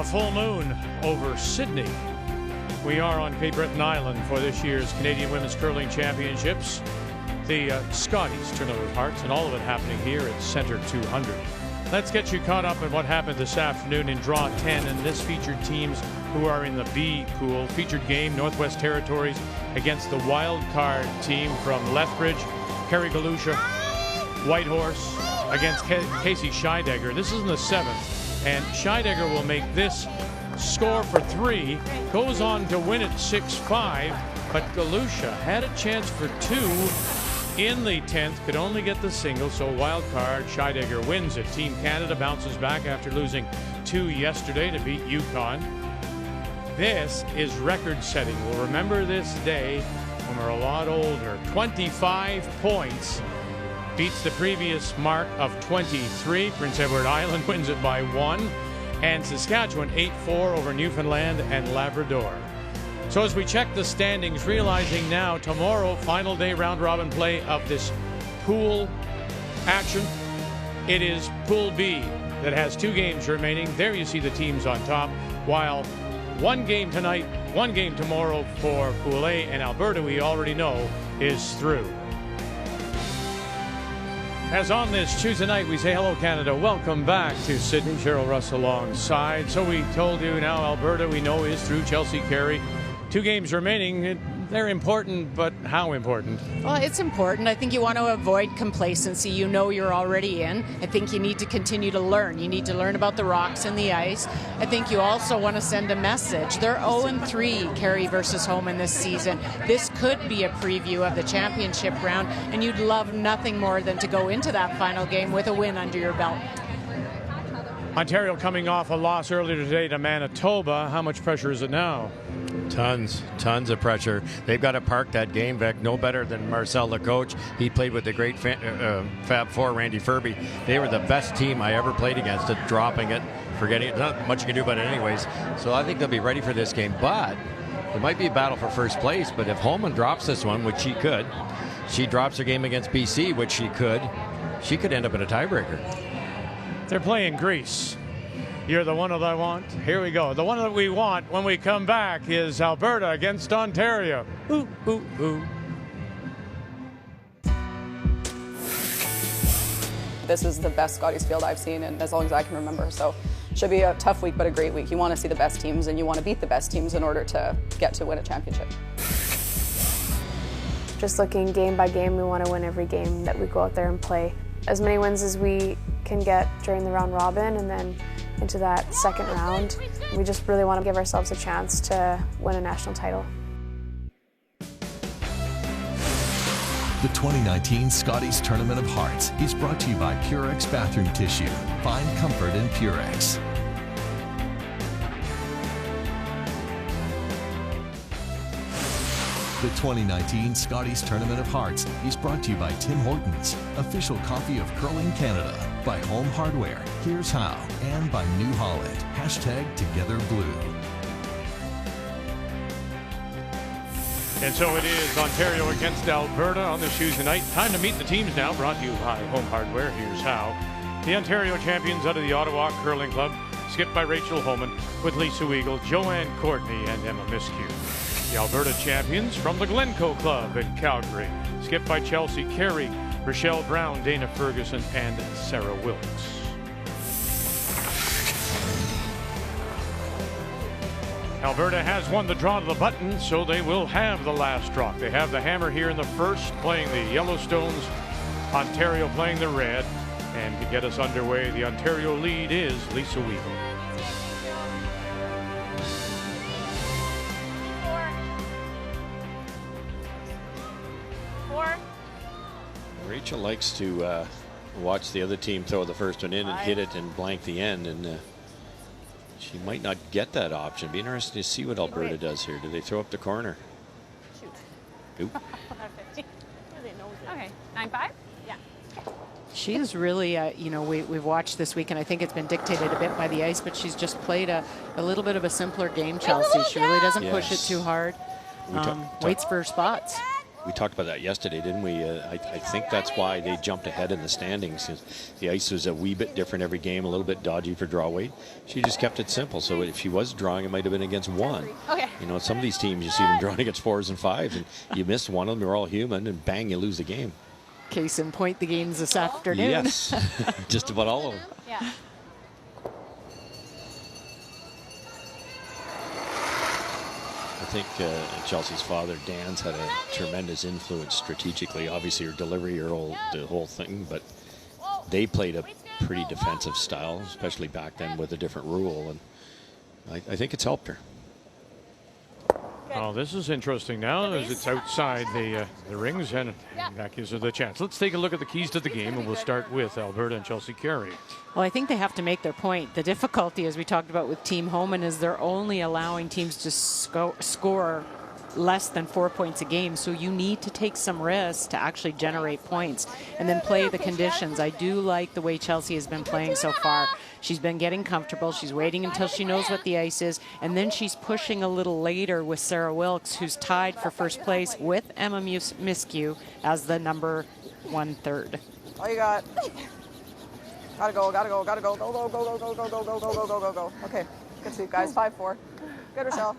A full moon over Sydney. We are on Cape Breton Island for this year's Canadian Women's Curling Championships. The Scotties Tournament of Hearts, and all of it happening here at Centre 200. Let's get you caught up on what happened this afternoon in Draw 10, and this featured teams who are in the B pool. Featured game, Northwest Territories against the wild card team from Lethbridge, Carey Whitehorse against Casey Scheidegger. This is in the 7th, and Scheidegger will make this score for 3, goes on to win it 6-5, but Galusha had a chance for 2 in the 10th, could only get the single, so wild card Scheidegger wins it. Team Canada bounces back after losing 2 yesterday to beat Yukon. This is record setting. We'll remember this day when we're a lot older. 25 points. Beats the previous mark of 23. Prince Edward Island wins it by 1. And Saskatchewan 8-4 over Newfoundland and Labrador. So as we check the standings, realizing now tomorrow, final day round robin play of this pool action. It is Pool B that has 2 games remaining. There you see the teams on top, while 1 game tonight, 1 game tomorrow for Pool A, and Alberta, we already know, is through. As on this Tuesday night, we say hello, Canada. Welcome back to Sydney. Cheryl Russ alongside. So we told you now Alberta, we know, is through. Chelsea, Carey. 2 games remaining. They're important, but how important? Well, it's important. I think you want to avoid complacency. You know you're already in. I think you need to continue to learn. You need to learn about the rocks and the ice. I think you also want to send a message. They're 0-3, Carey versus Homan this season. This could be a preview of the championship round, and you'd love nothing more than to go into that final game with a win under your belt. Ontario coming off a loss earlier today to Manitoba. How much pressure is it now? Tons of pressure. They've got to park that game, Vic. No better than Marcel, the coach. He played with the great Fab Four, Randy Furby. They were the best team I ever played against it, dropping it, forgetting it. Not much you can do about it anyways. So I think they'll be ready for this game. But it might be a battle for first place. But if Homan drops this one, which she could, she drops her game against BC, which she could end up in a tiebreaker. They're playing Greece. You're the one that I want. Here we go. The one that we want when we come back is Alberta against Ontario. Ooh, ooh, ooh. This is the best Scotties field I've seen in as long as I can remember. So should be a tough week, but a great week. You want to see the best teams, and you want to beat the best teams in order to get to win a championship. Just looking game by game, we want to win every game that we go out there and play. As many wins as we can get during the round robin, and then into that second round. We just really want to give ourselves a chance to win a national title. The 2019 Scotties Tournament of Hearts is brought to you by Purex Bathroom Tissue. Find comfort in Purex. The 2019 Scotties Tournament of Hearts is brought to you by Tim Hortons, official coffee of curling Canada, by Home Hardware, Here's How, and by New Holland, #TogetherBlue. And so it is Ontario against Alberta on this Tuesday night. Time to meet the teams now, brought to you by Home Hardware, Here's How. The Ontario champions out of the Ottawa Curling Club, skipped by Rachel Homan, with Lisa Weagle, Joanne Courtney, and Emma Miskew. The Alberta champions from the Glencoe Club in Calgary, skipped by Chelsea Carey, Rochelle Brown, Dana Ferguson, and Sarah Wilkes. Alberta has won the draw to the button, so they will have the last drop. They have the hammer here in the first, playing the Yellowstones, Ontario playing the red, and to get us underway, the Ontario lead is Lisa Weagle. Rachel likes to watch the other team throw the first one in and hit it and blank the end, and she might not get that option. Be interesting to see what Alberta does here. Do they throw up the corner? Shoot. Oop. Okay, 9-5? Yeah. She is really, you know, we've watched this week, and I think it's been dictated a bit by the ice, but she's just played a little bit of a simpler game, Chelsea. She really doesn't push it too hard. Waits for her spots. We talked about that yesterday, didn't we? I think that's why they jumped ahead in the standings. The ice was a wee bit different every game, a little bit dodgy for draw weight. She just kept it simple. So if she was drawing, it might have been against one. Okay. You know, some of these teams you see them drawing against 4s and 5s, and you miss one of them, you're all human, and bang, you lose the game. Case in point, the games this afternoon. Yes, just about all of them. Yeah. I think Chelsea's father, Dan's, had a tremendous influence strategically. Obviously, her delivery, the whole thing, but they played a pretty defensive style, especially back then with a different rule, and I think it's helped her. Oh, this is interesting now as it's outside the rings, and that gives her the chance. Let's take a look at the keys to the game, and we'll start with Alberta and Chelsea Carey. Well, I think they have to make their point. The difficulty, as we talked about with Team Homan, is they're only allowing teams to score less than 4 points a game. So you need to take some risks to actually generate points and then play the conditions. I do like the way Chelsea has been playing so far. She's been getting comfortable. She's waiting until she knows what the ice is. And then she's pushing a little later with Sarah Wilkes, who's tied for first place with Emma Miskew as the number 1/3. All you got. Gotta go, gotta go, gotta go, go, go, go, go, go, go, go, go, go, go, go, go. Okay, good sweep, guys. 5-4. Good, Rochelle.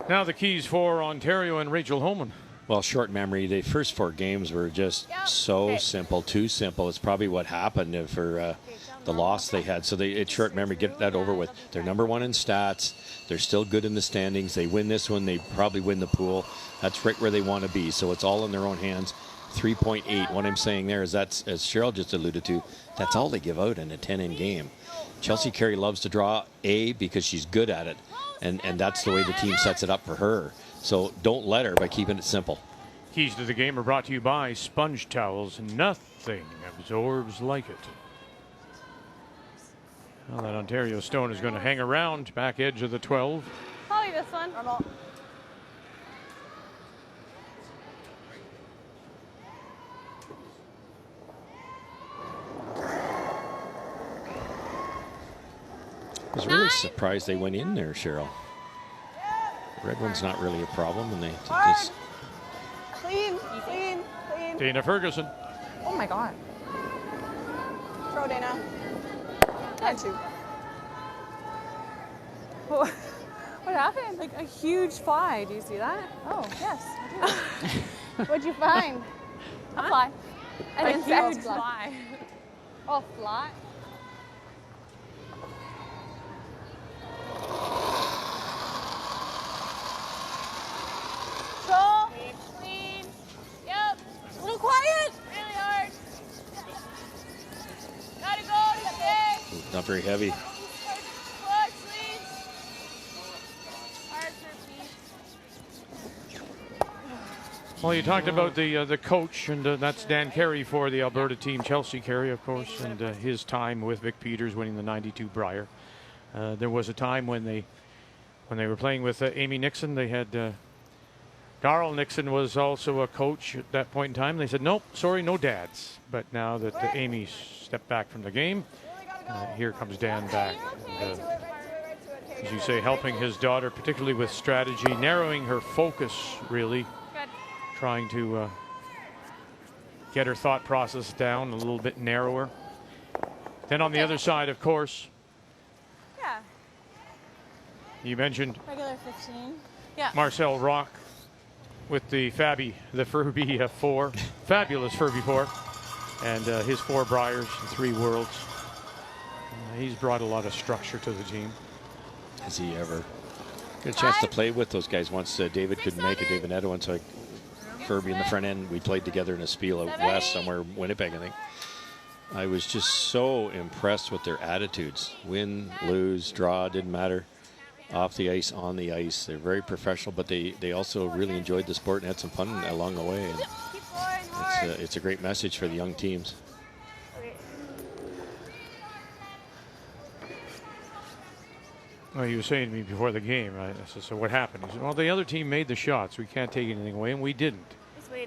Now the keys for Ontario and Rachel Homan. Well, short memory, the first 4 games were just so simple, too simple. It's probably what happened for the loss they had. So it's short memory, get that over with. They're number 1 in stats. They're still good in the standings. They win this one, they probably win the pool. That's right where they want to be. So it's all in their own hands. 3.8. What I'm saying there is that's, as Cheryl just alluded to, that's all they give out in a 10-in game. Chelsea Carey loves to draw because she's good at it. And that's the way the team sets it up for her. So don't let her by keeping it simple. Keys to the game are brought to you by Sponge Towels. Nothing absorbs like it. Well, that Ontario Stone is going to hang around back edge of the 12. Probably this one. I was really surprised they went in there, Cheryl. The red one's not really a problem, and they just... Clean, clean, clean. Dana Ferguson. Oh my God. Throw, Dana. Got you. What happened? Like a huge fly. Do you see that? Oh, yes, I do. What'd you find? A fly. An huge fly. Oh, fly. Clean. Yep. A little quiet. Really hard. Gotta go. Stay. not very heavy. Well, you talked about the coach, and that's Dan Carey for the Alberta team, Chelsea Carey, of course, and his time with Vic Peters winning the '92 Brier. There was a time when they were playing with Amy Nixon. They had Carl Nixon was also a coach at that point in time. They said, nope, sorry, no dads. But now that Amy stepped back from the game, here comes Dan back. And, as you say, helping his daughter, particularly with strategy, narrowing her focus, really. Trying to get her thought process down a little bit narrower. Then on the other side, of course, Yeah. you mentioned Regular 15. Yeah. Marcel Rock with the Furby 4, fabulous Furby 4, and his 4 Briers and 3 Worlds. He's brought a lot of structure to the team. Has he ever? Got a chance to play with those guys once. David couldn't make it, David Neto, and so Furby in the front end. We played together in a spiel out west somewhere, Winnipeg, I think. I was just so impressed with their attitudes. Win, lose, draw, didn't matter. Off the ice, on the ice. They're very professional, but they also really enjoyed the sport and had some fun along the way. And it's a great message for the young teams. Well, you were saying to me before the game, right? I said, so what happened? He said, well, the other team made the shots. We can't take anything away, and we didn't.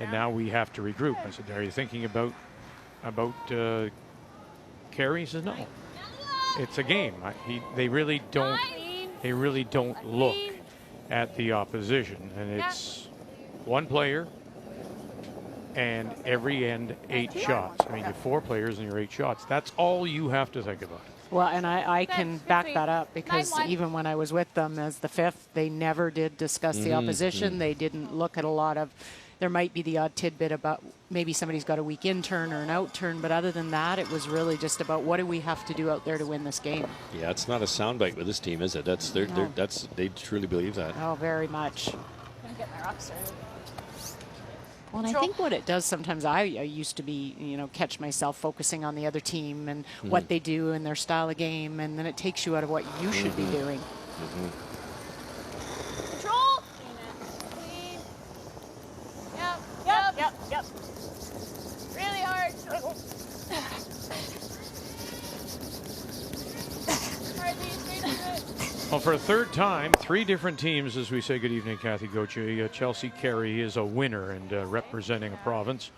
And now we have to regroup. I said, are you thinking about Carey? He says, no. It's a game. They really don't look at the opposition. And it's one player and every end 8 shots. I mean, you have 4 players and your 8 shots. That's all you have to think about. Well, and I can back that up because even when I was with them as the 5th, they never did discuss the opposition. They didn't look at a lot of, there might be the odd tidbit about maybe somebody's got a weak in turn or an out turn, but other than that, it was really just about what do we have to do out there to win this game. Yeah, it's not a soundbite with this team, is it? That's they truly believe that. Oh, very much. I'm getting my rock started. Well, and I think what it does sometimes, I used to be, catch myself focusing on the other team and what they do and their style of game, and then it takes you out of what you should be doing. Control. Clean. Yep. Really hard. Well, for a third time, 3 different teams as we say good evening, Kathy Gauthier. Chelsea Carey is a winner and representing a province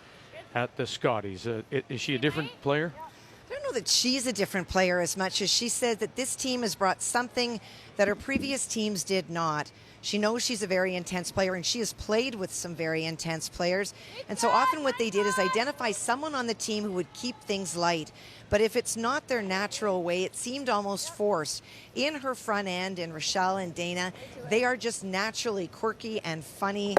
at the Scotties. Is she a different player? I don't know that she's a different player as much as she said that this team has brought something that her previous teams did not. She knows she's a very intense player, and she has played with some very intense players. And so often what they did is identify someone on the team who would keep things light. But if it's not their natural way, it seemed almost forced. In her front end, in Rochelle and Dana, they are just naturally quirky and funny.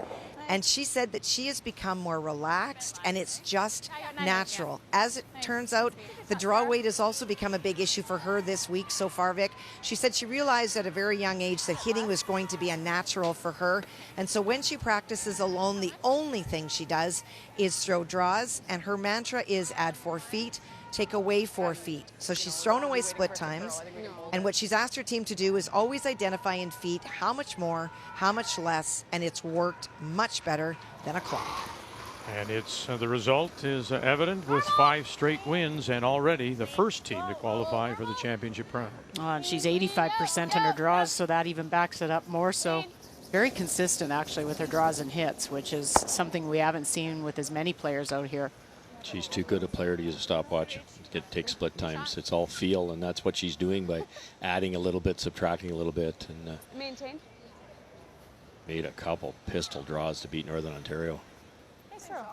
And she said that she has become more relaxed, and it's just natural. As it turns out, the draw weight has also become a big issue for her this week so far, Vic. She said she realized at a very young age that hitting was going to be a natural for her. And so when she practices alone, the only thing she does is throw draws, and her mantra is add 4 feet, take away 4 feet. So she's thrown away split times, and what she's asked her team to do is always identify in feet how much more, how much less, and it's worked much better than a clock. And it's the result is evident with 5 straight wins and already the first team to qualify for the championship round. And she's 85% in her draws, so that even backs it up more. So very consistent actually with her draws and hits, which is something we haven't seen with as many players out here. She's too good a player to use a stopwatch. It takes split times. It's all feel, and that's what she's doing by adding a little bit, subtracting a little bit, and Maintain. made a couple pistol draws to beat Northern Ontario. Nice throw.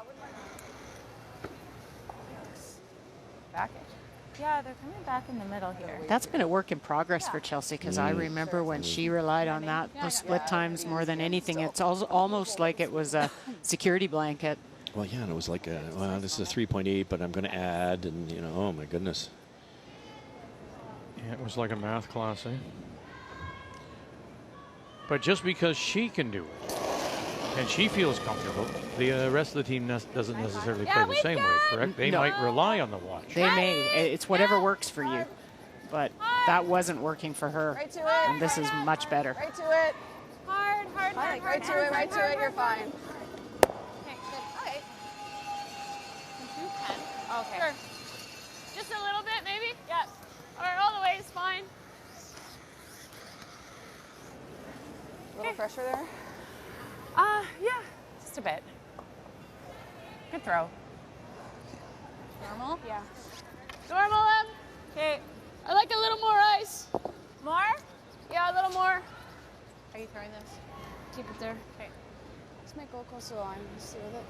Back it. Yeah, they're coming back in the middle here. That's been a work in progress for Chelsea because I remember when she relied on that those split times more than anything. It's almost like it was a security blanket. Well, yeah, and it was like, well, this is a 3.8, but I'm going to add, and, oh, my goodness. Yeah, it was like a math class, eh? But just because she can do it and she feels comfortable, the rest of the team doesn't necessarily play the same way, correct? They might rely on the watch. They may. It's whatever works for you. But that wasn't working for her. Right to it. And this is much better. Right to it. Hard. Right to it. You're fine. Okay. Sure. Just a little bit, maybe? Yeah. Or all the way is fine. A little pressure there? Yeah. Just a bit. Good throw. Normal? Yeah. Normal, Em. Okay. I like a little more ice. More? Yeah, a little more. Are you throwing this? Keep it there. Okay. Just make goal close to the line. Just see with it.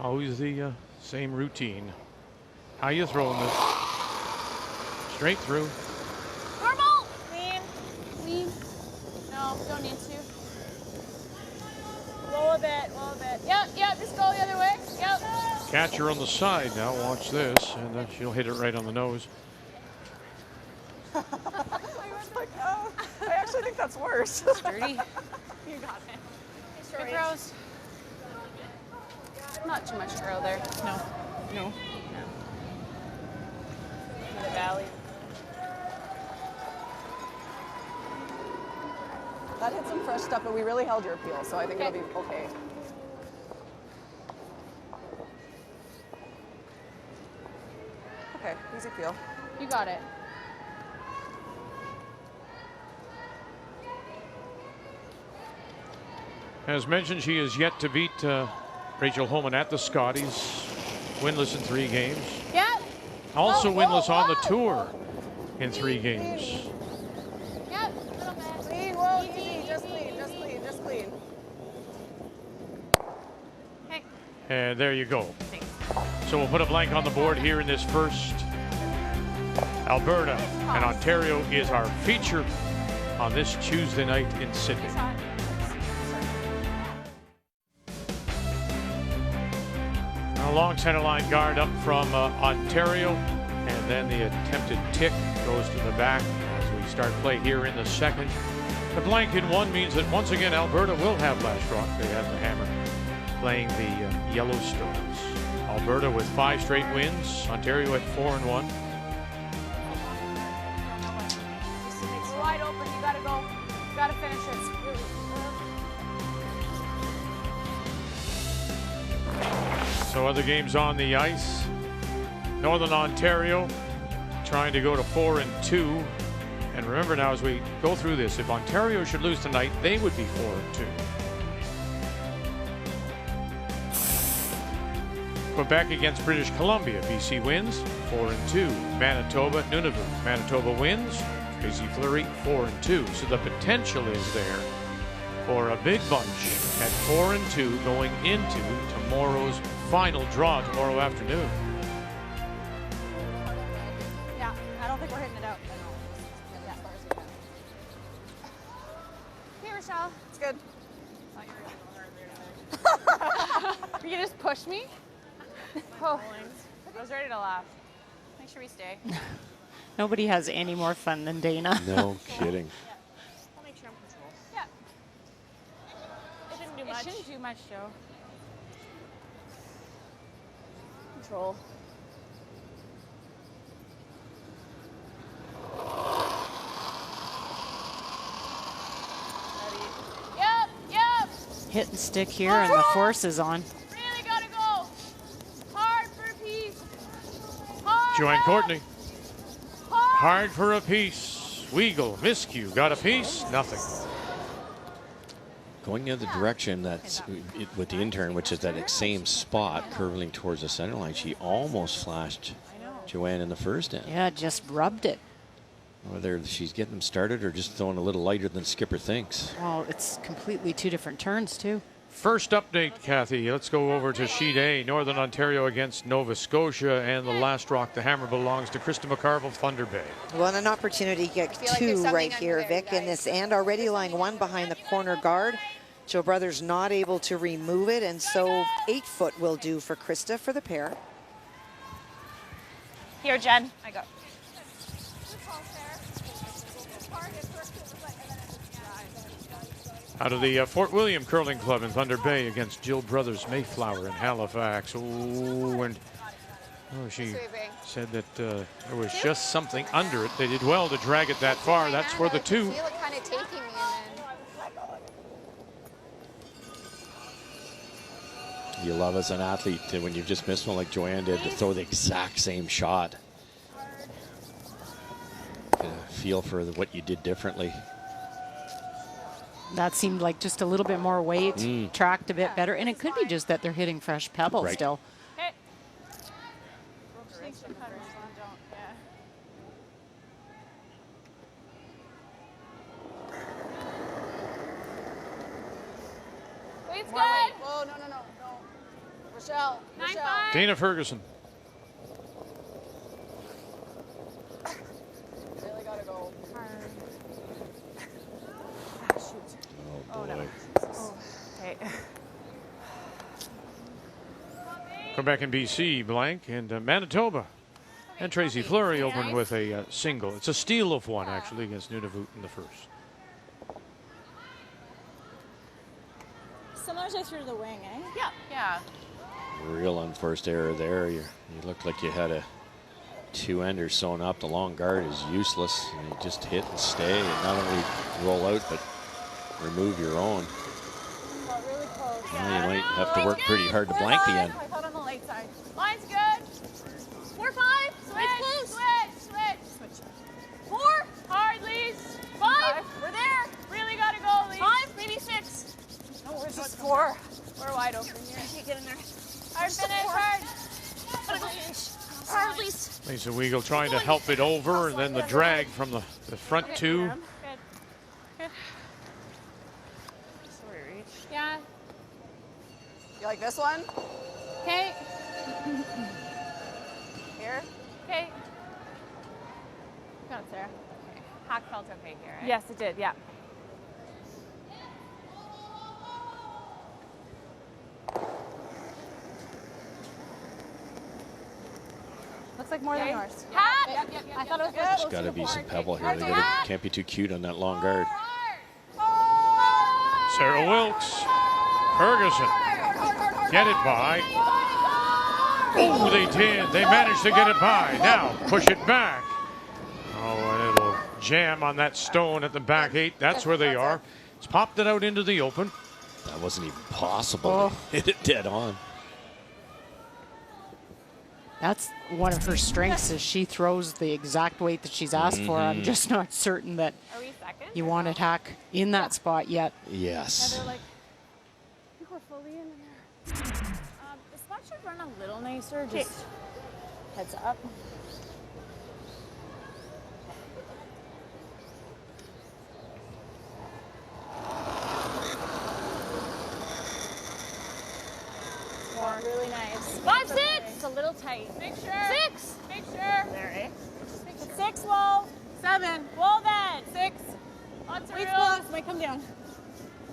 Always the same routine. How you throwing this? Straight through. Normal. Clean. No, don't need to. Low a bit. Yep, just go the other way. Yep. Catcher on the side now. Watch this, and then she'll hit it right on the nose. I was like, oh, I actually think that's worse. Dirty. You got it. Good throws. Not too much throw there. No. The valley. That hit some fresh stuff, but we really held your appeal, so I think it'll be okay. Okay, easy peel. You got it. As mentioned, she is yet to beat Rachel Homan at the Scotties, winless in 3 games. Yep. Also winless on the tour in 3 games. Yep. A little bit. Clean, whoa, easy. Just clean. Hey. And there you go. So we'll put a blank on the board here in this first. Alberta and Ontario is our feature on this Tuesday night in Sydney. A long center line guard up from Ontario, and then the attempted tick goes to the back as we start play here in the second. The blank in one means that once again Alberta will have last rock. They have the Hammer playing the Yellowstones. Alberta with 5 straight wins, Ontario at 4-1. It's wide open, you gotta go. You gotta finish it. So other games on the ice. Northern Ontario trying to go to 4-2. And remember now as we go through this, if Ontario should lose tonight, they would be 4-2. Quebec against British Columbia. BC wins 4-2. Manitoba, Nunavut. Manitoba wins. Tracy Fleury 4-2. So the potential is there for a big bunch at 4-2 going into tomorrow's final draw tomorrow afternoon. Yeah, I don't think we're hitting it out. Hey, Rochelle. It's good. You can just push me? Oh, I was ready to laugh. Make sure we stay. Nobody has any more fun than Dana. No kidding. I'll make sure I'm control. Yeah. It didn't do much. It shouldn't do much, Joe. Control. Yep. Hit and stick here, and the force is on. Really gotta go. Hard for a piece. Hard. Joanne Courtney. Hard. Hard for a piece. Weagle, miscue, got a piece, nothing. Going the other direction, that's with the intern, which is that same spot, curling towards the center line. She almost flashed Joanne in the first end. Yeah, just rubbed it. Whether she's getting them started or just throwing a little lighter than Skipper thinks. Well, it's completely 2 different turns, too. First update, Kathy. Let's go over to sheet A. Northern Ontario against Nova Scotia, and the last rock, the Hammer, belongs to Krista McCarville, Thunder Bay. Well, an opportunity to get 2 right here, Vic, in this end. Already lying 1 behind the corner guard. Joe Brothers not able to remove it, and so 8 foot will do for Krista for the pair. Here, Jen. I got. Out of the Fort William Curling Club in Thunder Bay against Jill Brothers Mayflower in Halifax. She said that there was just something under it. They did well to drag it that far. That's for the 2. Feel it kind of taking me, and You love as an athlete when you've just missed one like Joanne did to throw the exact same shot. Get a feel for what you did differently. That seemed like just a little bit more weight, tracked a bit better. And it could be just that they're hitting fresh pebbles still. Hey. Wait's good. Whoa, no. Rochelle. 9-5. Dana Ferguson. Really gotta go. Oh, no. Okay. Quebec and BC blank, and Manitoba. And Tracy Fleury opened with a single. It's a steal of 1, actually, against Nunavut in the first. Similar to through the wing, eh? Yeah. Real unforced error there. You looked like you had a 2-ender sewn up. The long guard is useless. And you just hit and stay and not only roll out, but remove your own. Really close. Well, you might have to work pretty hard to blank the end. I thought on the late side. Line's good. 4-5. Switch. 4. Hard, Lise. 5. We're there. Really gotta go, Lise. 5, maybe 6. No, where's this 4? We're wide open here. I can't get in there. Hard finish, hard. Hard, Lise. Lisa Weagle trying to help it over, and then the drag from the front 2. Good. Yeah. You like this one? Okay. Here. Okay. Got it, Sarah. Okay. Hack felt okay here. Eh? Yes, it did. Yeah. Looks like more than yours. Hack. I thought it was There's got to be some pebble here. They can't be too cute on that long guard. Sarah Wilkes. Ferguson. Get it by. Oh, they did. They managed to get it by. Now push it back. Oh, and it'll jam on that stone at the back 8. That's where they are. It's popped it out into the open. That wasn't even possible. They hit it dead on. That's one of her strengths is she throws the exact weight that she's asked for. I'm just not certain that you wanted Hack in that spot yet. Yes. Like, you were fully in there. The spot should run a little nicer. Just heads up. Really nice. 5, 6. It's a little tight. Make sure. 6. Make sure. There, eh? 6 low. 7. Well then. 6. Lots of Wait, room. close. Might come down.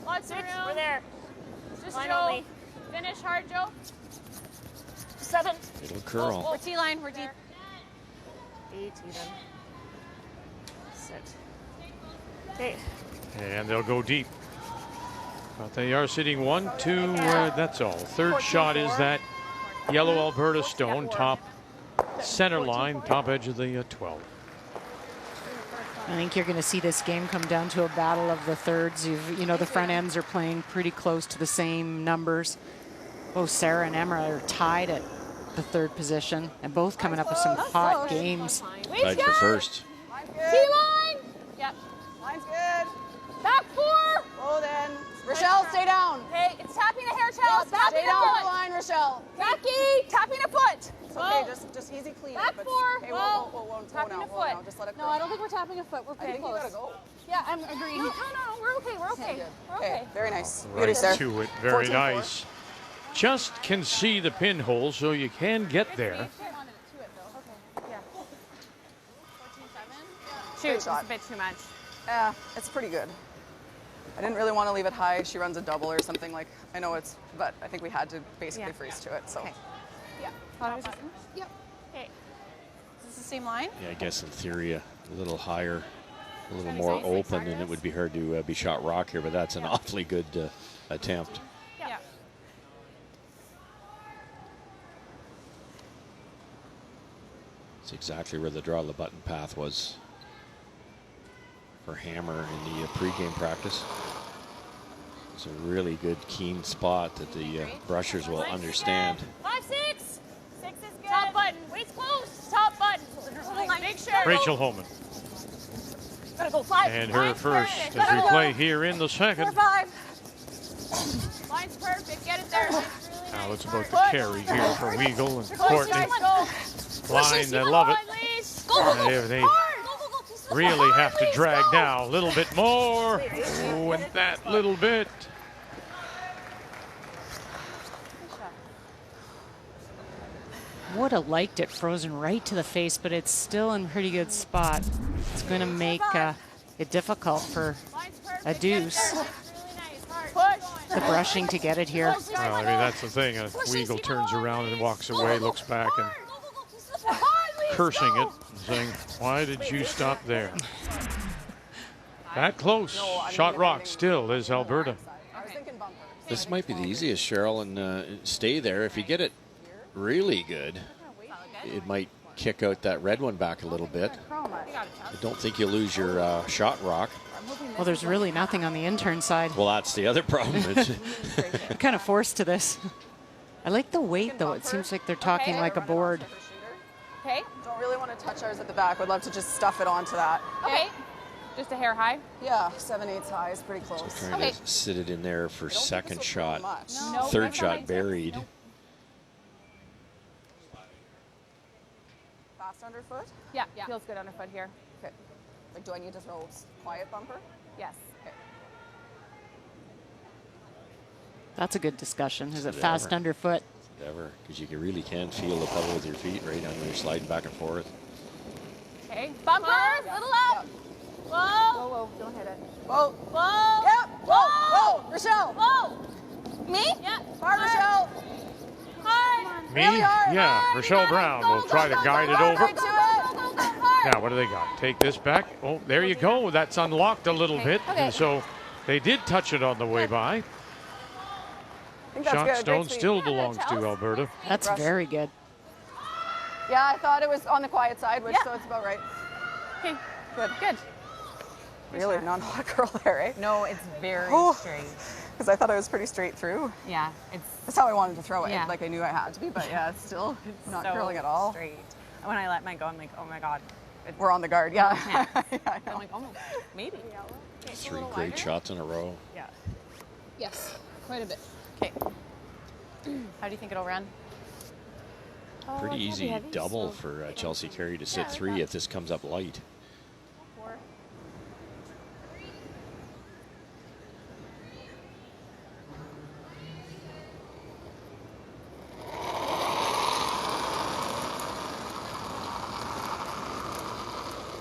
Lots of 6. room. We're there. Just Line Joe. only. Finish hard, Joe. 7. It'll curl. We're T-line. We're deep. 8 even. Sit. Okay. And they'll go deep. But they are sitting 1, 2, that's all. Third shot is that yellow Alberta stone, top center line, top edge of the 12. I think you're going to see this game come down to a battle of the thirds. You know, the front ends are playing pretty close to the same numbers. Both Sarah and Emma are tied at the third position, and both coming up with some hot games. Tied for first. T-line. Yep. Line's good. Back 4. Oh, then. Rochelle, stay down. Hey, it's tapping a hair towel. Stay Tapping a down the foot. line, Rochelle. Becky, tapping a foot. It's okay, just easy clean Back up. It's- 4. Okay, Well, we'll tapping now, a we'll foot. now. Just let it No, go. I don't think we're tapping a foot. We're I pretty think you close. gotta go. Yeah, I'm agreeing. No, we're okay. We're okay. Good. We're Okay, okay. very nice. Right Beauty, sir. to it, very 14-4. nice. Just can see the pinhole, so you can get there. Shoot, it's shot. a bit too much. Yeah, it's pretty good. I didn't really want to leave it high. She runs a double or something like. I know it's, but I think we had to basically freeze to it. So. Okay. Yep. Okay. Is this the same line? Yeah, I guess in theory a little higher, a little more open, and it would be hard to be shot rock here, but that's an awfully good attempt. Yeah. It's exactly where the draw the button path was for Hammer in the pregame practice. It's a really good, keen spot that the brushers will understand. 5, 6. 6 is good. Top button. Wait's close. Top button. Make sure. Rachel Homan. Gotta go 5. And her Line's first perfect. as we Gotta play go. here in the second. 4, 5. Line's perfect. Get it there. Now it's about the carry here for Weagle and Courtney. Go. Line, they love it. They really have to drag now a little bit more. Oh, and that little bit. Would have liked it frozen right to the face, but it's still in pretty good spot. It's going to make it difficult for a deuce. The brushing to get it here. Well, I mean, that's the thing. Weagle turns around and walks away, looks back and cursing it, and saying, why did you stop there? That close. Shot rock still is Alberta. This might be the easiest, Cheryl, and stay there. If you get it really good, it might kick out that red one back a little bit. I don't think you lose your shot rock. Well, there's really nothing on the intern side. Well, that's the other problem. I'm kind of forced to this. I like the weight, though. It seems like they're talking like a board. Okay. Don't really want to touch ours at the back. Would love to just stuff it onto that. Okay. Just a hair high. Yeah, 7/8 high is pretty close. Trying to sit it in there for second shot. No, Third shot buried. Nope. Fast underfoot? Yeah, feels good underfoot here. Okay. Like, do I need to throw quiet bumper? Yes. Okay. That's a good discussion. Is it fast underfoot Ever, because you really can feel the pedal with your feet right on when you're sliding back and forth. Okay, bumper, little up. Whoa. Whoa, whoa, don't hit it. Whoa. Whoa. Yep. Whoa, whoa, Rochelle. Whoa. Me? Yeah. Hard, Rochelle. Hard. Me? Really hard. Yeah, Rochelle Brown will try to guide it over. Right to it. Now, what do they got? Take this back. Oh, there you go. That's unlocked a little bit. Okay. And so they did touch it on the way by. I think that's Shot good. stone Great speed. still belongs to Alberta. That's very good. Yeah, I thought it was on the quiet side, which so it's about right. Okay. Good. Good. Really not a lot of curl there, eh? No, it's very straight. Because I thought I was pretty straight through. Yeah, it's That's how I wanted to throw it. Yeah. Like I knew I had to be, but yeah, it's still not so curling at all. straight. When I let mine go, I'm like, oh my God. We're on the guard, yeah. Yeah. Yeah, I know. I'm like, oh, maybe. Okay, 3 great shots in a row. Yeah. Yes, quite a bit. Okay. How do you think it'll run? Pretty easy double for Chelsea Carey to sit 3 if this comes up light.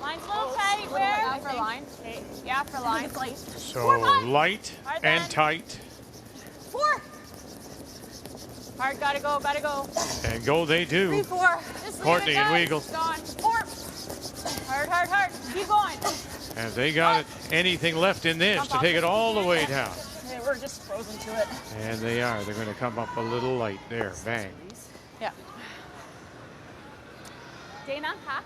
Line's a little tight. Where? For line? Yeah, for line. So light and tight. 4. Hard, gotta go, gotta go. And go they 3, do. 4. Just leave Courtney it, and guys. Weagle. Gone. 4. Hard, hard, hard. Keep going. Have they got anything left in this to take it all the way down? Yeah, we're just frozen to it. And they are. They're going to come up a little light there. Bang. Yeah. Dana, huh?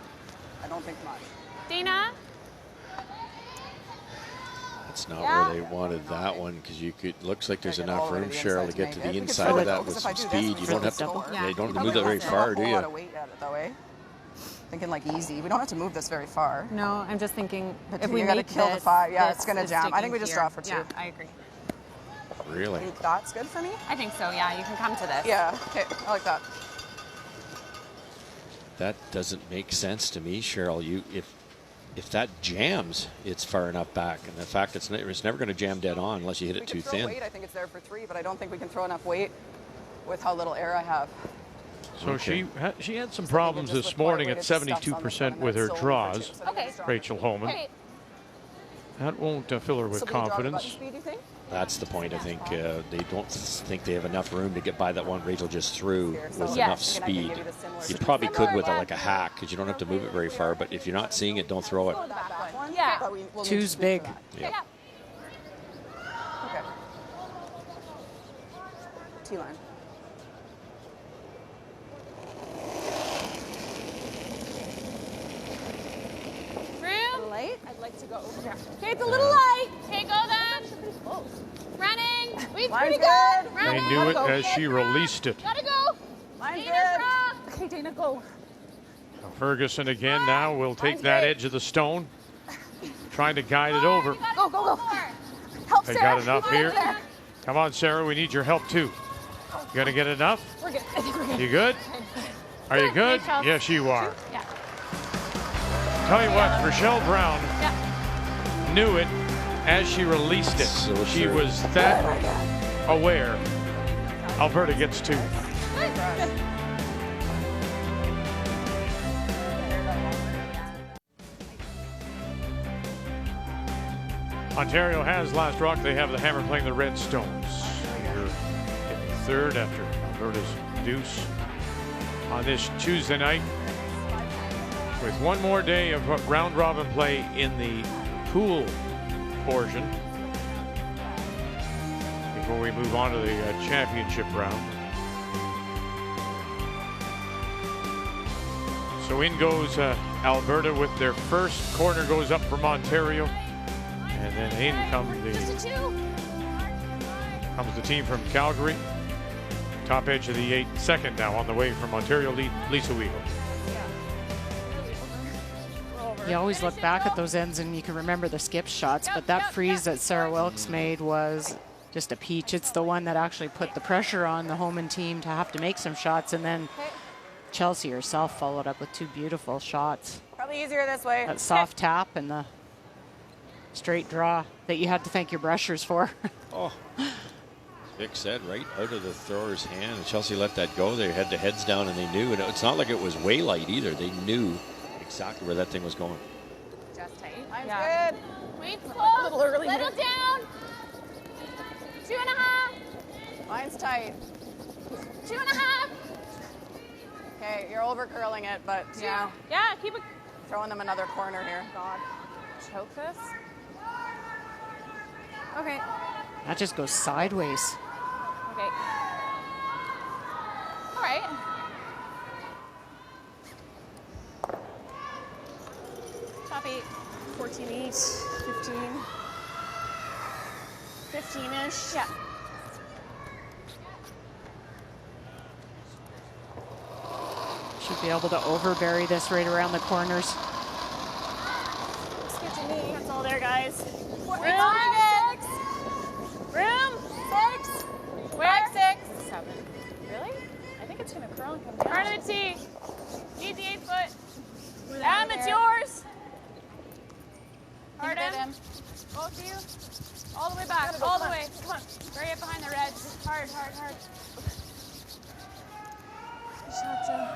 I don't think much. Dana? It's not where they wanted that one because you could. Looks like there's enough room, Cheryl, to get to the inside of that with some speed. You don't have to. Yeah, you don't have to move that very far, do A you? lot of weight at it, though, eh? Thinking like easy. We don't have to move this very far. No, I'm just thinking if You we gotta make kill the this, 5. Yeah, this it's gonna is jam. I think sticking we just here. draw for 2. Yeah, I agree. Really? I think that's good for me. I think so. Yeah, you can come to this. Yeah. Okay. I like that. That doesn't make sense to me, Cheryl. If that jams, it's far enough back, and the fact it's never going to jam dead on unless you hit it too thin. Weight, I think it's there for 3, but I don't think we can throw enough weight with how little air I have. So she had some problems this morning at 72% with her draws. Okay. Rachel Homan. Okay. That won't fill her with confidence. Speed, you think? That's the point. I think they don't think they have enough room to get by that one Rachel just threw with Yes. enough speed. You probably could with like a hack because you don't have to move it very far. But if you're not seeing it, don't throw it. Yeah. But we'll need 2's speed big. for that. Yeah. Okay. T-line. Room. Light? I'd like to go over here. Okay, it's a little light. Okay, go then. Running. We're pretty good. They Running. knew it as she released it. Gotta go. Mine's Dana, good. draw. Okay, Dana, go. Ferguson again now will take that edge of the stone, trying to guide it over. Go, go, go. Help, They Sarah. got enough Come on, here. Sarah. Come on, Sarah, we need your help too. You gonna get enough? We're good. I think we're good. You good? Are you good? Okay, Chelsea. Yes, you are. Yeah. Tell you what, Rochelle Brown Yeah. knew it as she released it. So She true. was that aware. Alberta gets 2. Ontario has last rock. They have the Hammer playing the Red Stones. Here in third after Alberta's deuce on this Tuesday night. With one more day of round robin play in the pool portion before we move on to the championship round. So in goes Alberta with their first corner goes up from Ontario. And then in comes the team from Calgary. Top edge of the 8, second now on the way from Ontario, Lisa Weagle. You always look back at those ends and you can remember the skip shots, but that freeze that Sarah Wilkes made was just a peach. It's the one that actually put the pressure on the Homan team to have to make some shots, and then Chelsea herself followed up with 2 beautiful shots. Probably easier this way. That soft tap and the straight draw that you had to thank your brushers for. Oh. Vic said, right out of the thrower's hand. And Chelsea let that go. They had the heads down and they knew. And it's not like it was way light either. They knew exactly where that thing was going. Just tight. Line's good. Weight close. A little early. Little down. 2.5. Line's tight. 2.5. Okay, you're over curling it, but Yeah, keep it. throwing them another corner here. God. Choke this. Okay. That just goes sideways. Okay. All right. Top 8. 14-8, 15. 15-ish. Yeah. Should be able to overbury this right around the corners. Looks good to me. That's all there, guys. Room. 6. Room. 6. Where? 6. 7. Really? I think it's going to curl and come down. Part of the tee. Need the 8 foot. It's yours. Hard Him. Both of you. All the way back. All the way. Come on. Bury it behind the reds. Hard, hard, hard. Shot, Joe.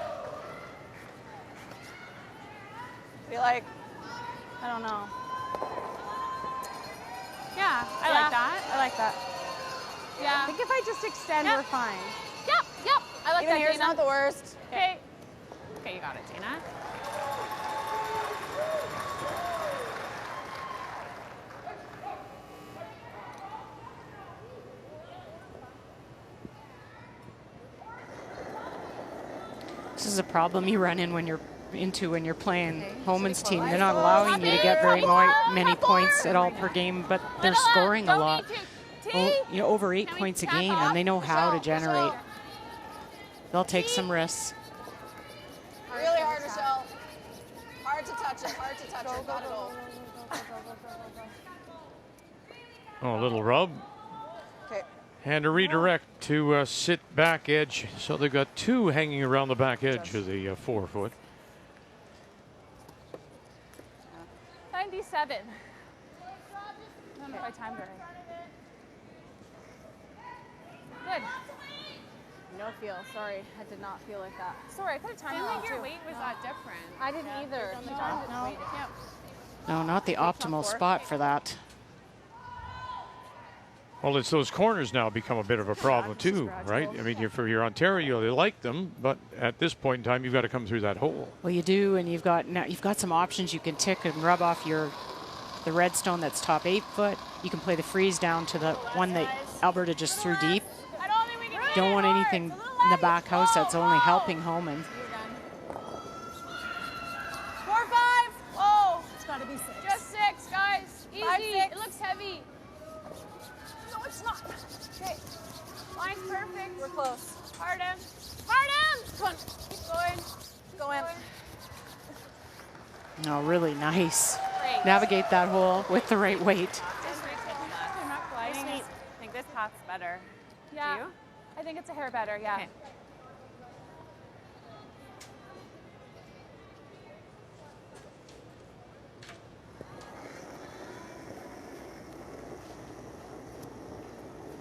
Feel like, I don't know. Yeah, I like that. I like that. Yeah. I think if I just extend, Yep. we're fine. Yep. I like even that, here's Dana. not the worst. Okay. Okay, you got it, Dana. This is a problem you run in when you're playing Homan's team. They're not allowing you to get very many points at all per game, but they're scoring a lot. Over 8 points a game, and they know how to generate. They'll take some risks. Really hard, Rochelle. Hard to touch it. Hard to touch it. Got it all. Oh, a little rub. Okay. And a redirect to sit back edge. So they've got 2 hanging around the back edge of the 4 foot. 97. I don't know if I timed it right. Good. No feel. Sorry, I did not feel like that. Sorry, I could have timed it I wrong think your too. weight was that different. I didn't either. No. Yep. No, not the optimal spot for that. Well, it's those corners now become a bit of a problem too, right? I mean, for your Ontario, they like them, but at this point in time, you've got to come through that hole. Well, you do, and you've got some options. You can tick and rub off the redstone that's top 8 foot. You can play the freeze down to the one that Alberta just threw deep. You don't want anything in the back house that's only helping Homan. 4, 5. Whoa. It's got to be 6. Just 6, guys. Easy. 5, 6. It looks heavy. No, it's not. Okay. Line's perfect. We're close. Hard in. Hard in. Come on. Keep going. Keep Go in. No, really nice. Great. Navigate that hole with the right weight. I'm not gliding. I think this path's better. Yeah. Do you? I think it's a hair better, yeah. Okay.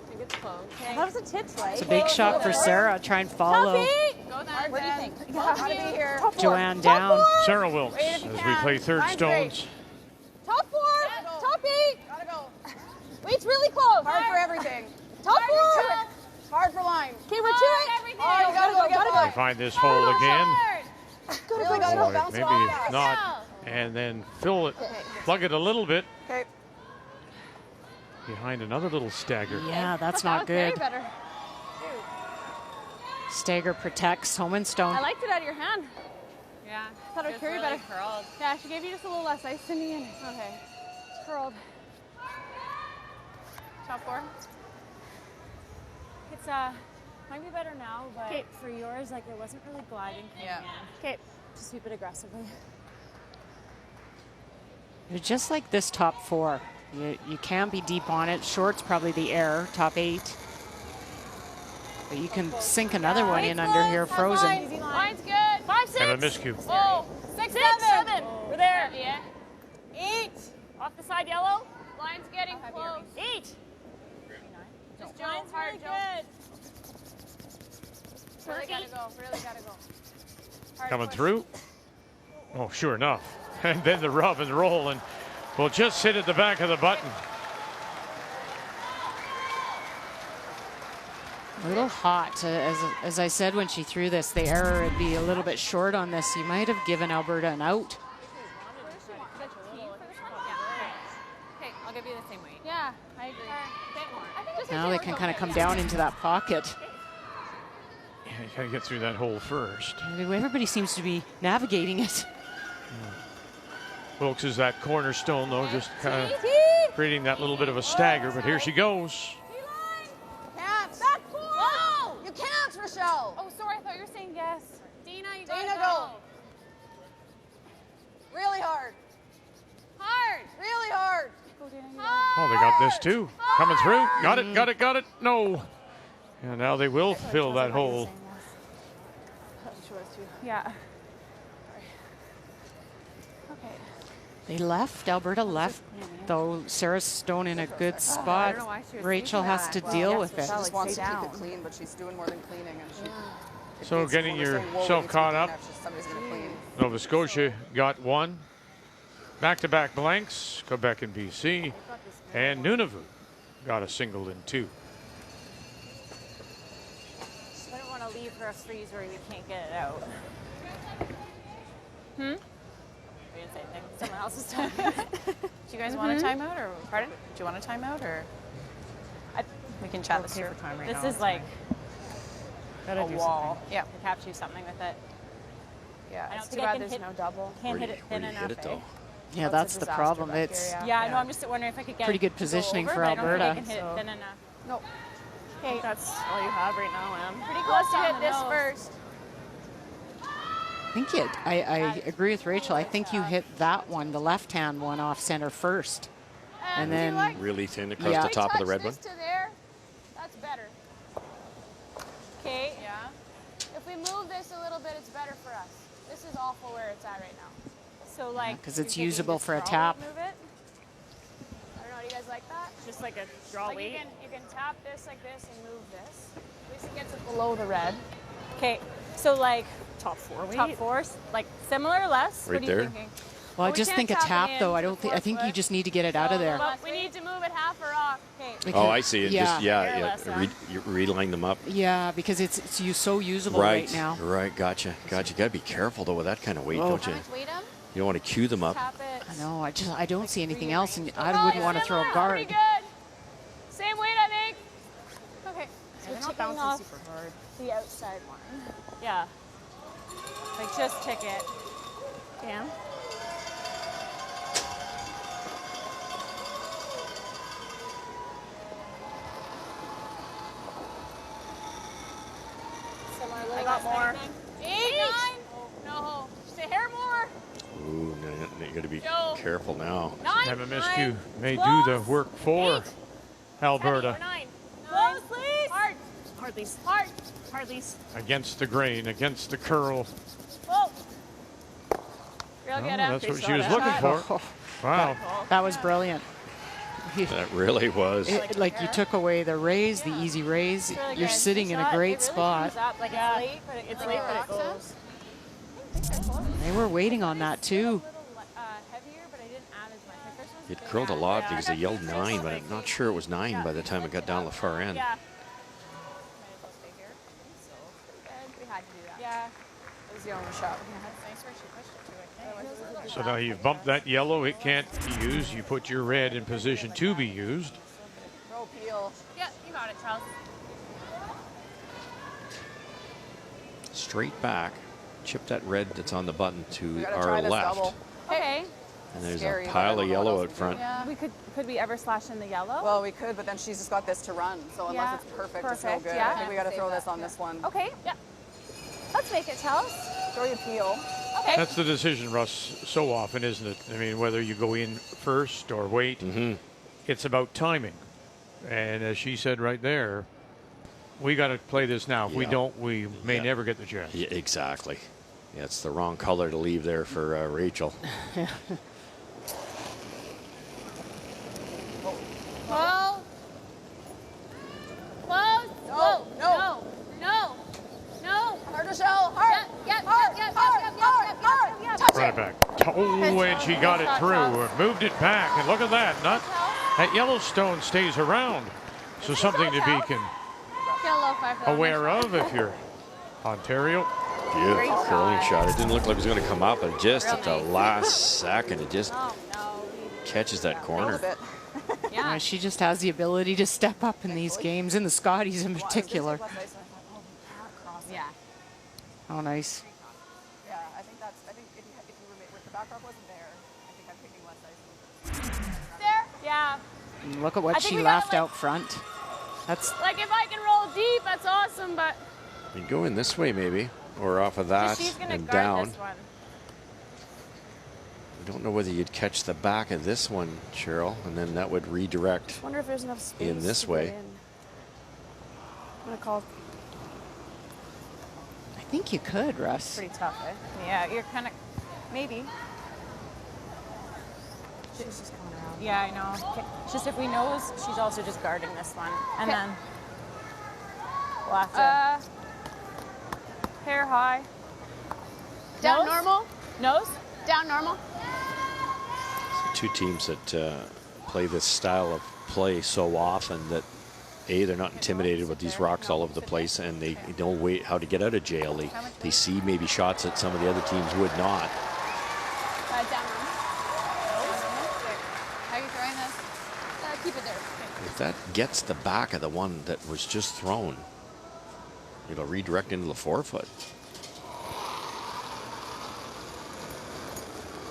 I think it's close. Okay. That was a tit light. It's a big shot for Sarah. Try and follow Go there. What do you think? Gotta be here. Joanne down. Sarah Wilkes as we play third stones. Top 4. Top 8. Gotta go. Wait's really close. Hard for everything. Top 4. Hard for line. Okay, we're to it. Oh, you gotta go. Gotta They find this hole again. Really gotta go. Boy, Bounce maybe off. not. And then fill it, plug it a little bit Okay. behind another little stagger. Yeah, that's not good. Better. Stagger protects Homan Stone. I liked it out of your hand. Yeah. Thought it would carry really better. curled. Yeah, she gave you just a little less ice in the end. Okay. It's curled. Top 4. It's might be better now, but for yours, like it wasn't really gliding. Yeah. Okay, just sweep it aggressively. You're just like this top 4. You can't be deep on it. Short's probably the air, top 8. But you can sink another one in under here, frozen. Line's good. 5, 6. And a miscue. Oh, 6, 7. We're there. Yeah. 8. Off the side, yellow. Line's getting close. 8. Just Joe. Hard, really Joe. Good. Really gotta go. Really gotta go. Hard Coming push. through. Oh, sure enough. And then the rub and roll, and will just sit at the back of the button. A little hot. As I said when she threw this, the error would be a little bit short on this. You might have given Alberta an out. Okay, I'll give you the same weight. Yeah, I agree. A bit more. Now they can kind of come down into that pocket. Yeah, you got to get through that hole first. Everybody seems to be navigating it. Wilkes is that cornerstone, though, just kind of creating that little bit of a stagger. But here she goes. Can't. Back four. You can't, Rochelle. Oh, sorry, I thought you were saying yes. Dina, you gotta go. Really hard. Hard. Really hard. Oh, they got this too. Coming through. Got it, got it, got it. No. And now they will fill that hole. Yeah. Okay. They left. Alberta left, though. Sarah Stone in a good spot. Rachel has to deal with it. She just wants to keep it clean, but she's doing more than cleaning. And So getting yourself caught up. Somebody's going to clean. Nova Scotia got one. Back-to-back blanks. Quebec and BC. And Nunavut got a single in two. I don't want to leave her a freeze where we can't get it out. We didn't say anything. Someone else's timeout. Do you guys want a timeout, or pardon? Do you want a timeout, or we can chat this through? This is like a wall. Yeah, we have to do something with it. Yeah, I it's don't too think I bad can there's no double. Can't hit it thin enough. Yeah, that's the problem. It's Yeah, I know. I'm just wondering if I could get pretty good it to go positioning over, for but I don't think I Alberta. can hit it thin enough. No. Okay, that's all you have right now, Em. Pretty close to hit this first. I think I agree with Rachel. I think you hit that one, the left-hand one, off center first. And then Really thin across the top of the red one. To there, that's better. Okay. Yeah. If we move this a little bit, it's better for us. This is awful where it's at right now. So like, because it's you're thinking usable just for a draw tap. it, move it? I don't know. Do you guys like that? Just like a draw Like weight. you can tap this like this and move this. At least it gets it below the red. Okay. So like Top four weight. top fours, like similar or less? Right what are you there. thinking? Well, I we just can't think a tap it tap, in though. I to don't think. the I think you forefoot. just need to get it out of there. But we need to move it half or off. Okay. Because- Oh, I see it. Just Yeah. you reline them up. Yeah, because it's so usable right now. Right, gotcha. You gotta be careful though with that kind of weight, don't you? How much weight 'em? You don't want to cue them up. Tap it. I know. I don't see anything else, and I wouldn't want to throw a Pretty guard. good. Same weight, I think. Okay. So they're not taking bouncing off super hard. the outside one. Yeah. Like just tick it. Damn. I got more. 8, 9. Oh, no. Just a hair more. Ooh, no, you gotta be Joe. careful now. 9. MMSQ may do the work for Alberta 9. Close, please. Hard. Hardly. Hard. Hardly. against the grain, against the curl. Whoa. Real Oh, good, Em. that's what she was looking for. Wow. That was brilliant. That really was. Like you took away the raise, the easy raise. Really You're good. sitting in a great spot. Like Yeah. it's late, but It's late, but it goes. They were waiting on that too. heavier, but I didn't add as much. Like this one's It curled a lot because they yelled 9, but I'm not sure it was 9 by the time it got down the far end. Yeah. We had to do that. Yeah. It was the only shot. Nice where she pushed it to it. So now you've bumped that yellow. It can't be used. You put your red in position to be used. No peel. Yeah, you got it, Charles. Straight back. Chip that red that's on the button to We gotta our try this left. double. Okay. And there's Scary, a but I pile don't of know what yellow else out to front. Yeah. Could we ever slash in the yellow? Well, we could, but then she's just got this to run. So unless Yeah. it's perfect, it's no Perfect, good. yeah. I think we got to Save throw that, this on this one. Okay. Yeah. Let's make it, Charles. Throw your peel. Okay. That's the decision, Russ, so often, isn't it? I mean, whether you go in first or wait, it's about timing. And as she said right there, we got to play this now. If we Yeah. don't, we may Yeah. never get the chance. Yeah, exactly. Yeah, it's the wrong color to leave there for Rachel. Well. she got it through. Moved it back, and look at that. Not that Yellowstone stays around. So something to be aware of if you're Ontario. Beautiful curling shot. It didn't look like it was going to come up, but just at the last second, it just catches that corner. Yeah, she just has the ability to step up in these games, in the Scotties in particular. Yeah. Oh, nice. Yeah, I think if the backdrop wasn't there, I think I'm picking less ice. There? Yeah. And look at what she left out front. That's Like if I can roll deep, that's awesome, but. You go in this way maybe, or off of that She's gonna and guard down. this one. I don't know whether you'd catch the back of this one, Cheryl, and then that would redirect Wonder if there's enough space in this to way. get in. I'm gonna call. I think you could, Russ. Pretty tough, eh? Yeah, you're kind of, maybe. She's just going around. Yeah, I know. It's just if we know, she's also just guarding this one. And then we'll have to. Hair high. Down Nose? normal? Nose? Down normal? Two teams that play this style of play so often that they're not intimidated with these rocks all over the place, and they know how to get out of jail. They see maybe shots that some of the other teams would not. Down normal. How are you throwing this? Keep it there. If that gets the back of the one that was just thrown, it'll redirect into the forefoot.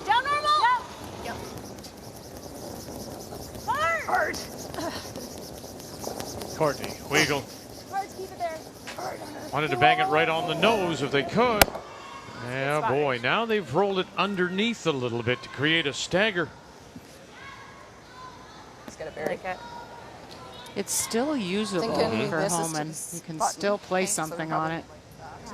Down normal? Yep. Hard. Courtney, Weagle Hard, keep it there. wanted to bang it right on the nose if they could. Yeah, boy, now they've rolled it underneath a little bit to create a stagger. Let's get it buried. It's still usable Thinking for this is Homan. just You can button. still play Okay, so something they're on it.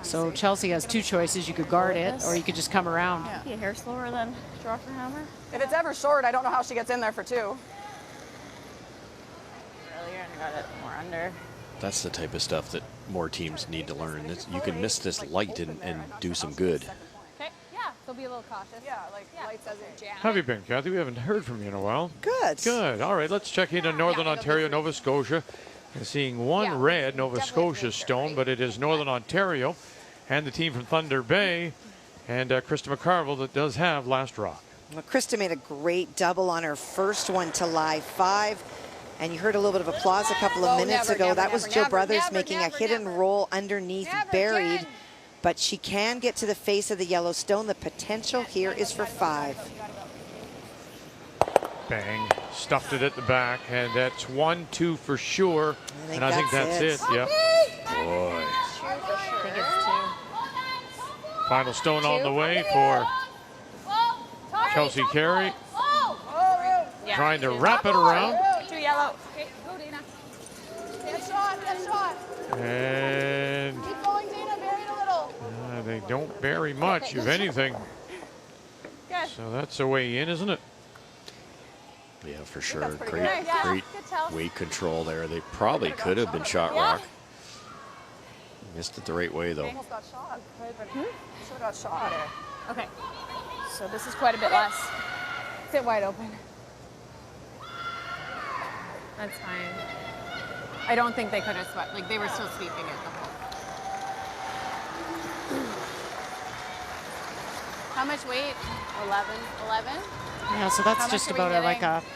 So Chelsea has two choices. You could guard it, or you could just come around. Be a hair slower than draw for hammer. If it's ever short, I don't know how she gets in there for two. Earlier and got it more under. That's the type of stuff that more teams need to learn. You can miss this light and do some good. Okay. Yeah. So be a little cautious. Yeah, like lights as it jam. How have you been, Kathy? We haven't heard from you in a while. Good. Good. All right, let's check in on Northern Ontario, Nova Scotia. And seeing one red Nova Scotia stone, but it is Northern Ontario and the team from Thunder Bay and Krista McCarville that does have last rock. Well, Krista made a great double on her first one to lie 5. And you heard a little bit of applause a couple of minutes ago. That was Jill Brothers making a hit and roll underneath buried. But she can get to the face of the Yellowstone. The potential here is for 5. Bang. Stuffed it at the back, and that's 1-2 for sure. And I think that's it. Yep. Boy. I think it's 2. Final stone on the way for Chelsea Carey. Yeah. Trying to wrap it around. 2 yellow. Okay, go Dana. Get shot, get shot. And Keep going, Dana. Bury it a little. they don't bury much, if anything. Good. So that's the way in, isn't it? Yeah, for sure. pretty Great, good. Yeah. great Good tell. weight control there. They probably could have been shot rock. Missed it the right way, though. Almost got shot. Should have got shot. Okay. So this is quite a bit less. Sit wide open. That's fine. I don't think they could have swept. Like, they were still sweeping it the whole. How much weight? 11. 11? Yeah, so How that's much just are we about like getting?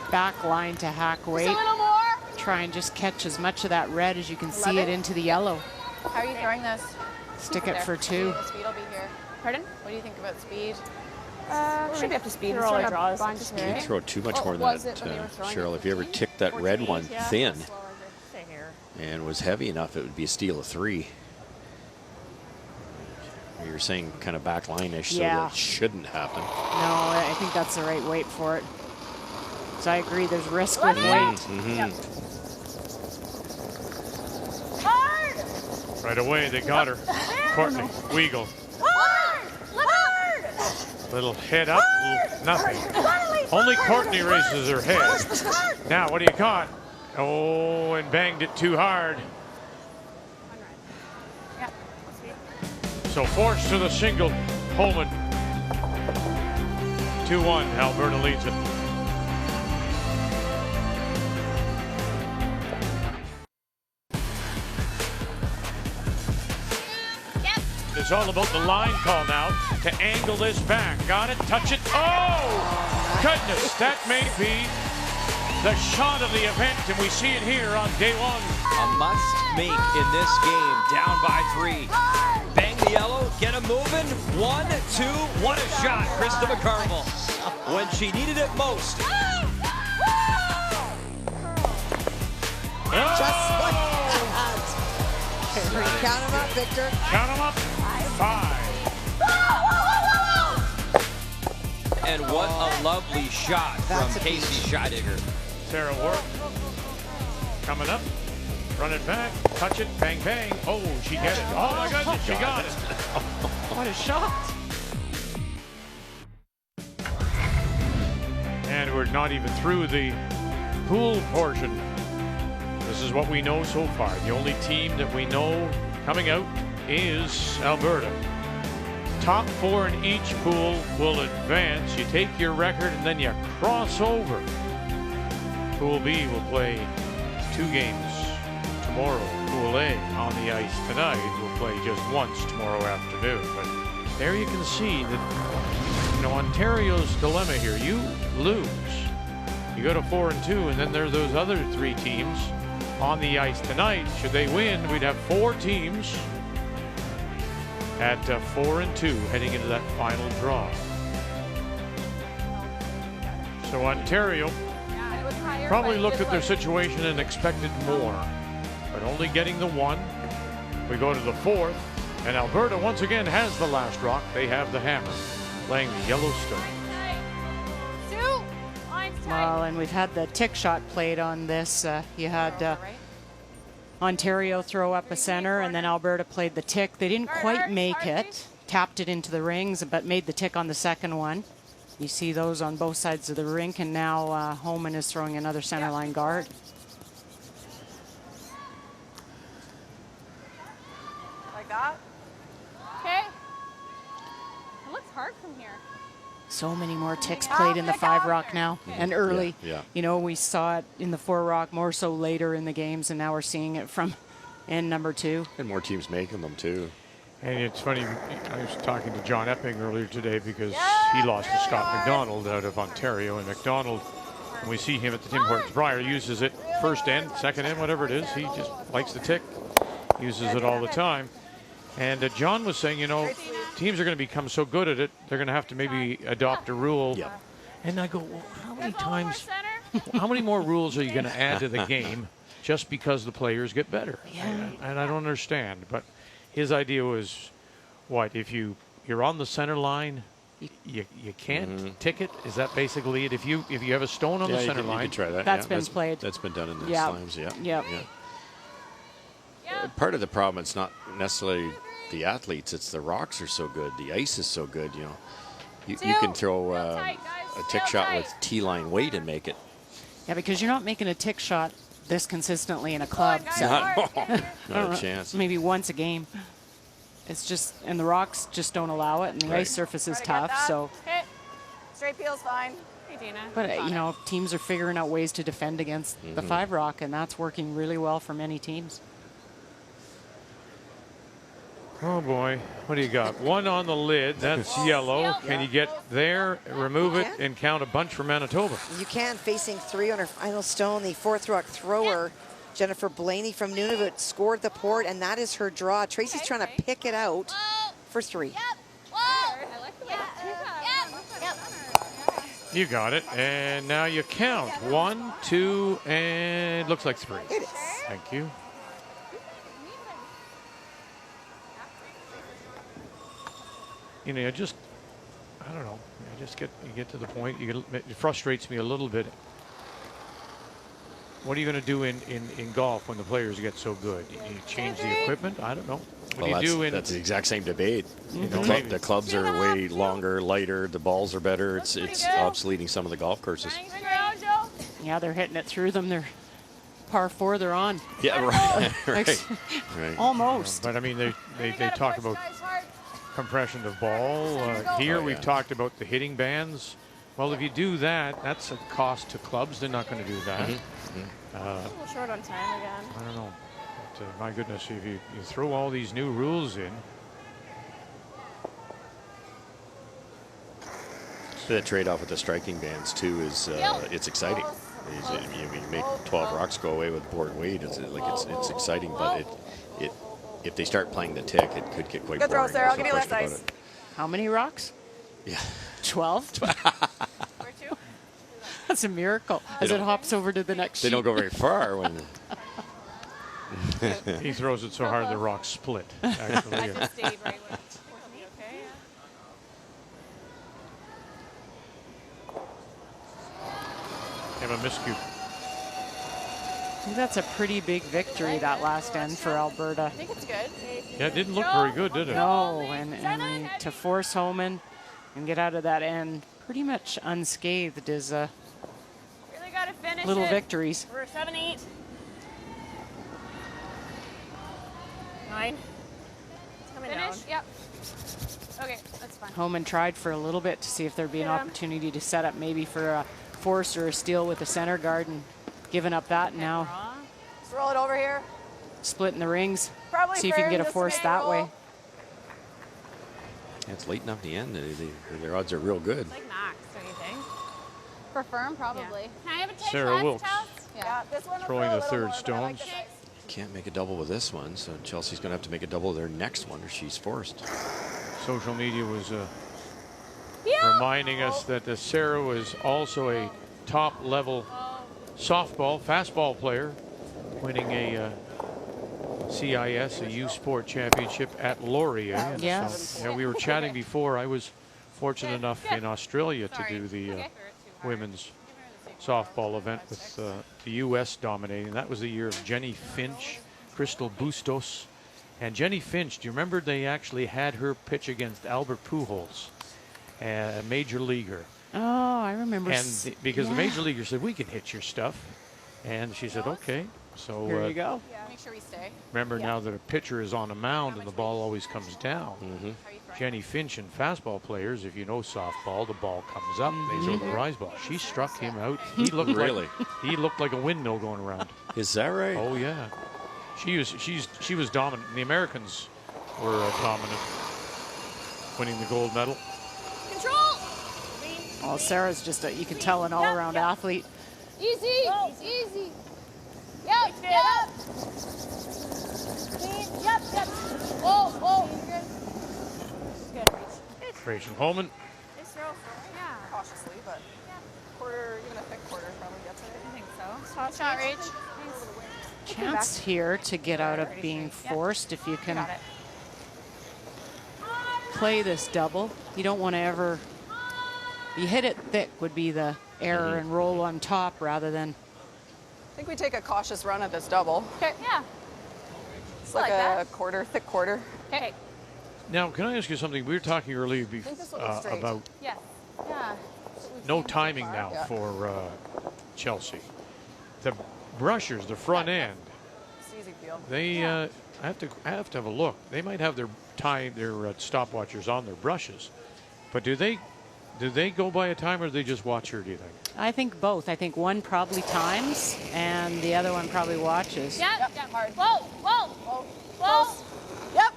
a back line to hack weight. Just a little more. Try and just catch as much of that red as you can see it 11? into the yellow. How are you throwing this? Stick Keep it for 2. The speed will be here. Pardon? What do you think about speed? Should be up to speed. Throw all draws. You throw too much more than was that, it when they were throwing Cheryl. it? If you ever ticked that red one thin Stay here. and was heavy enough, it would be a steal of 3. You're saying kind of back line-ish, so Yeah. that shouldn't happen. No, I think that's the right weight for it. So I agree, there's risk with weight. Hard. Right away, they got her. Courtney, Weagle. Hard. Hard. Little head up, nothing. Only Courtney raises her head. Now, what do you caught? Oh, and banged it too hard. So forced to the single, Homan. 2-1, Alberta leads it. It's all about the line call now to angle this back. Got it, touch it. Oh, goodness, that may be the shot of the event, and we see it here on day one. A must make in this game, down by 3. Bang the yellow, get him moving. 1, 2, what a shot, Krista McCarville. When she needed it most. Just like that. Count them up, Victor. Count them up. 5. And what a lovely shot from Casey Scheidegger. Sarah Ward coming up. Run it back. Touch it. Bang, bang. Oh, she get it. Oh, my goodness. She got it. What a shot. And we're not even through the pool portion. This is what we know so far. The only team that we know coming out is Alberta. Top 4 in each pool will advance. You take your record and then you cross over. Pool B will play 2 games tomorrow. Pool A on the ice tonight will play just once tomorrow afternoon. But there you can see that, you know, Ontario's dilemma here. You lose, you go to 4-2, and then there are those other 3 teams on the ice tonight. Should they win, we'd have 4 teams at 4-2 heading into that final draw. So Ontario probably looked at their situation and expected more, but only getting the 1. We go to the 4th, and Alberta once again has the last rock. They have the hammer, laying the yellow stone. Well, and we've had the tick shot played on this. You had Ontario throw up a center, and then Alberta played the tick. They didn't quite make it, tapped it into the rings, but made the tick on the second one. You see those on both sides of the rink, and now Homan is throwing another center line guard. Like that. Okay. It looks hard from here. So many more ticks played in the 5 rock now, and early. Yeah. You know, we saw it in the 4 rock more so later in the games, and now we're seeing it from end number 2. And more teams making them too. And it's funny, I was talking to John Epping earlier today because he lost to Scott McDonald out of Ontario, and McDonald, when we see him at the Tim Hortons Briar, uses it first end, second end, whatever it is. He just likes the tick, uses it all the time. And John was saying, you know, teams are going to become so good at it, they're going to have to maybe adopt a rule. Yeah. And I go, well, how many times, how many more rules are you going to add to the game just because the players get better? Yeah. And I don't understand. But his idea was, what, if you're on the center line, you can't tick it? Is that basically it? If you have a stone on the center line, you can try that. That's been played. That's been done in the Yeah. slams, yeah. Yep. Yeah. Part of the problem, it's not necessarily the athletes, it's the rocks are so good, the ice is so good, you know. You can throw a tick shot with T-line weight and make it. Yeah, because you're not making a tick shot this consistently in a club. So Not a chance. maybe once a game. It's just, and the rocks just don't allow it, and the ice surface is tough. So, Okay. Straight peel's fine. Hey, Dina. but you know, teams are figuring out ways to defend against the 5 rock, and that's working really well for many teams. oh boy, what do you got? 1 on the lid, that's yellow. Can you get there, remove it, and count a bunch for Manitoba? You can, facing 3 on her final stone. The 4th rock thrower, Jennifer Blaney from Nunavut, scored the port, and that is her draw. Tracy's trying to pick it out for 3. You got it, and now you count. 1, 2, and looks like 3. It is. Thank you. You know, I don't know. You get to the point. It frustrates me a little bit. What are you going to do in golf when the players get so good? You change the equipment? I don't know. What do you do that's the exact same debate. You know, The clubs are way longer, lighter. The balls are better. It's obsoleting some of the golf courses. Yeah, they're hitting it through them. They're par 4. They're on. Yeah, right. right. Almost. But I mean, they talk about compression of ball. Here we've talked about the hitting bands. Well, if you do that, that's a cost to clubs. They're not going to do that. A little short on time again. I don't know. But, my goodness, if you throw all these new rules in. The trade-off with the striking bans too is it's exciting. You make 12 rocks go away with board weight. It's exciting, but if they start playing the tick, it could get quite Good throw, boring. Sarah. I'll There's give no you less question ice. about it. How many rocks? Yeah. 12? That's a miracle as it hops over to the next They sheet. don't go very far when. He throws it so hard the rocks split. Actually, I just stayed right with me. Okay. have a miscue. I think that's a pretty big victory, that last end for Alberta. I think it's good. Yeah, it didn't look very good, did it? No, and to force Homan and get out of that end pretty much unscathed is Really got to finish little it. victories. We're 7-8. 9. It's coming Finish? down. Yep. Okay, that's fine. Homan tried for a little bit to see if there'd be an opportunity to set up maybe for a force or a steal with the center guard, and giving up that now. Just roll it over here. Splitting the rings. Probably See if you can fair, get a just force make that roll. way. It's late enough the end. Their odds are real good. It's like max, don't you think? For firm, probably. Can I have a take Sarah left, Wilkes. Towels? Yeah, this one will Throwing throw a the little third more, but I like stones. this ice. Can't make a double with this one, so Chelsea's going to have to make a double with their next one, or she's forced. Social media was reminding us that Sarah was also a top-level softball, fastball player, winning a CIS, a U Sport Championship at Laurier. And Yes. so, yeah, we were chatting before. I was fortunate enough in Australia to do the women's softball event with the U.S. dominating. That was the year of Jenny Finch, Crystal Bustos. And Jenny Finch, do you remember they actually had her pitch against Albert Pujols, a major leaguer? Oh, I remember. And because the major leaguer said, we can hit your stuff. And she said, okay. So Here you go. Make sure we stay. remember now that a pitcher is on a mound and the ball always comes down. Jenny Finch and fastball players, if you know softball, the ball comes up, they throw the rise ball. She struck him out. He looked Really? he looked like a windmill going around. Is that right? Oh yeah, she was dominant. The Americans were dominant, winning the gold medal. Control. Well, Sarah's just you can tell an all-around athlete. Easy. Easy. Yep. Yep. Yep. Yep. Oh. Good. Rachel Homan. Nice throw. Yeah. Cautiously, but quarter, even a thick quarter probably gets it. I think so. Top shot, Rach. Chance here to get out of being forced if you can Got it. play this double. You don't want to ever. You hit it thick would be the error and roll on top rather than. I think we take a cautious run at this double. Okay. Yeah. It's like a quarter, thick quarter. Okay. Now, can I ask you something? We were talking earlier think this will look straight. about Yes. Yeah. no timing now Yeah. for Chelsea. The brushers, the front end, It's an easy feel. they I have to have a look. They might have their stopwatchers on their brushes, but do they go by a time or do they just watch her? Do you think? I think both. I think one probably times and the other one probably watches. Yep. Hard. Whoa. Yep.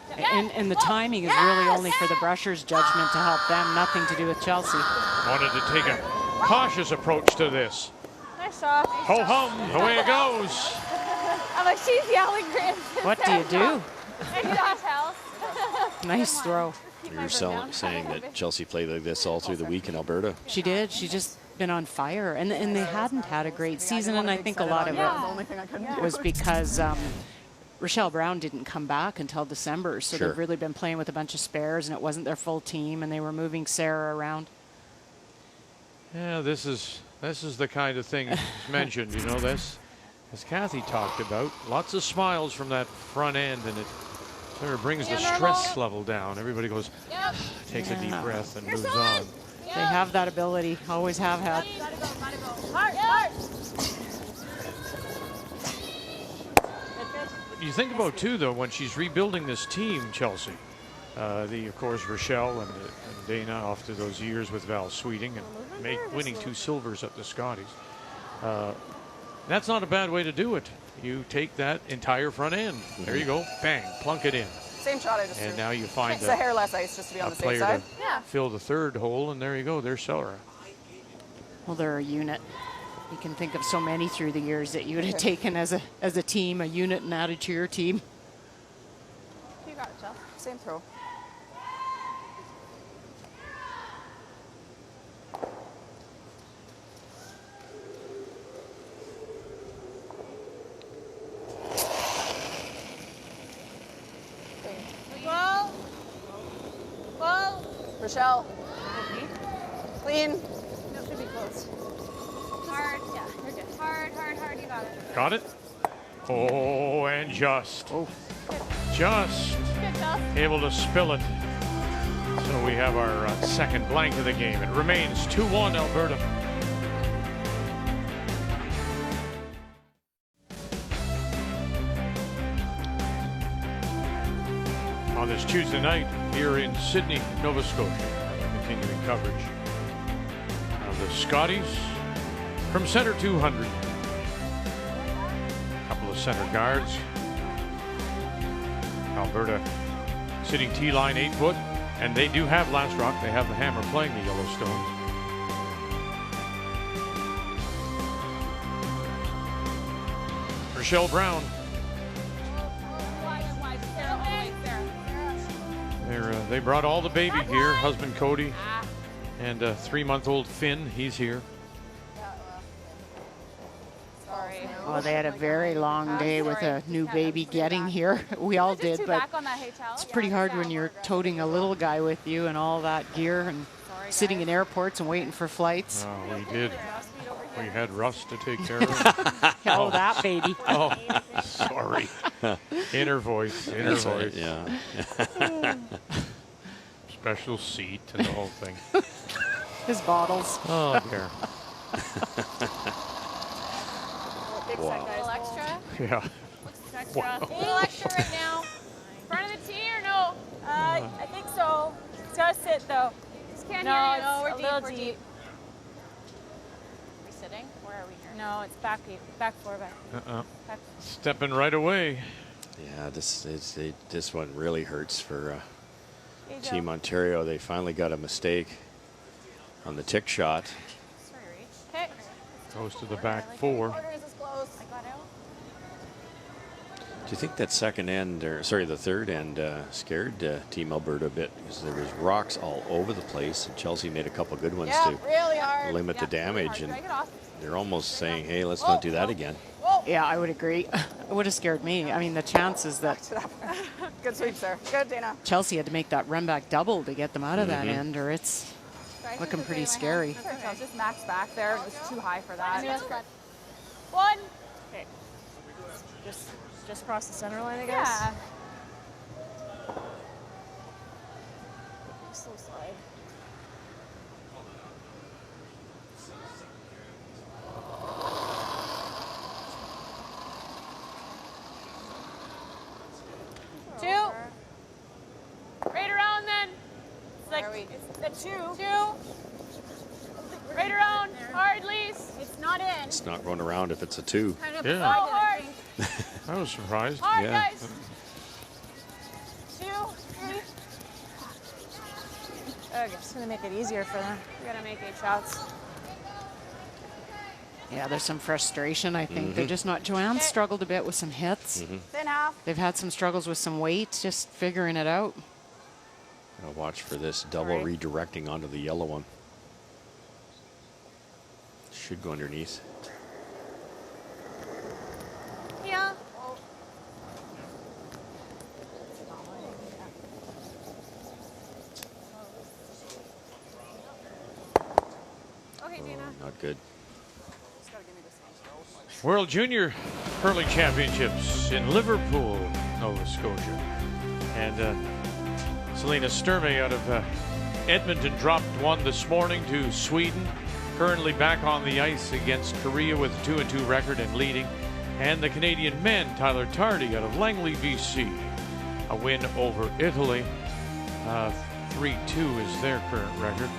And the timing is really only for the brusher's judgment to help them, nothing to do with Chelsea. Wanted to take a cautious approach to this. Nice shot. Ho hum, away it goes. I'm like, she's yelling Grant. What do you do? House. Nice throw. You were saying that Chelsea played like this all through the week in Alberta. She did. She just been on fire. And they hadn't had a great season, and I think a lot of it was because Rochelle Brown didn't come back until December, so Sure. they've really been playing with a bunch of spares, and it wasn't their full team, and they were moving Sarah around. Yeah, this is the kind of thing mentioned, you know, this, as Kathy talked about, lots of smiles from that front end, and it sort of brings the stress level down. Everybody goes, takes a deep breath and moves on. They have that ability, always have had. Hard. You think about, too, though, when she's rebuilding this team, Chelsea, Of course, Rochelle and Dana off to those years with Val Sweeting and winning 2 silvers at the Scotties. That's not a bad way to do it. You take that entire front end. There you go. Bang. Plunk it in. Same shot I just And threw. now you find a hair less ice just to be on the safe side. Yeah. Fill the 3rd hole, and there you go. There's Celery. Well, they're a unit. You can think of so many through the years that you would have taken as a team, a unit, and added to your team. You got it, Jill. Same throw. Rochelle. Clean. No, should be close. Hard, yeah, you're good. Hard, hard, hard, you got it. Got it? Oh, and just able to spill it. So we have our second blank of the game. It remains 2-1 Alberta. On this Tuesday night here in Sydney, Nova Scotia, continuing coverage of the Scotties from center 200. Couple of center guards. Alberta sitting T-line 8 foot, and they do have last rock. They have the Hammer playing the Yellowstone. Rochelle Brown. They brought all the baby here. Husband Cody and 3-month-old Finn. He's here. Sorry. Oh, they had a very long day with a new baby getting here. We all did, but it's pretty hard when you're toting a little guy with you and all that gear and sitting in airports and waiting for flights. Oh, we did. We had Russ to take care of. Oh, that baby. Oh, sorry. Inner voice. Inner voice. Yeah. Special seat and the whole thing. His bottles. Oh, dear. Wow. A little extra? Yeah. Extra. Wow. A little extra right now. Front of the tee or no? I think so. It's gotta sit though. Just can't hear you. No, we're deep. Are we sitting? Where are we here? No, it's back four. Back. Stepping right away. Yeah, this one really hurts for Team Ontario. They finally got a mistake on the tick shot. Sorry, Reach. Okay. Goes to the back 4. Do you think that second end, or sorry, the third end scared Team Alberta a bit? Because there was rocks all over the place, and Chelsea made a couple good ones to really hard. limit the damage. And they're almost saying, hey, let's not do that again. Yeah, I would agree. It would have scared me. I mean, the chances that Good sweep, sir. Good, Dana. Chelsea had to make that run back double to get them out of that end, or it's looking pretty scary. Just max back there. It was too high for that. One. Okay. Just across the center line, I guess. Yeah. Slow slide. Two. Right around then. It's like it's the two. Right around. Hard, Lise. It's not in. It's not going around if it's a 2. Kind of Yeah. hard. I was surprised. Hard, Yeah. guys. 2, 3. Okay, just gonna make it easier for them. We gotta make 8 shots. Yeah, there's some frustration, I think. They're just not. Joanne struggled a bit with some hits. Thin half. They've had some struggles with some weight, just figuring it out. I'll watch for this double redirecting onto the yellow one. Should go underneath. Yeah. Okay, Dana. Not good. World Junior Hurling Championships in Liverpool, Nova Scotia. And Selena Sturmey out of Edmonton dropped one this morning to Sweden. Currently back on the ice against Korea with a 2-2 record and leading. And the Canadian men, Tyler Tardy out of Langley, BC. A win over Italy. 3-2 is their current record.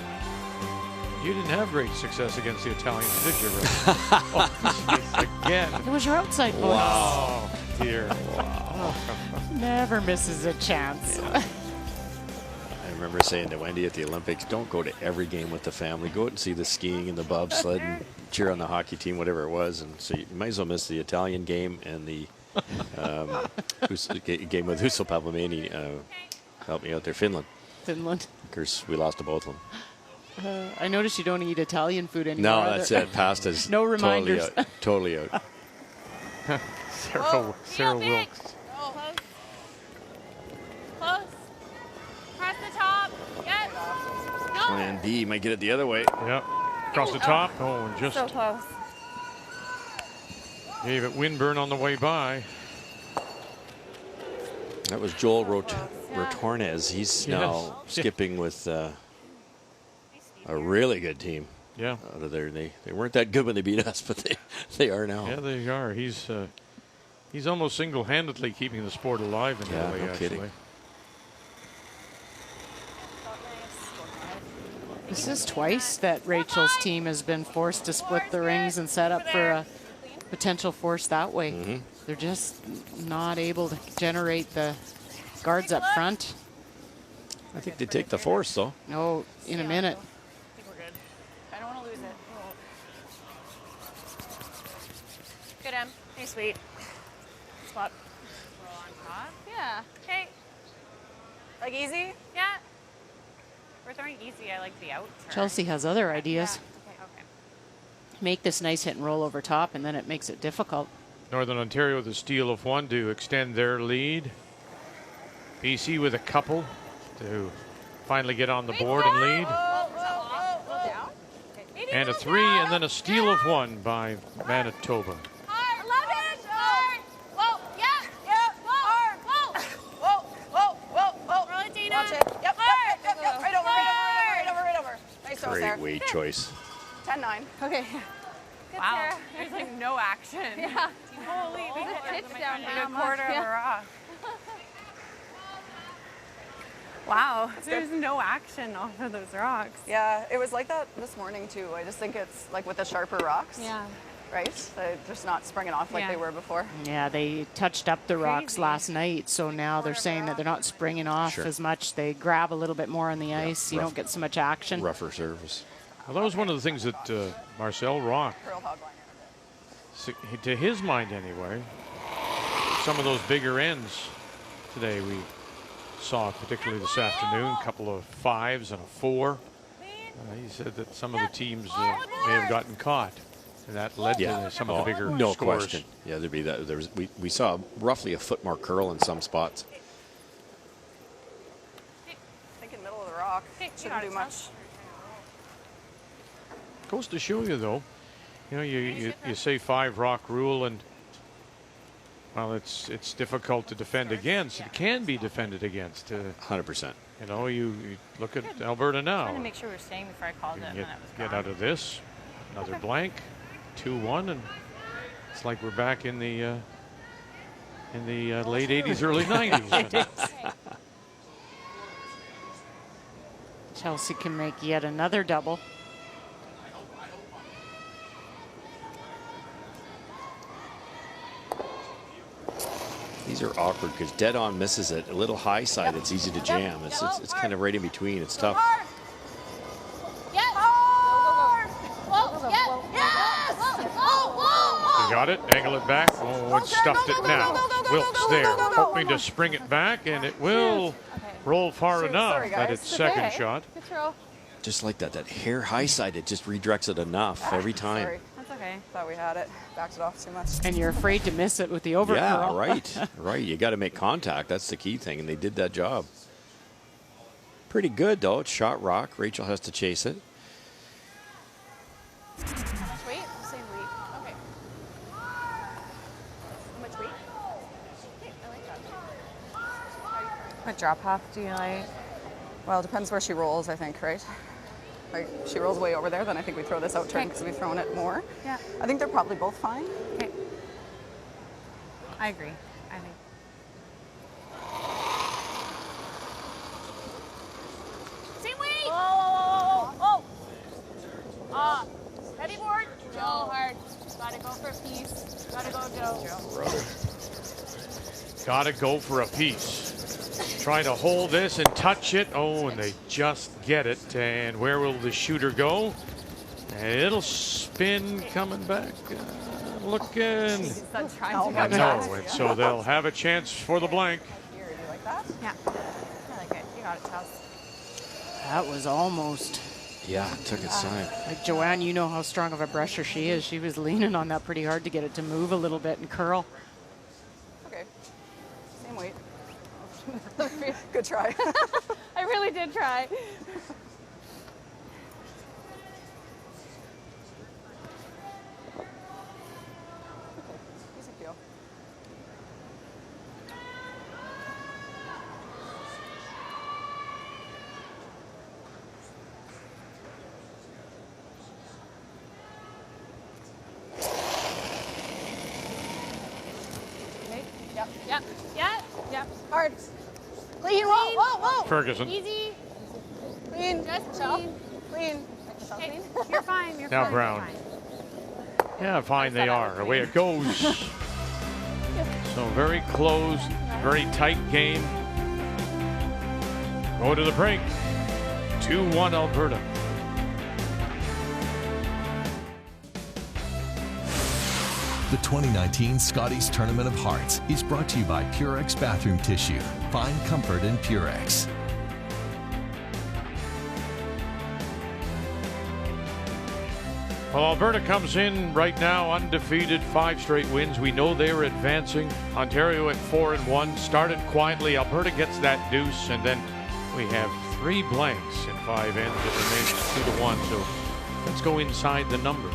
You didn't have great success against the Italians, did you, Ray? Oh, geez, again. It was your outside voice. Wow, dear. Wow. Never misses a chance. Yeah. I remember saying to Wendy at the Olympics, don't go to every game with the family. Go out and see the skiing and the bobsled and cheer on the hockey team, whatever it was. And so you might as well miss the Italian game and the game with Husso Pavlameni. Help me out there, Finland. Finland. Of course, we lost to both of them. I noticed you don't eat Italian food anymore. No, that's it. Pasta's no reminders. Totally out. Sarah Wilkes. Oh, close. Close. Press the top. Yes. No. Plan B might get it the other way. Yep. Across the top. Oh, and just So close. gave it windburn on the way by. That was Joel Rotornez. He's now skipping with a really good team. Yeah. Out of there, they weren't that good when they beat us, but they are now. Yeah, they are. He's almost single-handedly keeping the sport alive in a way. No kidding. Actually. This is twice that Rachel's team has been forced to split the rings and set up for a potential force that way. Mm-hmm. They're just not able to generate the guards up front. I think they take the force, though. No, in a minute. I think we're good. I don't want to lose it. Good, Em. Hey, sweet. Spot. Roll on top. Yeah. Okay. Like easy? Yeah. We're throwing easy. I like the out. Chelsea has other ideas. Yeah. Okay. Make this nice hit and roll over top, and then it makes it difficult. Northern Ontario with a steal of one to extend their lead. BC with a couple to finally get on the board and lead. And a three, and then a steal of one by Manitoba. Great weight choice. 10-9. Okay. Wow. There's like no action. Yeah. Holy, we hit pitch down like that a quarter much. of a rock. Wow, there's no action off of those rocks. Yeah, it was like that this morning too. I just think it's like with the sharper rocks. Yeah. Right? They're just not springing off like they were before. Yeah, they touched up the rocks last night, so now they're saying that they're not springing off as much. They grab a little bit more on the ice. You don't get so much action. Rougher surface. Well, that was one of the things that Marcel Rock, to his mind anyway, some of those bigger ends today we saw, particularly this afternoon, a couple of 5s and a 4. He said that some of the teams may have gotten caught, and that led to some of the bigger no scores. question. Yeah, there'd be that. We saw roughly a foot more curl in some spots. Thinking middle of the rock. Shouldn't do much. Goes to show you, though, you say 5 rock rule, and well, it's difficult to defend against. It can be defended against. 100%. You look at Alberta now. I wanted to make sure we were staying before I called it, and then it was Get gone. out of this. Another blank. 2-1, and it's like we're back in the late 80s, early 90s. Chelsea can make yet another double. These are awkward because dead on misses it. A little high side, it's easy to jam. It's kind of right in between. It's tough. You got it. Angle it back. Oh, and stuffed it now. Wilkes there, hoping to spring it back, and it will roll far enough that it's second shot. Just like that hair high side, it just redirects it enough every time. Sorry. That's okay. Thought we had it. Backed it off too much. And you're afraid to miss it with the over Yeah, curl. right. You got to make contact. That's the key thing, and they did that job. Pretty good, though. It's shot rock. Rachel has to chase it. How much weight? Same weight. Okay. How much weight? Okay, I like that. What drop half do you like? Well, it depends where she rolls, I think, right? Like, she rolls way over there, then I think we throw this out turn because we've thrown it more. Yeah. I think they're probably both fine. Okay. I agree. I think. Gotta go for a piece. Gotta go, Joe. Brother. Gotta go for a piece. Trying to hold this and touch it. Oh, and they just get it. And where will the shooter go? And it'll spin coming back. Looking. Oh, No, and so they'll have a chance for the blank. Here, you like that? Yeah. I like it. You got it, Chelsea. That was almost. Yeah, it took its time. Like Joanne, you know how strong of a brusher she is. She was leaning on that pretty hard to get it to move a little bit and curl. Okay. Same weight. Good try. I really did try. Easy feel. Yep, yep, yep, yep. Hard. Clean, whoa, whoa, whoa. Ferguson. Easy. Clean. Just chill. Clean. Hey, you're fine, you're Now fine. Brown. You're fine. Yeah, fine they are. Away it goes. So very close, very tight game. Go to the break. 2-1 Alberta. The 2019 Scotties Tournament of Hearts is brought to you by Purex Bathroom Tissue. Find comfort in Purex. Well, Alberta comes in right now undefeated, 5 straight wins. We know they're advancing. Ontario at 4-1, started quietly. Alberta gets that deuce, and then we have 3 blanks in 5 ends. It remains 2-1. So let's go inside the numbers.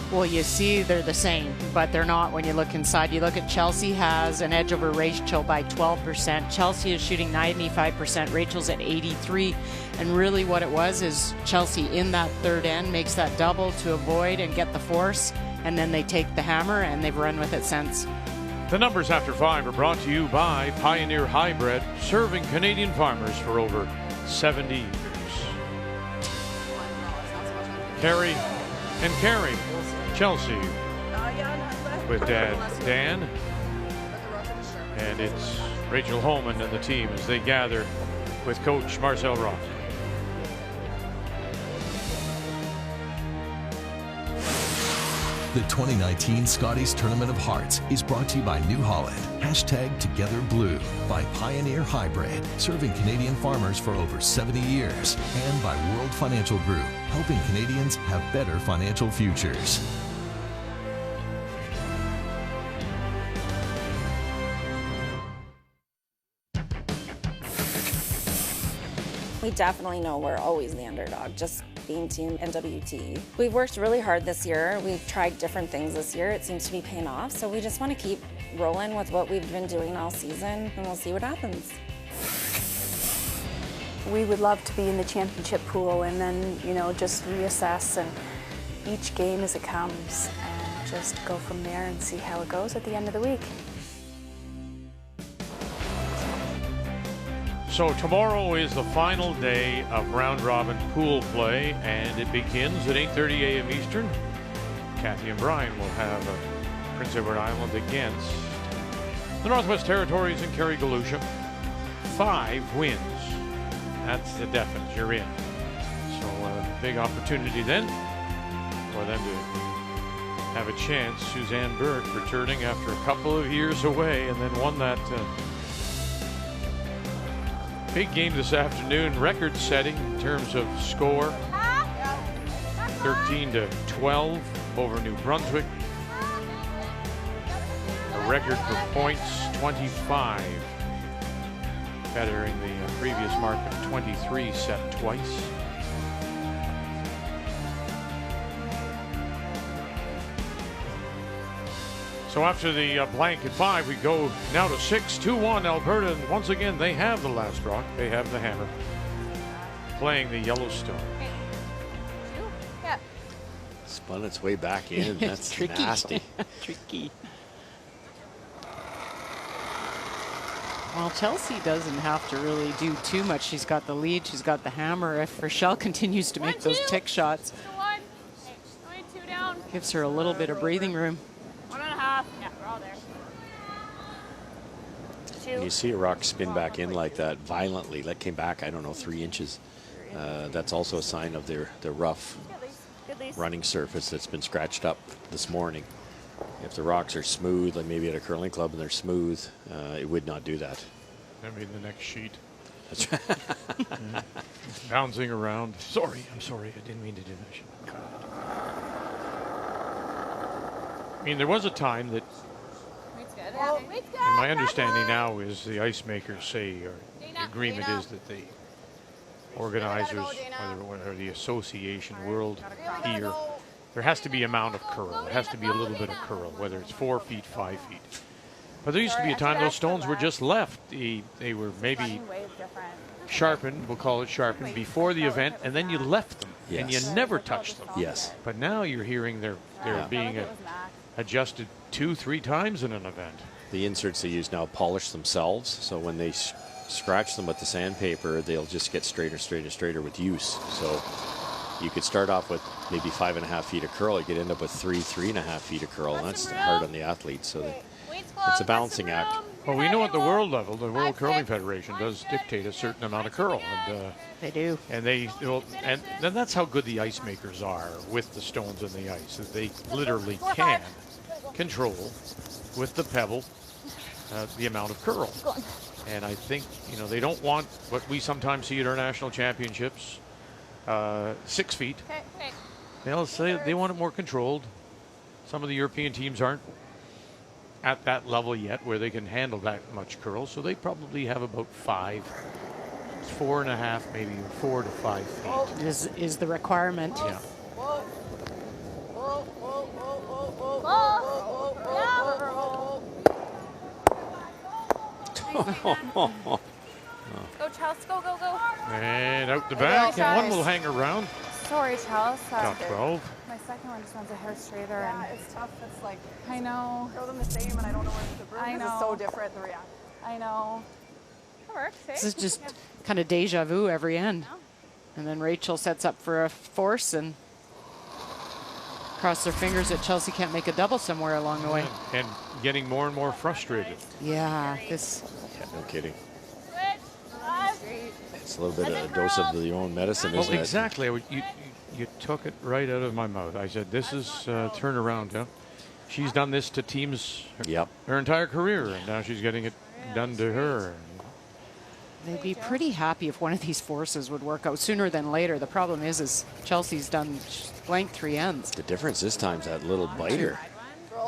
Well, you see they're the same, but they're not when you look inside. You look at Chelsea has an edge over Rachel by 12%. Chelsea is shooting 95%. Rachel's at 83%. And really what it was is Chelsea in that third end makes that double to avoid and get the force. And then they take the hammer and they've run with it since. The numbers after 5 are brought to you by Pioneer Hybrid, serving Canadian farmers for over 70 years. Carey and Carey. Chelsea with Dad Dan, and it's Rachel Homan and the team as they gather with Coach Marcel Rock. The 2019 Scotties Tournament of Hearts is brought to you by New Holland. #TogetherBlue by Pioneer Hybrid, serving Canadian farmers for over 70 years. And by World Financial Group, helping Canadians have better financial futures. We definitely know we're always the underdog, just being Team NWT. We've worked really hard this year. We've tried different things this year. It seems to be paying off, so we just want to keep rolling with what we've been doing all season, and we'll see what happens. We would love to be in the championship pool and then, you know, just reassess and each game as it comes and just go from there and see how it goes at the end of the week. So tomorrow is the final day of round-robin pool play, and it begins at 8:30 a.m. Eastern. Kathy and Brian will have Prince Edward Island against the Northwest Territories and Carey Galusha. 5 wins. That's the definite. You're in. So big opportunity then for them to have a chance. Suzanne Burke returning after a couple of years away, and then won that big game this afternoon, record-setting in terms of score. 13-12 over New Brunswick. A record for points, 25. Bettering the previous mark of 23 set twice. So after the blank at 5, we go now to 6, 2-1 Alberta. And once again, they have the last rock. They have the hammer. Playing the Yellowstone. Yeah. Spun its way back in. That's tricky. nasty. Tricky. Well, Chelsea doesn't have to really do too much. She's got the lead. She's got the hammer. If Rochelle continues to make those tick shots. 1. Hey, 2 down. Gives her a little bit of breathing room. 1.5. Yeah, we're all there. You see a rock spin back in like that violently. That came back, I don't know, 3 inches. That's also a sign of the rough running surface that's been scratched up this morning. If the rocks are smooth, like maybe at a curling club and they're smooth, it would not do that. I mean, the next sheet. That's right. Bouncing around. Sorry, I'm sorry. I didn't mean to do that. I mean, there was a time that, and my understanding now is the ice makers say, or the agreement is that the organizers, or the association world here, there has to be amount of curl. There has to be a little bit of curl, whether it's 4 feet, 5 feet. But there used to be a time those stones were just left. They were maybe sharpened, we'll call it sharpened, before the event, and then you left them, and you never touched them. Yes. But now you're hearing they're being adjusted 2-3 times in an event. The inserts they use now polish themselves, so when they scratch them with the sandpaper, they'll just get straighter, straighter, straighter with use. So you could start off with maybe 5.5 feet of curl. You could end up with 3.5 feet of curl, and that's hard on the athletes. So it's a balancing act. Well, we know at the world level, the World Curling Federation does dictate a certain amount of curl. And, they do. And and then that's how good the ice makers are with the stones in the ice. That they literally can control with the pebble the amount of curl. And I think, they don't want what we sometimes see at our national championships, 6 feet. They'll say they want it more controlled. Some of the European teams aren't at that level yet where they can handle that much curl, so they probably have about 5, 4.5, maybe 4 to 5 feet. Is the requirement. Yeah. Go, Chelsea. Go, go, go. And out the back, and one will hang around. Sorry, Chelsea. Top 12. My second one just runs a hair straighter. Yeah, it's tough. It's like, I know. Throw them the same, and I don't know where the broom is. It's so different, the reaction. I know. That works, eh? This is just kind of deja vu every end. And then Rachel sets up for a force and cross their fingers that Chelsea can't make a double somewhere along the way. And getting more and more frustrated. Yeah, this. Yeah, no kidding. It's a little bit of a dose of your own medicine, isn't it? Exactly. You took it right out of my mouth. I said, this is turnaround. Huh? She's done this to teams her entire career, and now she's getting it done to her. They'd be pretty happy if one of these forces would work out sooner than later. The problem is Chelsea's done blank 3 ends. The difference this time is that little biter.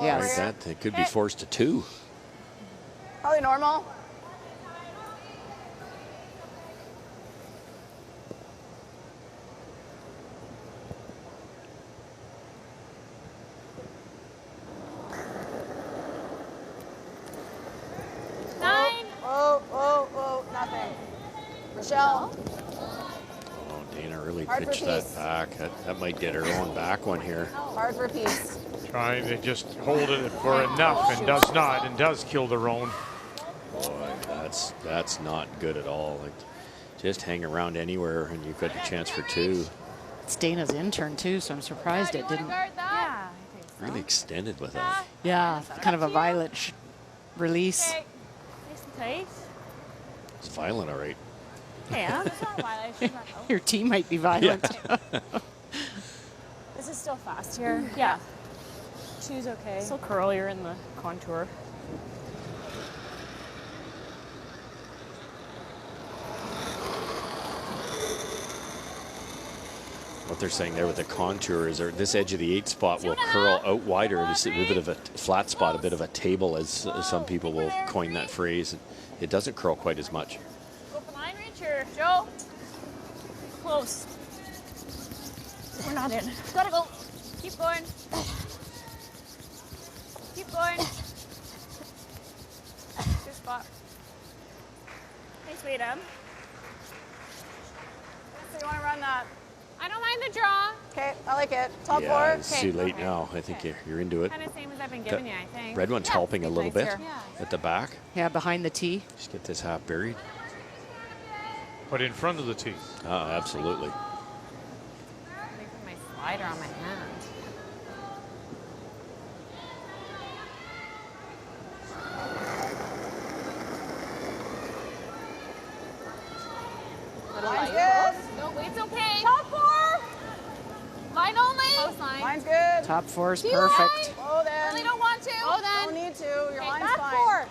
Yes. Right, it could be forced to 2. Probably normal. Nothing. Rochelle. Oh, Dana really pitched that back. That might get her own back one here. Hard for a piece. Trying to just hold it for enough and does not, and does kill their own. Boy, that's not good at all. Like, just hang around anywhere and you've got a chance for 2. It's Dana's intern too, so I'm surprised it didn't. Yeah. Really extended with that. Yeah, kind of a violent release. Nice and tight. It's violent, all right. Yeah, it's not violent. She's not Your team might be violent. This is still fast here. Yeah. She's okay. Still curlier in the contour. What they're saying there with the contour is this edge of the 8 spot will curl out wider. It's a bit of a flat spot, a bit of a table, as some people will coin that phrase. It doesn't curl quite as much. Go for line reach or Joe? Close. We're not in. Gotta go. Keep going. Keep going. Good spot. Nice weight, Em. So you want to run that? I don't mind the draw. Okay, I like it. Top 4. Yeah, it's too late now. I think you're into it. Kind of same as I've been giving you, I think. Red one's helping a little bit at the back. Yeah, behind the tee. Just get this half buried. But in front of the tee. Oh, absolutely. My slider on my hand. Top 4 is perfect. Oh, then. Really don't want to. Oh, then. Don't need to. Your line's back fine. 4.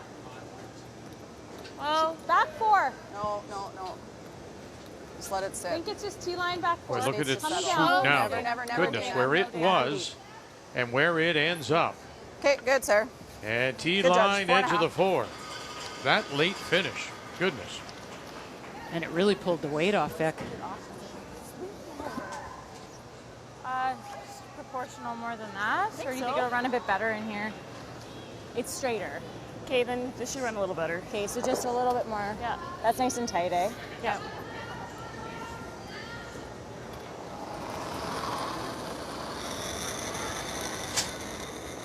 Oh, back 4. No. Just let it I sit. think it's just T-line back 4. Boy, look at it Coming shoot down. now. Never Goodness, down. where it was and where it ends up. Okay, good, sir. And Good job. T-line, edge of the 4.5. 4. That late finish. Goodness. And it really pulled the weight off, Vic. Proportional more than that, or you so. think it'll run a bit better in here? It's straighter. Okay, then this should run a little better. Okay, so just a little bit more. Yeah. That's nice and tight, eh? Yeah.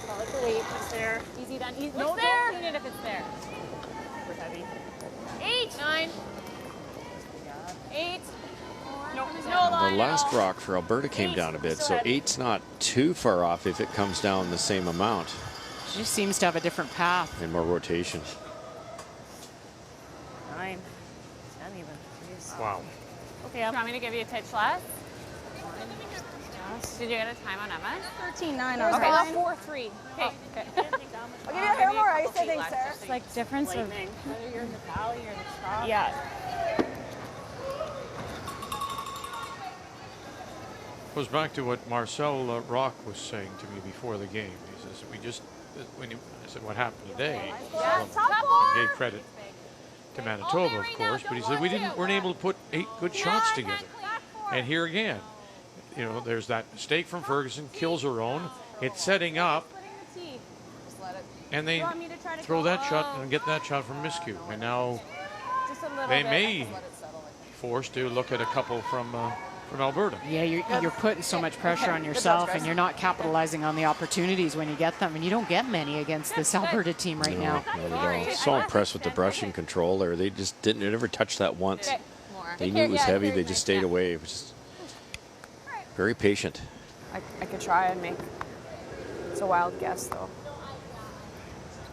I like the weight. It's there. Easy done. Easy. No, No, there. don't clean it if it's there. Super heavy. 8. 9. 8. No, The last rock for Alberta came down a bit, so 8's not too far off if it comes down the same amount. She just seems to have a different path. And more rotation. 9. 10 even. Jeez. Wow. Okay, do you want me to give you a pitch less? Did you get a time on Emma? 13.9 on okay. mine. 4.3. Okay. I'll give you a hair more ice, I think, sir. It's like difference of whether you're in the valley or the trough. Yeah. Goes back to what Marcel Rock was saying to me before the game. He says, I said, what happened today? Yeah, top He gave credit to Manitoba, of course, but he said we weren't able to put 8 good shots together. And here again, you know, there's that mistake from Ferguson, kills her own. It's setting up, and they throw that shot and get that shot from Miscue. And now they may be forced to look at a couple from Alberta. Yeah, you're putting so much pressure on yourself, and you're not capitalizing on the opportunities when you get them. And you don't get many against this Alberta team right now. Not at all. So impressed with the brushing control there. They just didn't never touch that once. They knew it was heavy. They just stayed away. It was just very patient. I could try and make. It's a wild guess, though.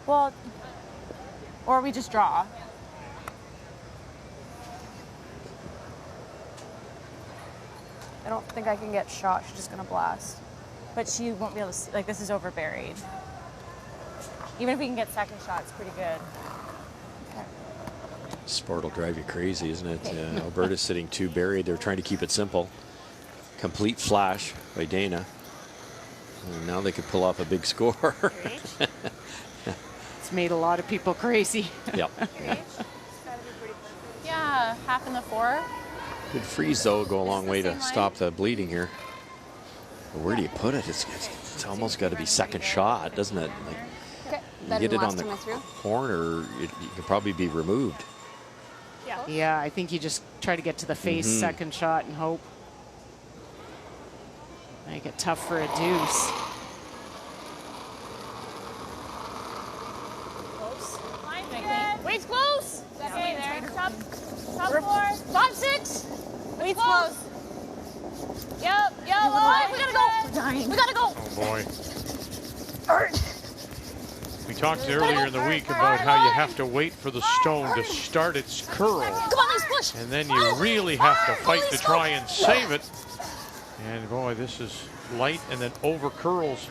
Well, or we just draw. I don't think I can get shot. She's just gonna blast. But she won't be able to see, like, this is over buried. Even if we can get second shot, it's pretty good. Sport will drive you crazy, isn't it? Alberta's sitting 2 buried. They're trying to keep it simple. Complete flash by Dana. And now they could pull off a big score. It's made a lot of people crazy. Yep. Yeah, half in the 4. Good freeze, though, go a long way to stop the bleeding here. But where do you put it? It's almost got to be second shot, doesn't it? Like, you get it on the corner, it could probably be removed. Yeah, I think you just try to get to the face second shot and hope. Make it tough for a deuce. Wait's close. Okay, there. Top 4. Top 6. Wait's close. Yep. We gotta go. We're dying. We gotta go. Oh, boy. We talked earlier in the week about how you have to wait for the stone to start its curl. Come on, let's push. And then you really have to fight to try and save it. And boy, this is light and then over curls.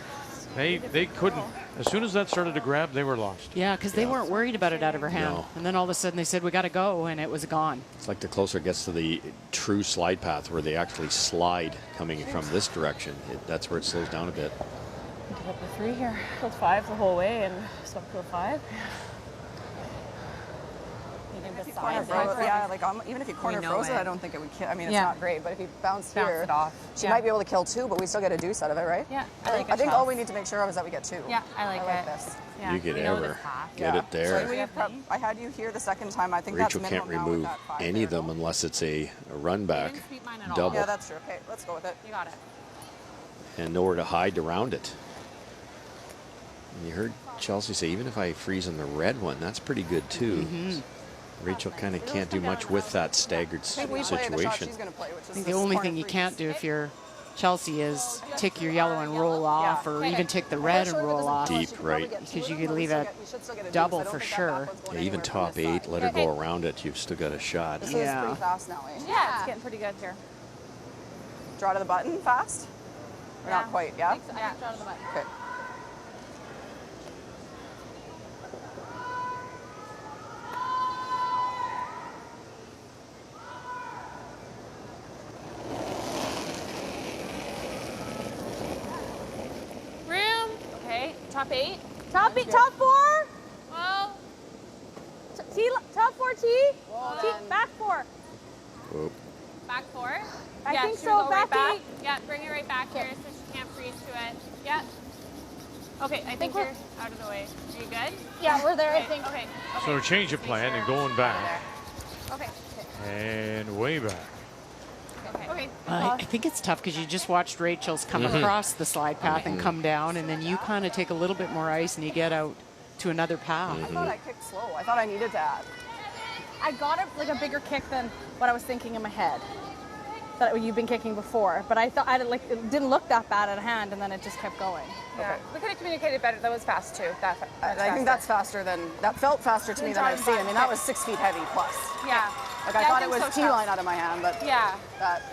They couldn't. As soon as that started to grab, they were lost. Yeah, because they weren't worried about it out of her hand. No. And then all of a sudden they said, we got to go, and it was gone. It's like the closer it gets to the true slide path where they actually slide coming from this direction. That's where it slows down a bit. Give up the 3 here. Killed 5 the whole way and still killed 5. Yeah, like even if you corner froze it, I don't think it would kill. I mean, it's not great, but if you bounce here, it off. she might be able to kill 2, but we still get a deuce out of it, right? Yeah, I think all we need to make sure of is that we get 2. Yeah, I like this. Yeah, you could ever get it there. So I had you here the second time. I think Rachel that's can't remove any of them unless it's a run back double. Yeah, that's true. Okay, let's go with it. You got it. And nowhere to hide around it. And you heard Chelsea say, even if I freeze on the red one, that's pretty good too. Rachel kind of can't do much with that staggered situation. I think the only thing you can't do if you're Chelsea is take your yellow and roll off, or even take the red and roll off. Deep, right. Because you could leave a double for sure. Yeah, even top 8, let her go around it, you've still got a shot. This is pretty fast now, Yeah, it's getting pretty good here. Draw to the button fast. Or not quite, yeah? Yeah. Shot in the butt. Okay. Room. Okay, top 8. Top 4. Well. Top 4 T. T back 4. Whoop. Back 4. I Yeah, think should so, we go right back back. Yeah, bring it right back here so she can't freeze to it. Yeah. Okay, I think you're out of the way. Are you good? Yeah, we're there, Okay, I think. Okay. So change of plan and going back. Okay. And way back. Okay. I think it's tough because you just watched Rachel's come across the slide path and come down, and then you kind of take a little bit more ice and you get out to another path. I thought I kicked slow. I thought I needed to add. I got a bigger kick than what I was thinking in my head that you've been kicking before, but I thought it didn't look that bad at hand, and then it just kept going. Yeah. We could have communicated better. That was fast too. I think that's faster than, that felt faster to me than I've seen. I mean, that was 6 feet heavy plus. Yeah. Like I thought it was T-line out of my hand, but Yeah.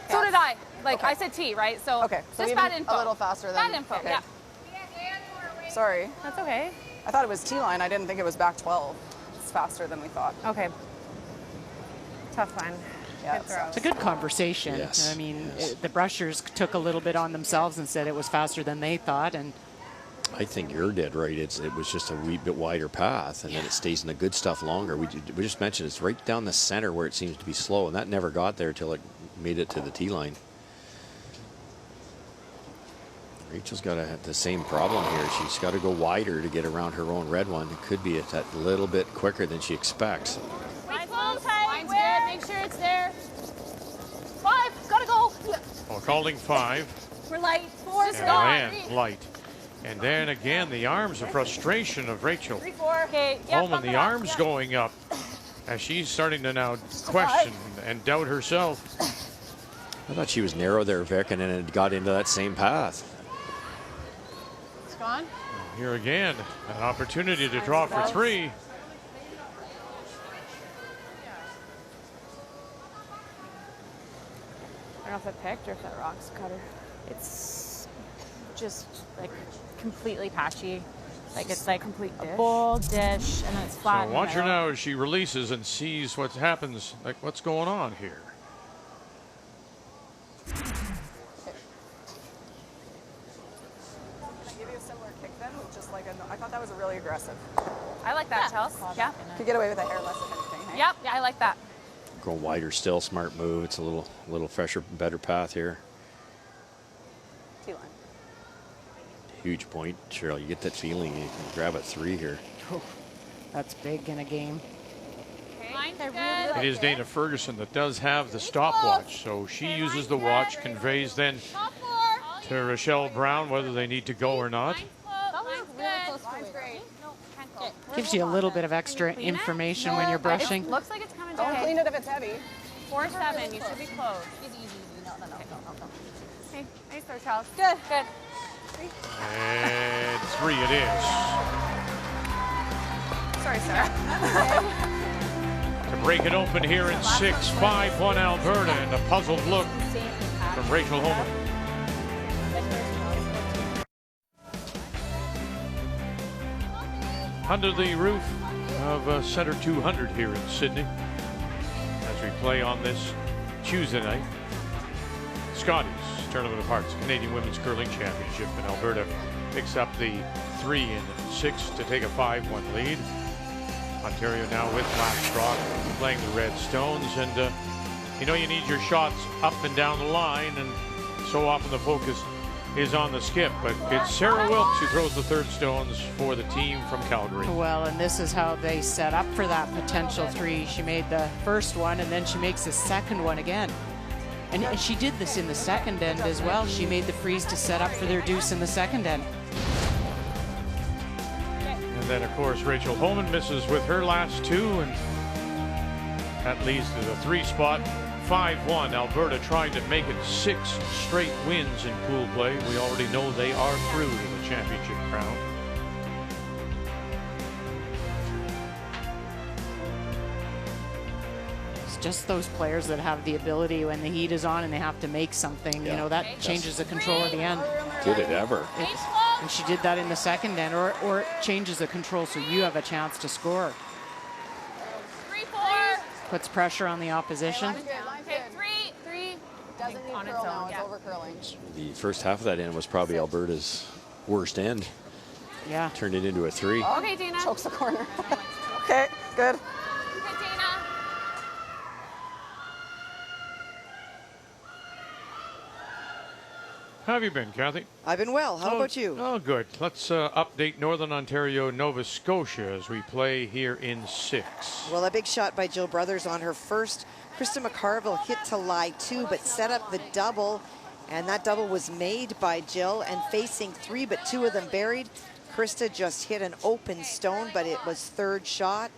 So did I. Like I said T, right? So Okay, so just even bad info. a little faster than. Bad info. Okay. Yeah. Sorry. That's okay. I thought it was T-line. I didn't think it was back 12. It's faster than we thought. Okay. Tough one. Yeah, Good throw. It's a good conversation. Yes, I mean, yes. the brushers took a little bit on themselves and said it was faster than they thought, and I think you're dead right. It was just a wee bit wider path, and then it stays in the good stuff longer. We just mentioned it's right down the center where it seems to be slow, and that never got there till it made it to the tee line. Rachel's got the same problem here. She's got to go wider to get around her own red one. It could be that little bit quicker than she expects. Line's good. Make sure it's there. 5. Gotta go. Well, calling 5. We're light. 4. And then light. And then again, the arms of frustration of Rachel. 3, 4. Okay. Yeah, Homan, the arms going up as she's starting to now question and doubt herself. I thought she was narrow there, Vic, and then it got into that same path. It's gone. Here again, an opportunity to draw for 3. I don't know if it picked or if that rock's cutter. It's just like completely patchy. Like it's like complete a dish. bowl dish and then it's flat. So in the watch her middle. now as she releases and sees what happens, like what's going on here. Can I give you a similar kick then? Just like I thought that was really aggressive. I like that, Chelsea. Yeah. Could get away with a hair less if anything. Hey? Yep. Yeah, I like that. Going wider still, smart move. It's a little fresher, better path here. T-line. Huge point, Cheryl. You get that feeling you can grab a 3 here. that's big in a game. Line's good. It is Dana Ferguson that does have the stopwatch, so she uses the watch, conveys then Top 4. to Rochelle Brown whether they need to go or not. Line's good. Line's great. No, can't go. Gives you a little bit of extra information when you're brushing. It looks like it's coming Don't down. clean it if it's heavy. 4-7. You should be close. Easy. No. Okay. Nice throw, Charles. Good. Good. And 3 it is. Sorry, Sarah. To break it open here in 6, 5-1 Alberta, and a puzzled look from Rachel Homan. Under the roof of Center 200 here in Sydney, as we play on this Tuesday night, Scotties Tournament of Hearts Canadian Women's Curling Championship, and Alberta picks up the 3 and 6 to take a 5-1 lead. Ontario now with Blackstock playing the Red Stones, and you know you need your shots up and down the line, and so often the focus is on the skip, but it's Sarah Wilkes who throws the third stones for the team from Calgary. Well, and this is how they set up for that potential 3. She made the first one, and then she makes the second one again. And she did this in the second end as well. She made the freeze to set up for their deuce in the second end. And then, of course, Rachel Homan misses with her last 2, and that leads to the 3 spot. 5-1, Alberta trying to make it 6 straight wins in pool play. We already know they are through to the championship crown. It's just those players that have the ability when the heat is on and they have to make something, you know, that changes the control at the end. Did it ever? And she did that in the second end, or it changes the control so you have a chance to score. 3-4. Puts pressure on the opposition. Okay, 3. Doesn't need curl now. It's over curling. The first half of that end was probably Alberta's worst end. Yeah. Turned it into a 3. Okay, Dina. Chokes the corner. Okay, good. Okay, Dina. How have you been, Kathy? I've been well. How about you? Oh, good. Let's update Northern Ontario, Nova Scotia as we play here in 6. Well, a big shot by Jill Brothers on her first. Krista McCarville hit to lie 2, but set up the double. And that double was made by Jill and facing 3, but 2 of them buried. Krista just hit an open stone, but it was third shot.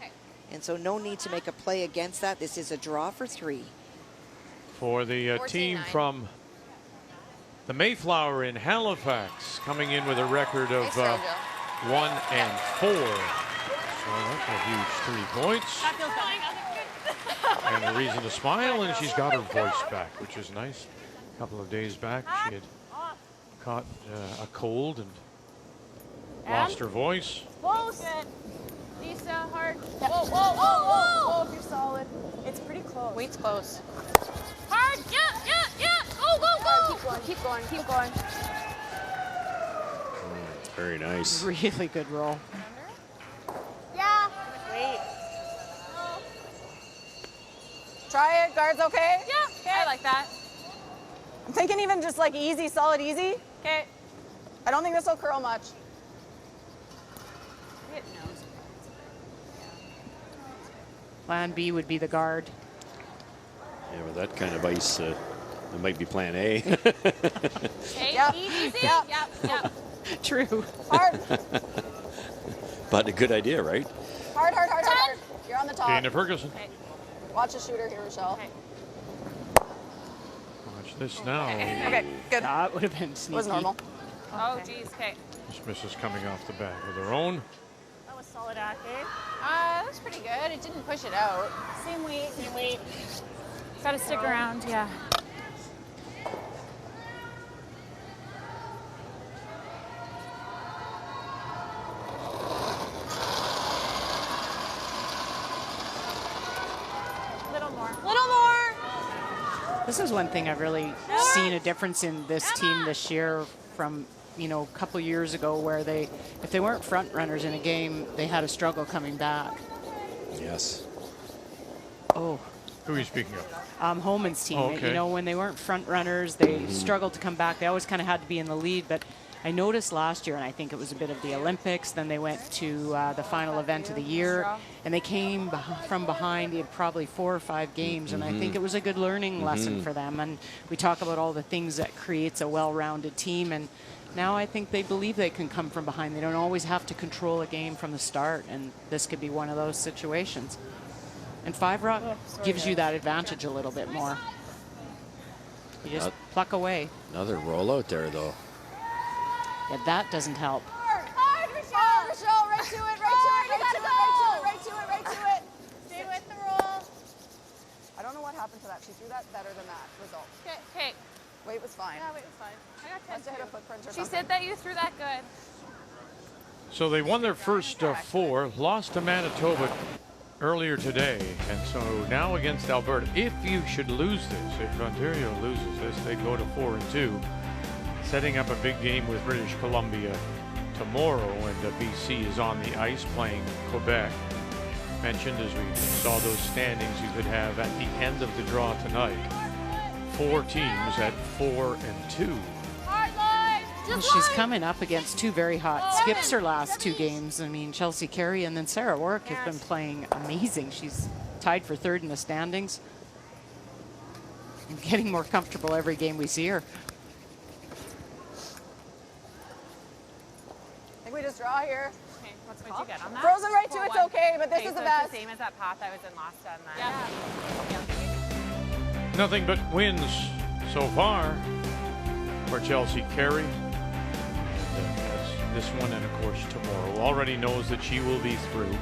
And so no need to make a play against that. This is a draw for 3. For the team from the Mayflower in Halifax, coming in with a record of 1 and 4. So that's a huge 3 points. And a reason to smile, and she's got her voice back, which is nice. A couple of days back, she had caught a cold and lost her voice. Close. Lisa, hard. Yep. Whoa, if you're solid. It's pretty close. Weight's close. Hard. Yep. Go. Keep going. Very nice. Really good roll. Yeah. Wait. Try it. Guard's okay? Yeah. Okay. I like that. I'm thinking even just like easy, solid easy. Okay. I don't think this will curl much. It knows. Plan B would be the guard. Yeah, with that kind of ice, it might be plan A. Okay. Yep. Easy. Yep. True. Hard. But a good idea, right? Hard. You're on the top. Dana Ferguson. Okay. Watch the shooter here, Rochelle. Okay. Watch this now. Okay, good. That would have been sneaky. It was normal. Oh, geez. Okay. This missus coming off the bat with her own. That was solid act, eh? That was pretty good. It didn't push it out. Same weight. Got to stick around. Yeah. Little more. This is one thing I've really seen a difference in this team this year from, a couple years ago where if they weren't front runners in a game, they had a struggle coming back. Yes. Oh. Who are you speaking of? Homan's team. Oh, okay. When they weren't front runners, they struggled to come back. They always kind of had to be in the lead, but I noticed last year, and I think it was a bit of the Olympics, then they went to the final event of the year, and they came from behind in probably 4 or 5 games, and I think it was a good learning lesson for them. And we talk about all the things that creates a well-rounded team, and now I think they believe they can come from behind. They don't always have to control a game from the start, and this could be one of those situations. And 5 Rock gives you that advantage a little bit more. You just pluck away. Another rollout there, though. Yeah, that doesn't help. Hard, Rochelle, right to it. Stay with the roll. I don't know what happened to that. She threw that better than that result. Okay. Weight was fine. Yeah, wait, it was fine. I got Must have hit a footprint or She something. said that you threw that good. So they won their first 4, lost to Manitoba earlier today, and so now against Alberta, if you should lose this, if Ontario loses this, they go to 4-2, setting up a big game with British Columbia tomorrow, and BC is on the ice playing Quebec. Mentioned as we saw those standings you could have at the end of the draw tonight, 4 teams at 4-2. Well, she's coming up against 2 very hot skips her last 2 games. I mean, Chelsea Carey and then Sarah Warwick have been playing amazing. She's tied for 3rd in the standings. And getting more comfortable every game we see her. I think we just draw here. Okay, what'd you get on that? Frozen right to it's okay, but this is the best. It's the same as that path I was in last time then. Yeah. Nothing but wins so far for Chelsea Carey. This one, and of course tomorrow, already knows that she will be through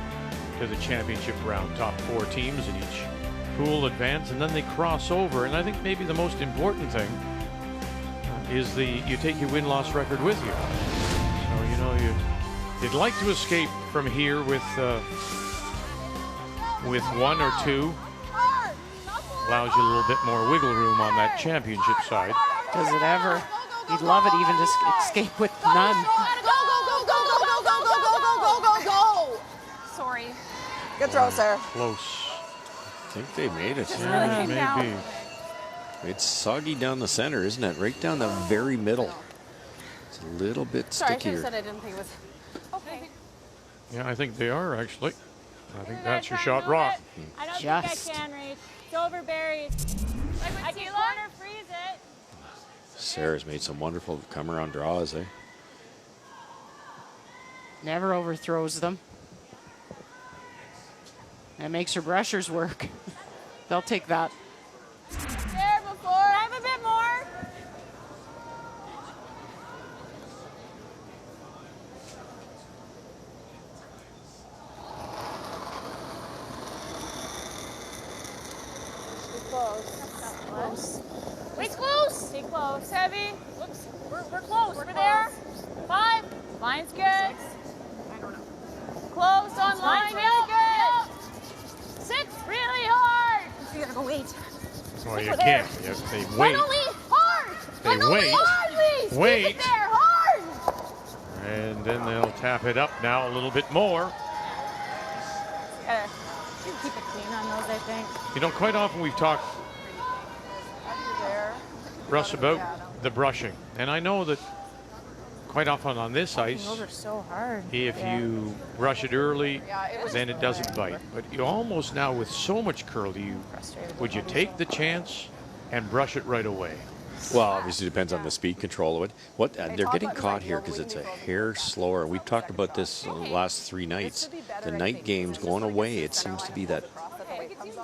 to the championship round. Top 4 teams in each pool advance, and then they cross over. And I think maybe the most important thing, is you take your win-loss record with you. So, you know, you'd like to escape from here with 1 or 2. Allows you a little bit more wiggle room on that championship side. Does it ever? You'd love it even to escape with none. Go! Sorry. Good throw, Sarah. Close. I think they made it. Yeah, maybe. It's soggy down the center, isn't it? Right down the very middle. It's a little bit Sorry, I should stickier. have said I didn't think it was. Okay. Yeah, I think they are, actually. I think that's your shot, Rock. I don't Just. think I can reach. It's overburied. I can corner freeze it. Sarah's made some wonderful come-around draws, eh? Never overthrows them. That makes her brushers work. They'll take that. There before. I have a bit more. Close. Wait, close. Stay close. It's heavy. Looks. We're close. We're there. 5. Line's good. 6. I don't know. Close on line. Really good. 6. Really hard. You gotta go wait. Well, you can't. They wait. Hard. They wait. Hard, Wait. Keep it there. Hard. And then they'll tap it up now a little bit more. Gotta keep it clean on those, I think. You know, quite often we've talked, Russ, about the brushing. And I know that quite often on this ice, Those are so hard. if you brush it early, then it doesn't bite. But you almost now, with so much curl, would you take the chance and brush it right away? Well, obviously depends on the speed control of it. They're getting caught here because it's a hair slower. We've talked about this the last 3 nights. The night game's going away. It seems to be that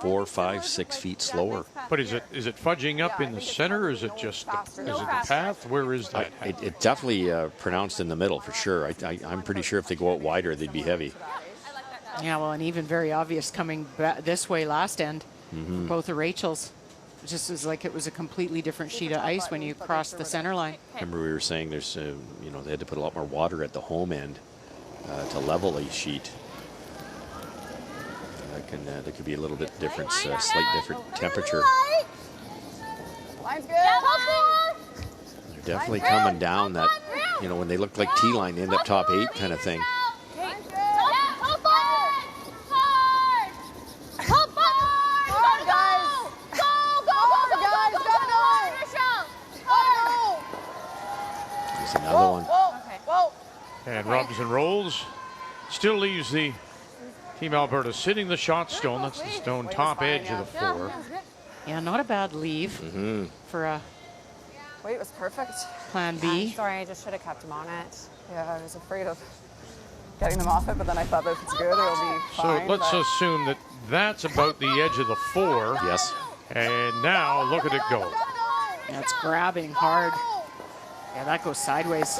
4, 5, 6 feet slower. But is it fudging up in the center? Or is it just is it the path? Where is that? It definitely pronounced in the middle for sure. I'm pretty sure if they go out wider, they'd be heavy. Yeah, well, and even very obvious coming this way last end. Both of Rachel's. It just was like it was a completely different sheet of ice when you crossed the center line. Remember we were saying there's, they had to put a lot more water at the home end to level a sheet. There could be a little bit different, slight different temperature. Line's good. They're definitely coming down that, when they look like T-line, they end up top 8 kind of thing. There's another one. And rubs and rolls. Still leaves the Team Alberta sitting the shot stone. That's the stone top edge of the 4. Yeah, not a bad leave for a Wait, it was perfect. plan B. Sorry, I just should have kept him on it. Yeah, I was afraid of getting them off it, but then I thought that if it's good, it'll be fine. So let's assume that that's about the edge of the 4. Yes. And now look at it go. Yeah, it's grabbing hard. Yeah, that goes sideways.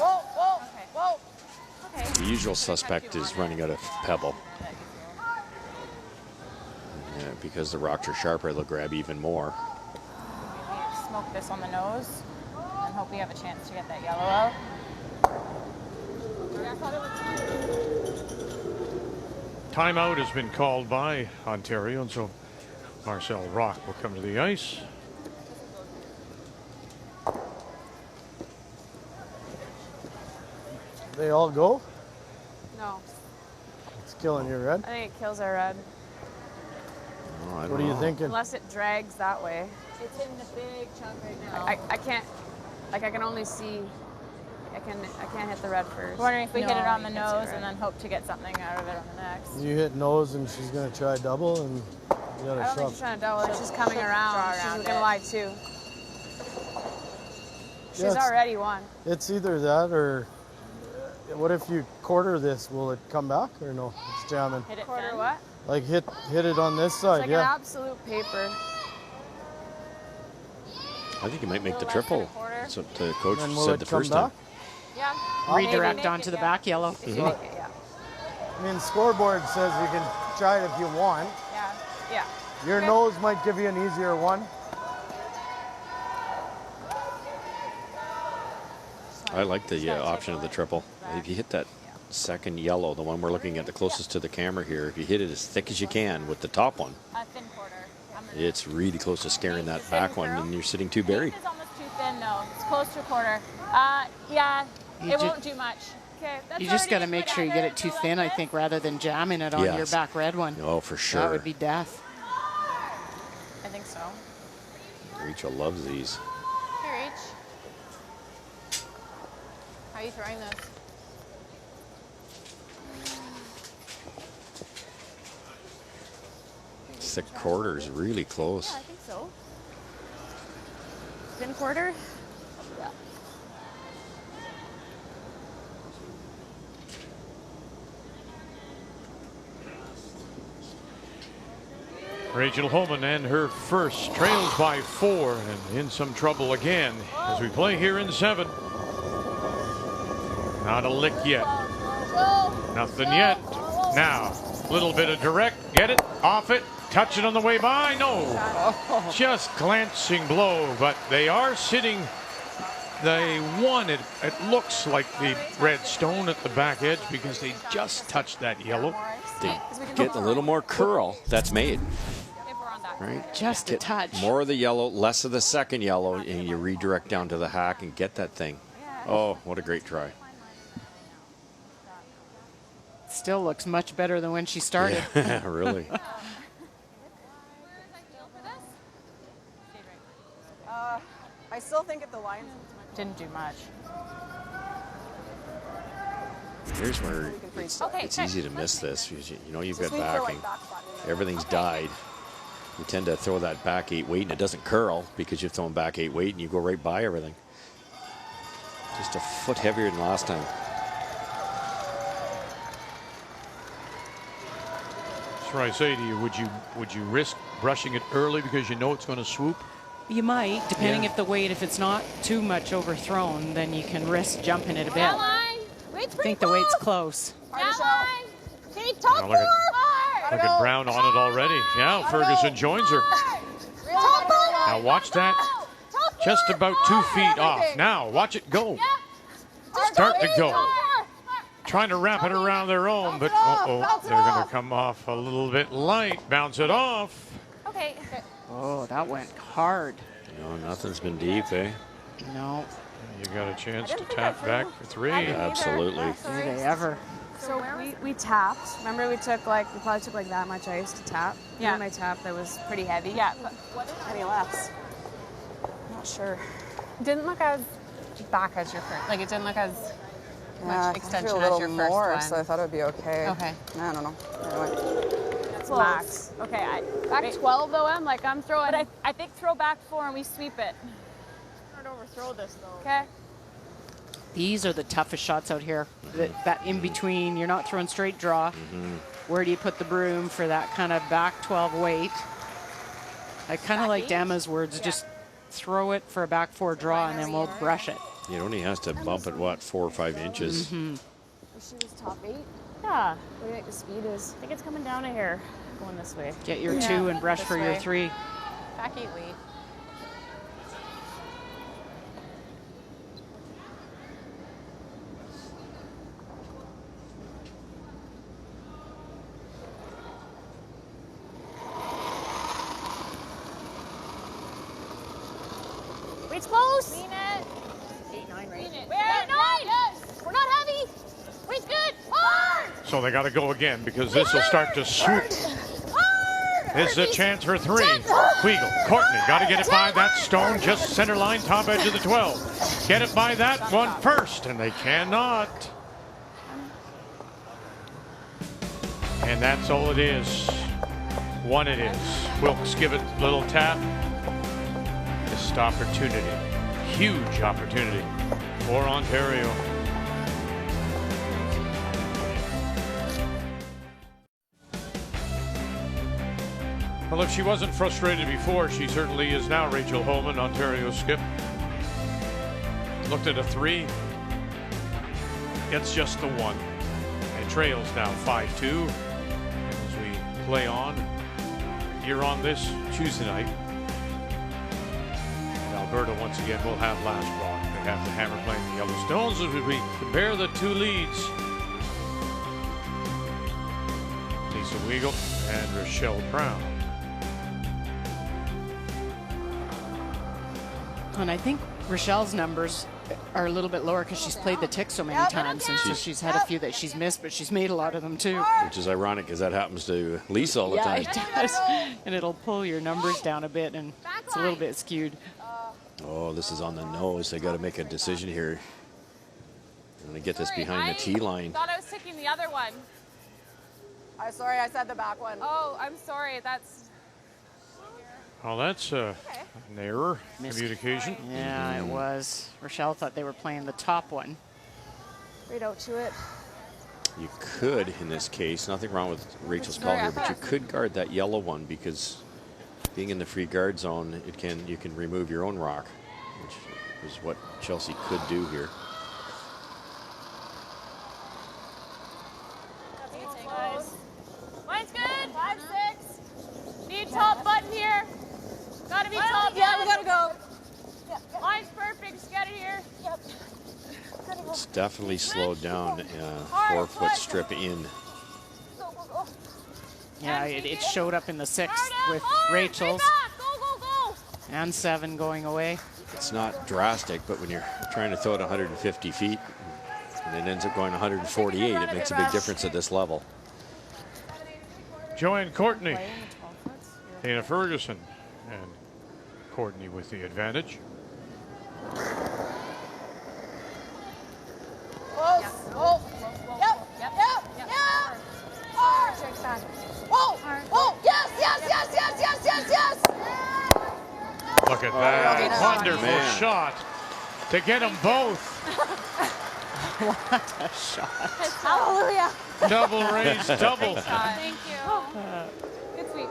The usual suspect is running out of pebble. Because the rocks are sharper, they'll grab even more. Smoke this on the nose and hope we have a chance to get that yellow out. Timeout has been called by Ontario, and so Marcel Rock will come to the ice. They all go? No. It's killing you, Red. I think it kills our red. What are you thinking? Unless it drags that way. It's in the big chunk right now. I can't, I can only see, I can't hit the red first. I'm wondering if we hit it on the you can see nose red. and then hope to get something out of it on the next. You hit nose and she's going to try double and you got I to don't think shove. she's trying to double. She's coming around. She's going to lie too. She's Yeah, already won. It's either that or what if you quarter this? Will it come back or no? It's jamming. Hit it quarter what? Like hit it on this side, It's like yeah. an absolute paper. I think he might make the triple. That's what the coach And will said it the come first time. back? Yeah. Redirect onto the back yellow. If you make it, yeah. I mean, scoreboard says you can try it if you want. Yeah. Yeah. Your Okay. nose might give you an easier one. I like the option of the triple. If you hit that second yellow, the one we're looking at the closest to the camera here, if you hit it as thick as you can with the top one, Thin quarter. it's really close to scaring that back one, and you're sitting too buried. It's almost too thin, no. It's close to a quarter. Yeah, it won't do much. Okay, You just got to make sure you get it too thin, I think, rather than jamming it on your back red one. Oh, for sure. That would be death. I think so. Rachel loves these. Hey, Rach. How are you throwing this? Thick quarter is really close. Yeah, I think so. Thin quarter? Yeah. Rachel Homan and her first trails by 4 and in some trouble again as we play here in 7. Not a lick yet. Nothing yet. Now, little bit of direct. Get it, off it, touch it on the way by. No. Just glancing blow, but they are sitting. They won it. It looks like the red stone at the back edge because they just touched that yellow. They get a little more curl. That's made. Right? Just a touch. More of the yellow, less of the second yellow, and you redirect down to the hack and get that thing. Oh, what a great try. Still looks much better than when she started. Yeah, really. I still think at the line didn't do much. Here's where it's easy to miss this. You know you've got backing. Everything's died. You tend to throw that back 8 weight and it doesn't curl because you're throwing back 8 weight and you go right by everything. Just a foot heavier than last time. That's what I say to you. Would you risk brushing it early because you know it's going to swoop? You might, depending if the weight, if it's not too much overthrown, then you can risk jumping it a bit. I think the weight's close. Keep top Look at Brown on it already. Yeah, Ferguson joins her. Now watch that. Just about 2 feet off. Now watch it go. Start to go. Trying to wrap it around their own, but they're going to come off a little bit light. Bounce it off. Okay. Oh, that went hard. No, nothing's been deep, eh? No. You got a chance to tap back for 3. Absolutely. Do they ever? So we tapped. Remember we probably took like that much ice to tap. Yeah. My tap that was pretty heavy. Yeah, but Any laps? I'm not sure. didn't look as back as your first. Like it didn't look as much extension a as your first more, one. so I thought it would be okay. Okay. I don't know. Anyway. That's max. Okay. Back 12 though, Em. Like I'm throwing. But I think throw back 4 and we sweep it. Don't overthrow this though. Okay. These are the toughest shots out here. That in between, you're not throwing straight draw. Where do you put the broom for that kind of back 12 weight? I kind of like Emma's words. Just throw it for a back 4 draw and then we'll brush it. It only has to bump it, what, 4 or 5 inches? She was top 8. Yeah. What do you think the speed is? I think it's coming down here, going this way. Get your 2 and brush for your 3. Back 8 weight. Weight's close. Lean it. 8, 9, right? Lean it. We're at 9. Yes. We're not heavy. Weight's good. Hard. So they got to go again because this will start to swoop. This is a chance for 3. Weagle, Courtney, got to get it by that stone, just center line, top edge of the 12. Get it by that one first, and they cannot. And that's all it is. 1 it is. Wilkes give it a little tap. Missed opportunity. Huge opportunity for Ontario. Well, if she wasn't frustrated before, she certainly is now. Rachel Homan, Ontario skip. Looked at a 3. Gets just the 1. And trails now 5-2 as we play on here on this Tuesday night. Alberta once again will have last block. have the Hammer playing the Yellowstones as we compare the two leads. Lisa Weigel and Rochelle Brown. And I think Rochelle's numbers are a little bit lower because she's played the tick so many times, and so she's had a few that she's missed, but she's made a lot of them too. Which is ironic because that happens to Lisa all the time. Yeah, it does. And it'll pull your numbers down a bit, and it's a little bit skewed. Oh, this is on the nose. They got to make a decision here. I'm going to get this behind the tee line. I thought I was ticking the other one. I'm sorry, I said the back one. Oh, I'm sorry. That's. Well, that's an error. Communication. Yeah, it was. Rochelle thought they were playing the top one. Right out to it. You could, in this case, nothing wrong with Rachel's call here, but you could guard that yellow one because being in the free guard zone, you can remove your own rock, which is what Chelsea could do here. Line's good. 5-6. Need top button here. Gotta be top. Yeah, we gotta go. Line's perfect. Just get it here. Yep. It's definitely slowed down. 4-foot strip in. Yeah, it showed up in the 6th with Rachel's. And 7 going away. It's not drastic, but when you're trying to throw it 150 feet and it ends up going 148, it makes a big difference at this level. Joanne Courtney, Dana Ferguson, and Courtney with the advantage. Close. Oh. Yep. Yep. Yep. Yep. Hard. Whoa. Whoa. Yes. Yes. Yes. Yes. Yes. Yes. Yes. Look at that wonderful shot to get them both. What a shot. Hallelujah. Double raise, double. Thank you. Good sweep.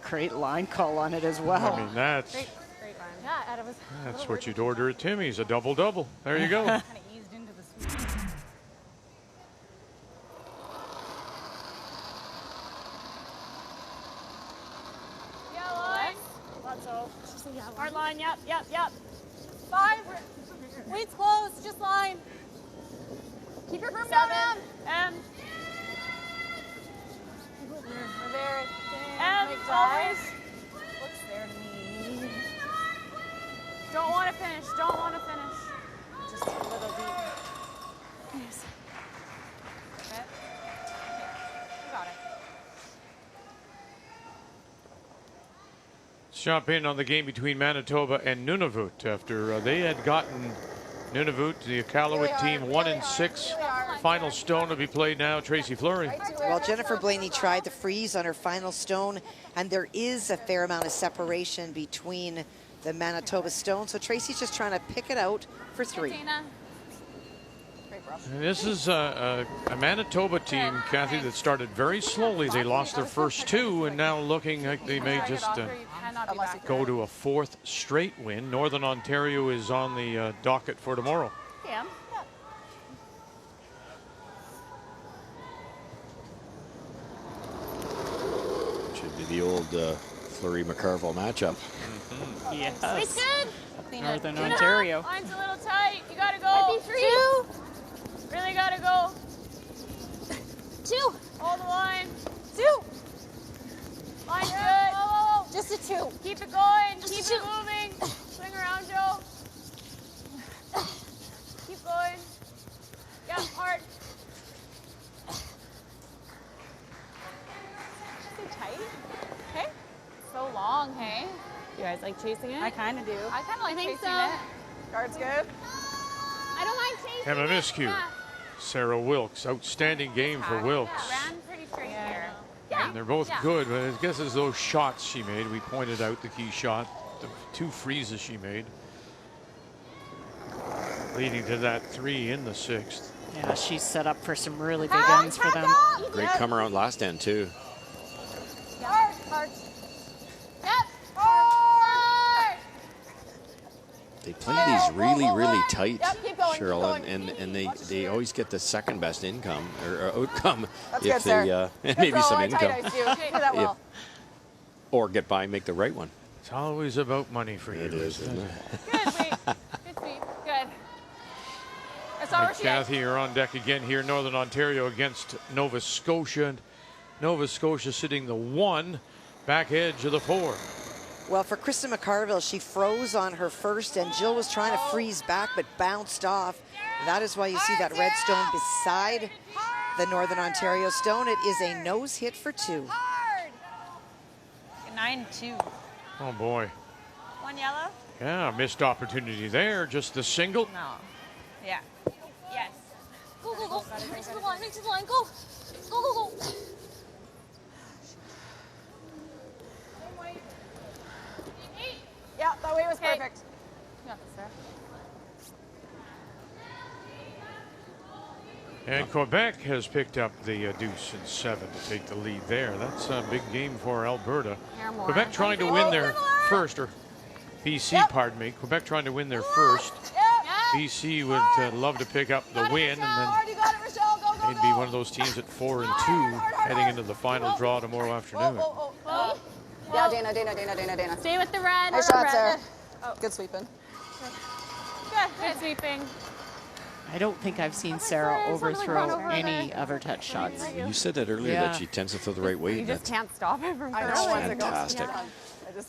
Great line call on it as well. I mean, that's Great line. Yeah, it was. that's what you'd order at Timmy's, a double-double. There you go. Kind of eased into the sweep. Yeah, line. Lots of. Hard line. Yep. Yep. Yep. 5. Weight's close. Just line. Keep your firm down. M. We're there. M. Always. Looks there to me. Don't want to finish. Don't want to finish. Just a little deep. Yes. Okay. You got it. Jump in on the game between Manitoba and Nunavut after they had gotten Nunavut, the Iqaluit team, 1-6. Final stone to be played now, Tracy Fleury. Well, Jennifer Blaney tried the freeze on her final stone, and there is a fair amount of separation between the Manitoba stone. So Tracy's just trying to pick it out for 3. And this is a Manitoba team, Kathy, that started very slowly. They lost their first 2, and now looking like they may just go to a 4th straight win. Northern Ontario is on the docket for tomorrow. Yeah. Should be the old Fleury-McCarville matchup. Yes. It's good. Northern Ontario. Line's a little tight. You gotta go. 2. Really gotta go. 2. Hold the line. 2. Line's good. Just a 2. Keep it going. Keep it moving. Swing around, Joe. Keep going. Yeah, hard. So tight. Okay. So long, hey? You guys like chasing it? I kind of do. I kind of like chasing it. Guard's good. I don't mind chasing Emma Miskew, Sarah Wilkes, outstanding game for Wilkes. Ran pretty straight here. And they're both good, but I guess it's those shots she made. We pointed out the key shot, the 2 freezes she made, leading to that 3 in the 6th. Yeah, she's set up for some really big ends for them. Great come around last end, too. Hard, hard. Yep. Hard. They play these really, really tight, Yep, keep going, Cheryl, keep and they always get the second best income or outcome That's if good, they sir. and maybe some income Do that well. or get by and make the right one. It's always about money for you. It is, isn't it? Good, wait. Good sweep. Good. I saw her. Kathy, you're on deck again here. Northern Ontario against Nova Scotia. And Nova Scotia sitting the 1, back edge of the 4. Well, for Krista McCarville, she froze on her first, and Jill was trying to freeze back, but bounced off. That is why you see that red stone beside the Northern Ontario stone. It is a nose hit for 2. 9-2. Oh, boy. 1 yellow? Yeah, missed opportunity there. Just the single. No. Yeah. Yes. Go, go, go. Reach to the line, reach to the line. Go. Go, go, go. Yeah, that way was perfect. Yeah, that's there. And Quebec has picked up the deuce and 7 to take the lead there. That's a big game for Alberta. Quebec trying to win their first, or BC, pardon me. Quebec trying to win their first. BC would love to pick up the win, and then they'd be one of those teams at 4-2 heading into the final draw tomorrow afternoon. Yeah, Dana. Stay with the red. Nice shot, Sarah. Good sweeping. Good sweeping. I don't think I've seen Sarah overthrow any of her touch shots. You said that earlier, that she tends to throw the right way. You just can't stop it from I know. fantastic.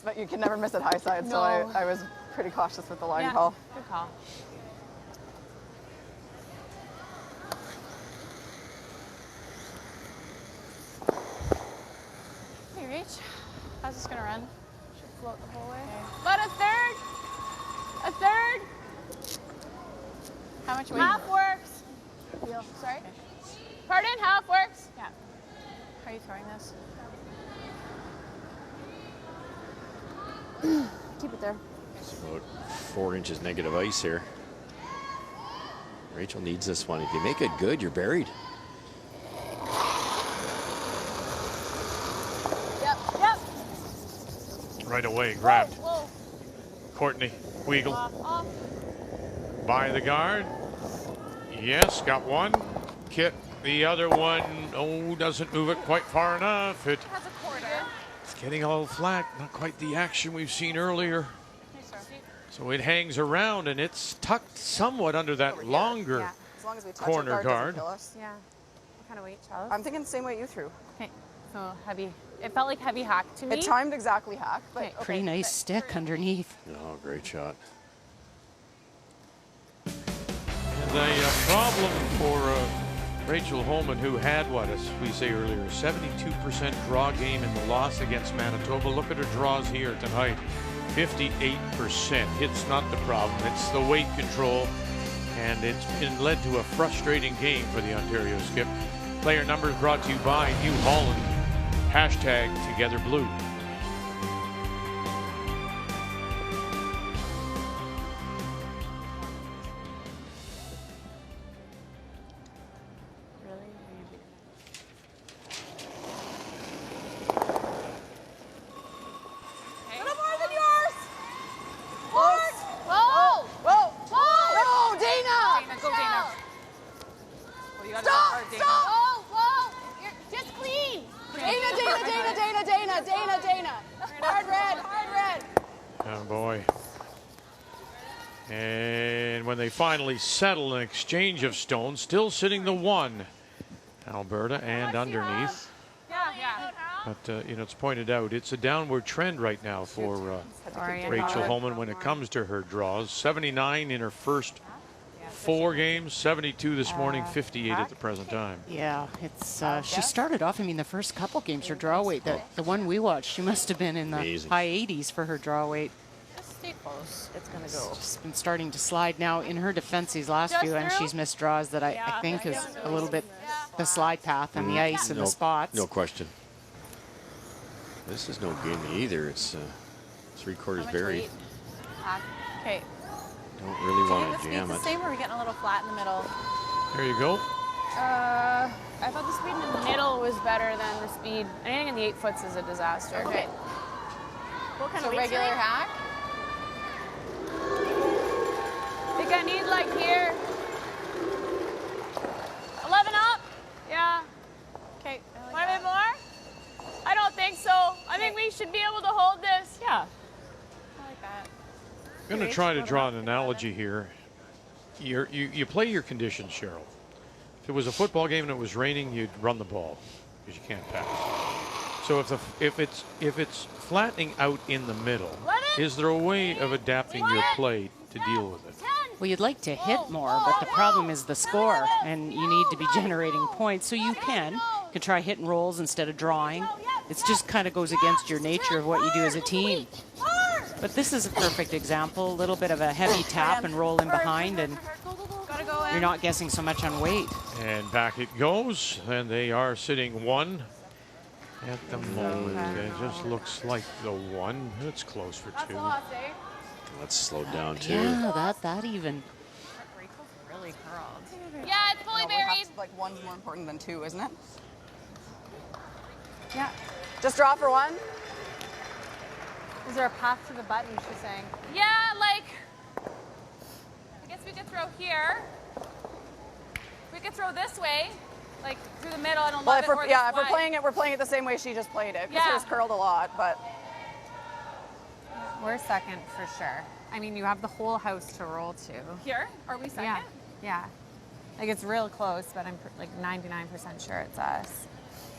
But you can never miss it high side, so I was pretty cautious with the line call. Good call. Hey, reach. How's this gonna run? Should float the whole way. But a third. A third. How much weight? Half works. Sorry. Pardon? Half works. Yeah. How are you throwing this? Keep it there. It's about 4 inches negative ice here. Rachel needs this one. If you make it good, you're buried. Yep. Right away, grabbed. Whoa. Courtney Weigel Off. by the guard. Yes, got one. Kit, the other one, doesn't move it quite far enough. It's getting all flat, not quite the action we've seen earlier. So it hangs around, and it's tucked somewhat under that longer As long as we touch corner it, guard. kill us. Yeah. What kind of weight, Charles? I'm thinking the same weight you threw. Okay. So heavy. It felt like heavy hack to me. It timed exactly hack, but okay. Pretty nice stick underneath. Oh, great shot. The problem for Rachel Homan, who had, as we say earlier, 72% draw game in the loss against Manitoba. Look at her draws here tonight. 58%. Hit's not the problem. It's the weight control, and it's been led to a frustrating game for the Ontario Skip. Player numbers brought to you by New Holland. #TogetherBlue. Dana. Hard red. Oh boy. And when they finally settle an exchange of stones, still sitting the 1, Alberta, and underneath. Yeah. But it's pointed out, it's a downward trend right now for Rachel Homan when it comes to her draws. 79 in her first 4 games, 72 this morning, 58 at the present time. Yeah, it's she started off, the first couple games, her draw weight, the one we watched, she must have been in the high 80s for her draw weight. Just stay close. It's going to go. She's been starting to slide now. In her defense these last few, and she's missed draws that I think is a little bit the slide path and the ice and the spots. No question. This is no game either. It's 3/4 buried. Okay. Don't really want The to speed's jam the it. same, or are we getting a little flat in the middle? There you go. I thought the speed in the middle was better than the speed. Anything in the 8 foots is a disaster. Okay. What kind of weight? Regular hack? I think I need like here. 11 up? Yeah. Okay. Want a bit more? I don't think so. I think we should be able to hold this. Yeah. I'm going to try to draw an analogy here. You play your conditions, Cheryl. If it was a football game and it was raining, you'd run the ball because you can't pass. So if it's flattening out in the middle, is there a way of adapting your play to deal with it? Well, you'd like to hit more, but the problem is the score, and you need to be generating points. So you can try hit and rolls instead of drawing. It just kind of goes against your nature of what you do as a team. But this is a perfect example. A little bit of a heavy tap and roll in behind, and you're not guessing so much on weight. And back it goes, and they are sitting 1 at the moment. It just looks like the 1. It's close for 2. That's slowed down too. Yeah, that even. Rachel's really curled. Yeah, it's fully buried. Like 1's more important than 2, isn't it? Yeah. Just draw for 1. Is there a path to the button, she's saying? Yeah, like, I guess we could throw here. We could throw this way, like through the middle. I don't love it. Or If we're playing it the same way she just played it. Because hers curled a lot, but. We're second for sure. I mean, you have the whole house to roll to. Here? Are we second? Yeah. Yeah. Like, it's real close, but I'm like 99% sure it's us.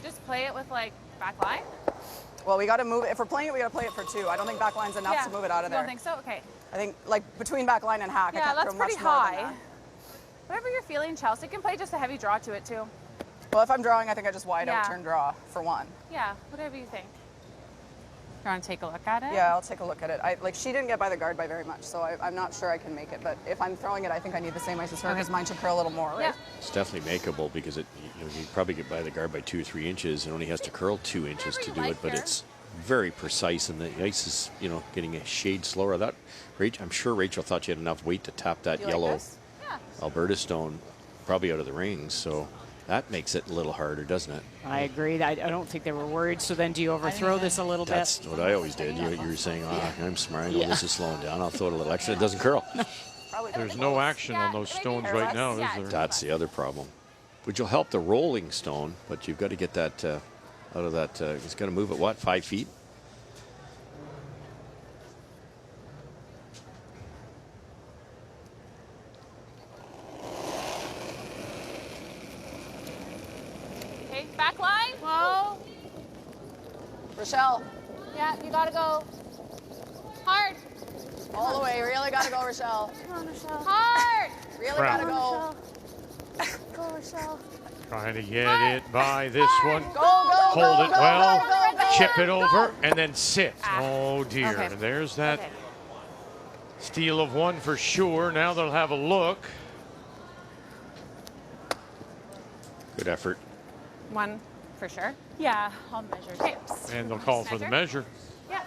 Just play it with like back line? Well, we got to move it. If we're playing it, we got to play it for 2. I don't think back line's enough to move it out of there. You don't think so? Okay. I think like between back line and hack. Yeah, that's pretty high. Whatever you're feeling, Chelsea, you can play just a heavy draw to it too. Well, if I'm drawing, I think I just wide out turn draw for 1. Yeah, whatever you think. You want to take a look at it? Yeah, I'll take a look at it. She didn't get by the guard by very much, so I'm not sure I can make it. But if I'm throwing it, I think I need the same ice as her because mine should curl a little more, right? Yeah. It's definitely makeable because you probably get by the guard by 2 or 3 inches and only has to curl 2 inches to do it, but it's very precise and the ice is, getting a shade slower. I'm sure Rachel thought she had enough weight to tap that yellow Alberta stone probably out of the rings, so that makes it a little harder, doesn't it? I agree. I don't think they were worried. So then do you overthrow this a little bit? That's what I always did. You were saying, I'm smart. I know this is slowing down. I'll throw it a little extra. It doesn't curl. There's no action on those stones right now, is there? That's the other problem. Which will help the rolling stone, but you've got to get that out of that. It's going to move at 5 feet? Back line. Whoa. Rochelle. Yeah, you gotta go hard. All the way. Really gotta go, Rochelle. Come on, Rochelle. Hard. Really gotta go. Go, Rochelle. Trying to get it by this one. Go, Hold it well. go. Chip it over and then sit. Oh dear. Okay. There's that steal of 1 for sure. Now they'll have a look. Good effort. 1 for sure. Yeah, I'll measure tips. And they'll call for the measure. Yeah.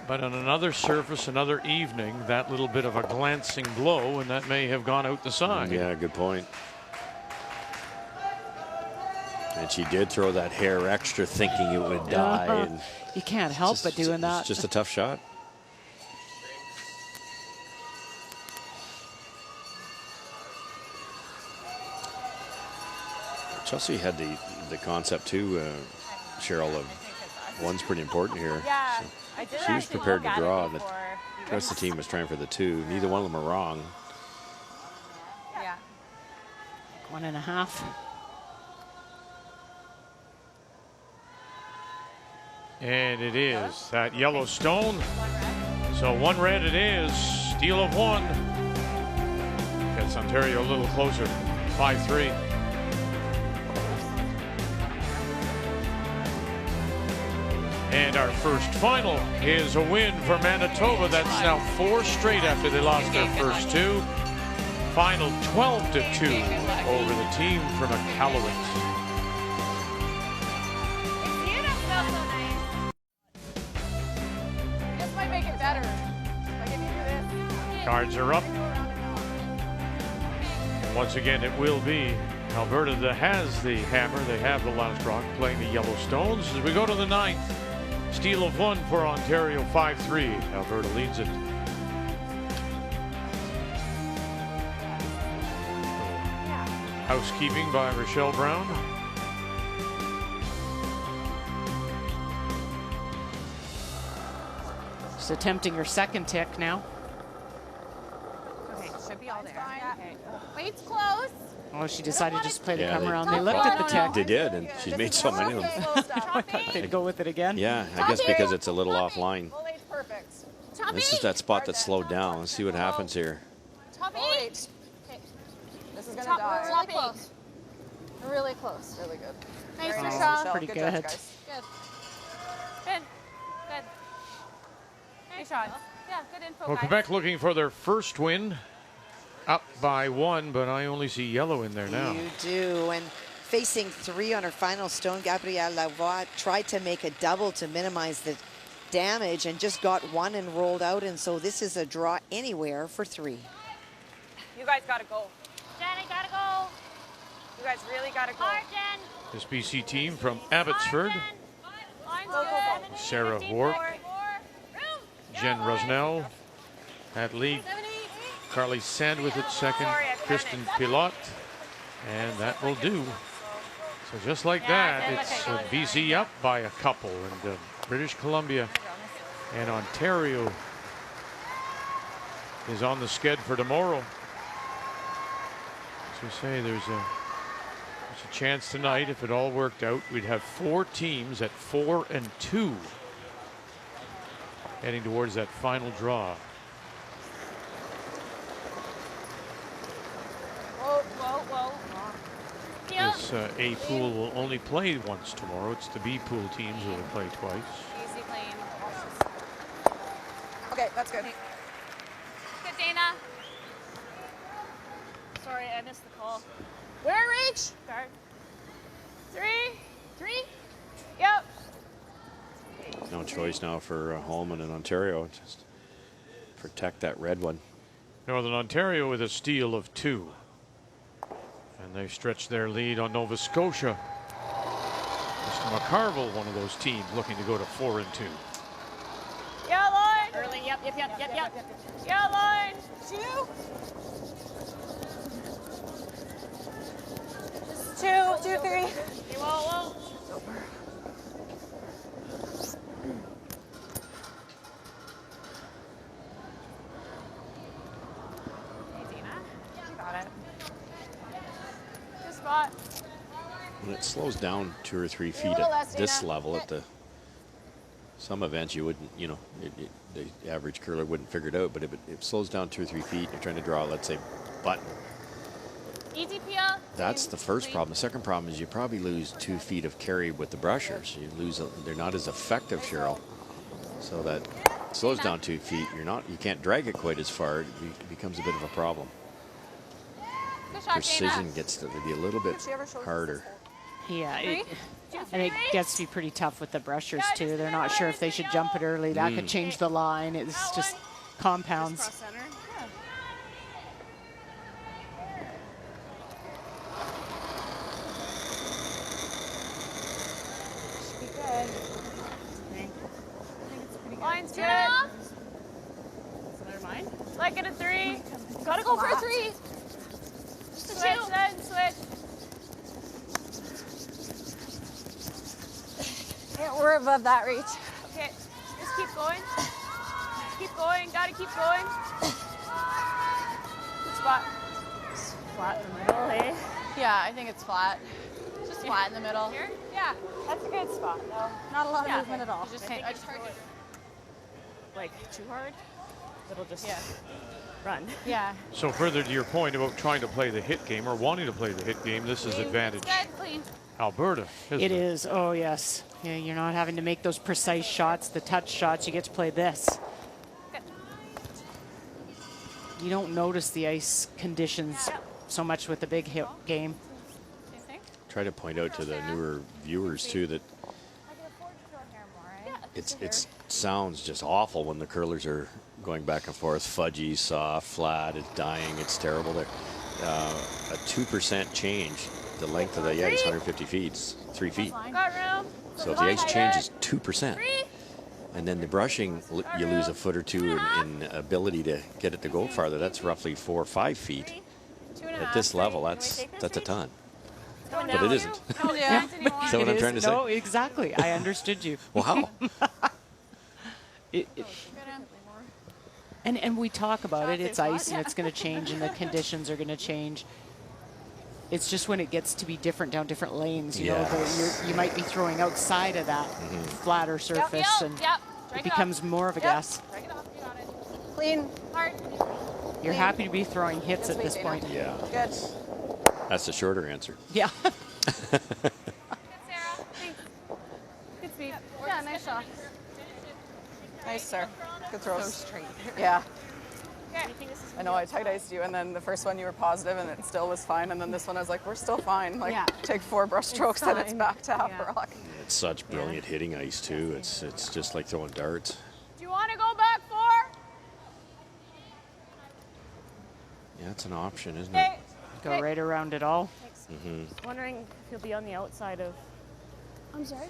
But on another surface, another evening, that little bit of a glancing blow, and that may have gone out the side. Yeah, good point. And she did throw that hair extra thinking it would die. And you can't help but doing that. It's just a tough shot. Chelsea had the concept too, Cheryl, of 1's pretty important here. Yeah, so I did. she was prepared to draw. The before. rest of the team was trying for the 2. Neither one of them are wrong. Yeah. 1.5. And it is that yellow stone. So 1 red it is. Steal of 1. Gets Ontario a little closer. 5-3. And our first final is a win for Manitoba. That's now 4 straight after they lost their first 2. Final 12-2 over the team from Iqaluit. This might make it better. Like if you do this. Cards are up. And once again, it will be Alberta that has the hammer. They have the last rock playing the Yellowstones. As we go to the 9th, steal of 1 for Ontario, 5-3. Alberta leads it. Housekeeping by Rochelle Brown. attempting her second tick now. Okay, should be all there. Okay. Weight's close. Oh, she decided to just play the Yeah, come they- around. They looked at the tick. They did, and she's made so many of them. They'd go with it again. Yeah, I guess because it's a little offline. Full eight's perfect. This is that spot that's slowed down. Let's see what happens here. Top Full 8. eight. This is gonna Top, die. really close. Really close. Really good. Nice, Very nice, Michelle. Michelle. Pretty Good good. judge, guys. Good. Good. Good. Nice shot. Yeah, good info, Well, guys. Quebec looking for their first win. Up by 1, but I only see yellow in there now. You do. And facing 3 on her final stone, Gabrielle Lavoie tried to make a double to minimize the damage and just got 1 and rolled out. And so this is a draw anywhere for 3. You guys gotta go. Jenny, gotta go. You guys really gotta go. Hard, Jen. This BC team from Abbotsford. Line's Go, go, go. good. Sarah 15, Wark, four. Jen Rosnell at lead. Carly Sandwith at second. Kristen Pilote. And that will do. So just like that, it's BC up by a couple. And British Columbia and Ontario is on the sked for tomorrow. As we say, there's a chance tonight. If it all worked out, we'd have 4 teams at 4 and 2 heading towards that final draw. Whoa, whoa, whoa. This A pool will only play once tomorrow. It's the B pool teams who will play twice. Easy clean. Okay, that's good. Good, Dana. Sorry, I missed the call. Where reach? Guard. 3. Yep. No choice now for Homan and Ontario. Just protect that red one. Northern Ontario with a steal of 2. And they stretch their lead on Nova Scotia. Mr. McCarville, one of those teams looking to go to 4 and 2. Yeah, line. Early, yep. Yeah, line. 2. Just 2, 3. Whoa. Hey, Dina. You got it. Good spot. When it slows down 2 or 3 feet little at less, this Dana. level, at some events you wouldn't, the average curler wouldn't figure it out. But if it slows down 2 or 3 feet, you're trying to draw, let's say, button. Easy, Pia. That's the first problem. The second problem is you probably lose 2 feet of carry with the brushers. You lose. They're not as effective, Cheryl. So that slows down 2 feet. You can't drag it quite as far. It becomes a bit of a problem. Good shot, Precision Dana. gets to be a little bit harder. Yeah, Three? and it gets to be pretty tough with the brushers too. They're not sure if they should jump it early. That could change the line. It's just compounds. Cross center. Yeah. Should be good. I think it's pretty good. Line's good. So never mind. Like it a 3. Gotta go for a 3. Switch then, switch. Yeah, we're above that reach. Okay, just keep going. Keep going, gotta keep going. Good spot. Flat in the middle, eh? Yeah, I think it's flat. Just flat in the middle. Here? Yeah, that's a good spot though. Not a lot of movement at all. I just hard to like too hard. It'll just run. Yeah. So further to your point about trying to play the hit game or wanting to play the hit game, this is advantage Good, clean. Alberta, isn't It is. Oh, yes. Yeah, you're not having to make those precise shots, the touch shots. You get to play this. Good. You don't notice the ice conditions so much with the big hit game. Same thing? Try to point out to the newer viewers too that I can afford to throw hair more, right? it sounds just awful when the curlers are going back and forth, fudgy, soft, flat. It's dying. It's terrible. There, a 2% change. The length of the ice, 150 feet, it's 3 feet. Got room. So if the ice changes 2%, and then the brushing, you lose a foot or 2 in ability to get it to go farther. That's roughly 4 or 5 feet. At this level, that's a ton. But it isn't. Is that what I'm trying to say? No, exactly. I understood you. Wow. And we talk about it. It's ice and it's going to change and the conditions are going to change. It's just when it gets to be different down different lanes, you know, you might be throwing outside of that flatter surface and it becomes more of a guess. Drag it off. You got it. Clean. Hard. You're happy to be throwing hits at this point. Yeah. Good. That's the shorter answer. Yeah. Good, Sarah. Thanks. Good speed. Yeah, nice shot. Nice, sir. Good throws. So straight. Yeah. Okay. I know I tight iced you, and then the first one you were positive, and it still was fine. And then this one I was like, we're still fine. Like, take 4 brush strokes, and it's back to half rock. It's such brilliant hitting ice too. It's just like throwing darts. Do you want to go back 4? Yeah, it's an option, isn't it? Go right around it all. Wondering if he'll be on the outside of. I'm sorry?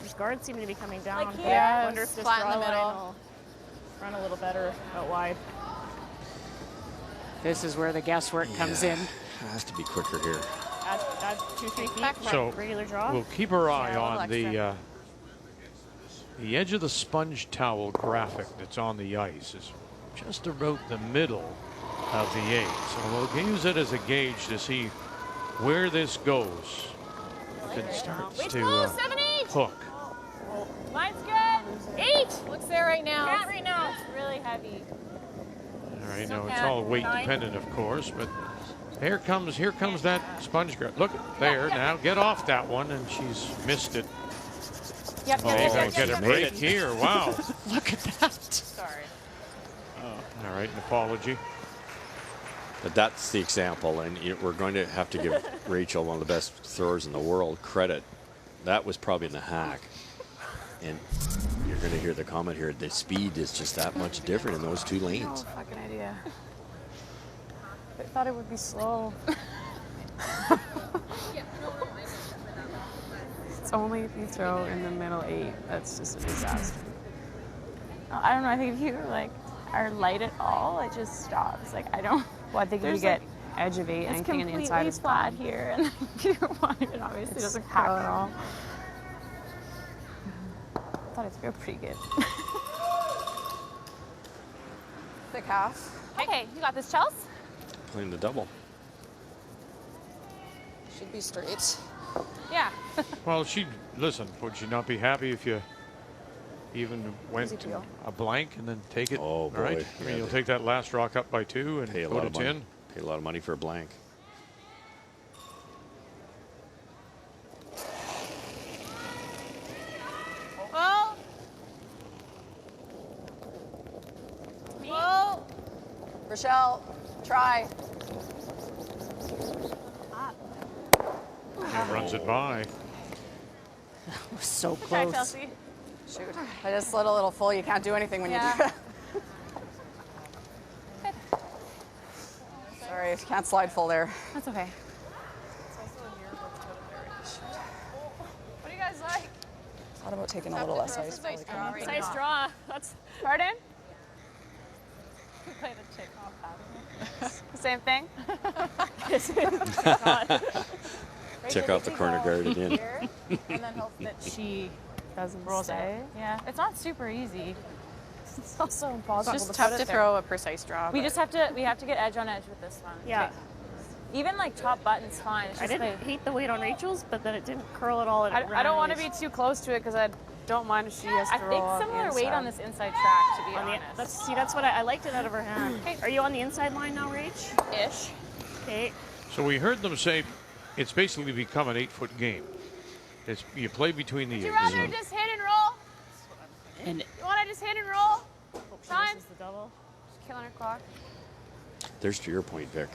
His guards seem to be coming down. Like here? I wonder if this Flat in draw the middle. line will run a little better out wide. This is where the guesswork comes in. Has to be quicker here. Add 2-3 feet from So regular draw. we'll keep our eye Yeah, a on little the edge of the sponge towel graphic that's on the ice is just about the middle of the 8. So we'll use it as a gauge to see where this goes. If it starts to hook. Mine's good. 8. Looks there right now. Can't right now. It's really heavy. All right, now it's all weight dependent, of course, but here comes that sponge grab. Look there now, get off that one, and she's missed it. Yep. Oh, you gotta get a break here. Wow. Look at that. Sorry. All right, an apology. But that's the example, and we're going to have to give Rachel, one of the best throwers in the world, credit. That was probably in the hack. And you're going to hear the comment here, the speed is just that much different in those 2 lanes. No fucking idea. I thought it would be slow. It's only if you throw in the middle 8. That's just a disaster. I don't know. I think if you like are light at all, it just stops. Like I don't. Well, I think if you get edge of 8, anything on the inside is flat here, and you want it obviously doesn't hack at all. I thought it threw pretty good. Thick half. Okay, you got this, Chelsea? Playing the double. Should be straight. Yeah. Well, listen, would she not be happy if you even went a blank and then take it? Oh, boy. All right. I mean, you'll take that last rock up by 2 and Pay a go lot to of money. 10. Pay a lot of money for a blank. Whoa. Whoa. Rochelle, try. He runs it by. That was so Try, close. Chelsea. Shoot. I just let a little full. You can't do anything when you do that. Sorry, can't slide full there. That's okay. What do you guys like? Thought about taking a little less ice. Nice draw. That's pardon. Play the chick off out. Same thing. Check out the corner guard again. And then hope that she doesn't rolls stay. it. Yeah, it's not super easy. It's also impossible. It's just to tough put to it there. throw a precise draw. We but- just have to get edge on edge with this one. Yeah. Even like top button's fine. It's I just didn't hate the weight on Rachel's, but then it didn't curl at all. And it I don't want to ran be too close to it because I don't mind if she has to I roll think off the similar weight inside. on this inside track, to be on the, honest. that's what I liked it out of her hand. Are you on the inside line now, Rach? Ish. Okay. So we heard them say it's basically become an 8-foot game. You play between the Would you 8s. rather just hit and roll? And You want to just hit and roll? Time? This is the double. Just killing her clock. There's to your point, Vic.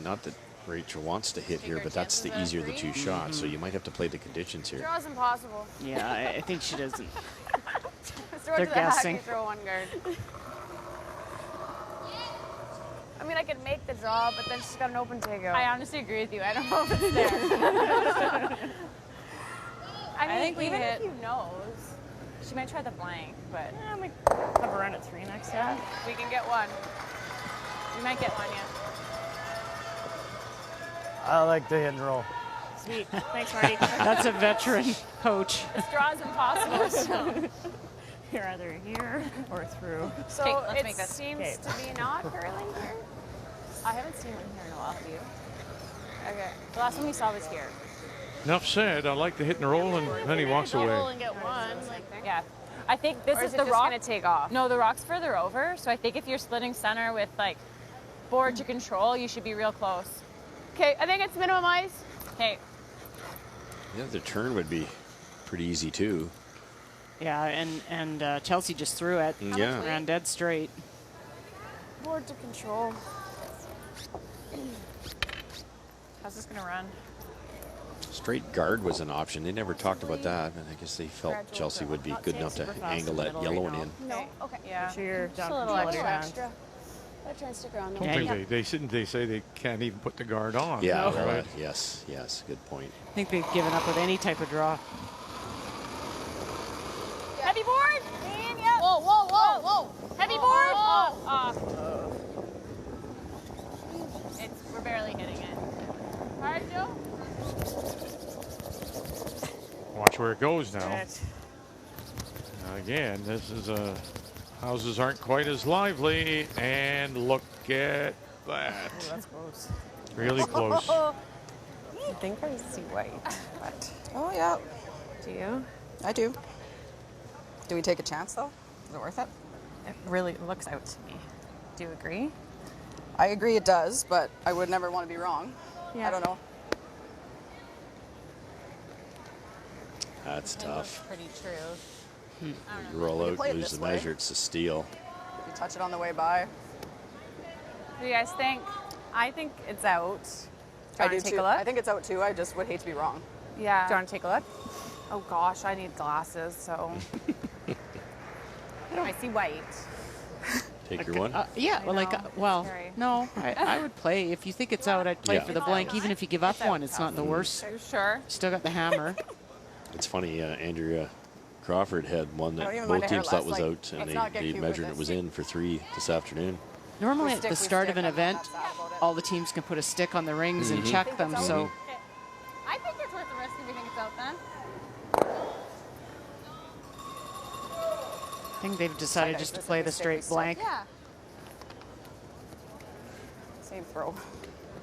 Not that Rachel wants to hit here, but that's the easier of the 2 shots. So you might have to play the conditions here. Draw's impossible. yeah, I think she doesn't. Throw it They're to the hack, guessing. you throw one guard. I mean, I could make the draw, but then she's got an open takeout. I honestly agree with you. I don't know if it's there. I mean, think we even hit- if you knows, she might try the blank, but I might have her run at 3 next yeah, time. we can get one. We might get one, yeah. I like the hit and roll. Sweet. Thanks, Marty. That's a veteran coach. This draw's impossible. So. You're either here or through. So Okay, let's it make this. seems to be not curling here. I haven't seen one here in a while, have you? Okay. The last one we saw was here. Enough said. I like the hit and roll, and then he walks away. And get one. Like, Yeah. I think this Or is is it the just rock. gonna take off? No, the rock's further over. So I think if you're splitting center with like board to control, you should be real close. Okay, I think it's minimum ice. Okay. Yeah, the turn would be pretty easy too. Yeah, and Chelsea just threw it. Yeah. Ran dead straight. Board to control. How's this gonna run? Straight guard was an option. They never talked about that, and I guess they felt Chelsea would be good enough to angle that yellow one in. No, okay. Yeah. sure you're Just a down little control of your hand. extra. Gotta try and stick around. I don't think they say they can't even put the guard on. Yeah, No. well, Right. yes, good point. I think they've given up with any type of draw. Heavy board. Yep. Whoa, whoa, whoa, whoa. Heavy board. Oh. We're barely hitting it. All right, Joe. Watch where it goes now. Now again, this is houses aren't quite as lively, and look at that. Oh, that's close. Really close. I think I see white, but Oh, yeah. do you? I do. Do we take a chance, though? Is it worth it? It really looks out to me. Do you agree? I agree it does, but I would never want to be wrong. Yeah. I don't know. That's tough. Pretty true. You roll out, play it lose this the way. measure, it's a steal. If you touch it on the way by. What do you guys think? I think it's out. Do I you do want to take too. a look? I think it's out too. I just would hate to be wrong. Yeah. Do you want to take a look? Oh gosh, I need glasses, so. I see white. Take your one. Yeah, well, like, Carey. no, I would play. If you think it's out, I'd play Yeah. for the blank. Even if you give up one, it's not the worst. Are you sure? Still got the hammer. It's funny, Andrea Crawford had one I don't that even mind both a hair teams thought less, was like, out, and let's not get they cute measured with it was this. in for 3 this afternoon. Normally, We at stick, the we start stick, of an I'm not event, sad about it. all the teams can put a stick on the rings and Mhm. check them. it's So out. I think it's worth the risk if you think it's out then. I think they've decided Okay, just to this play is the a stick, straight we stick. blank. Yeah. Same throw.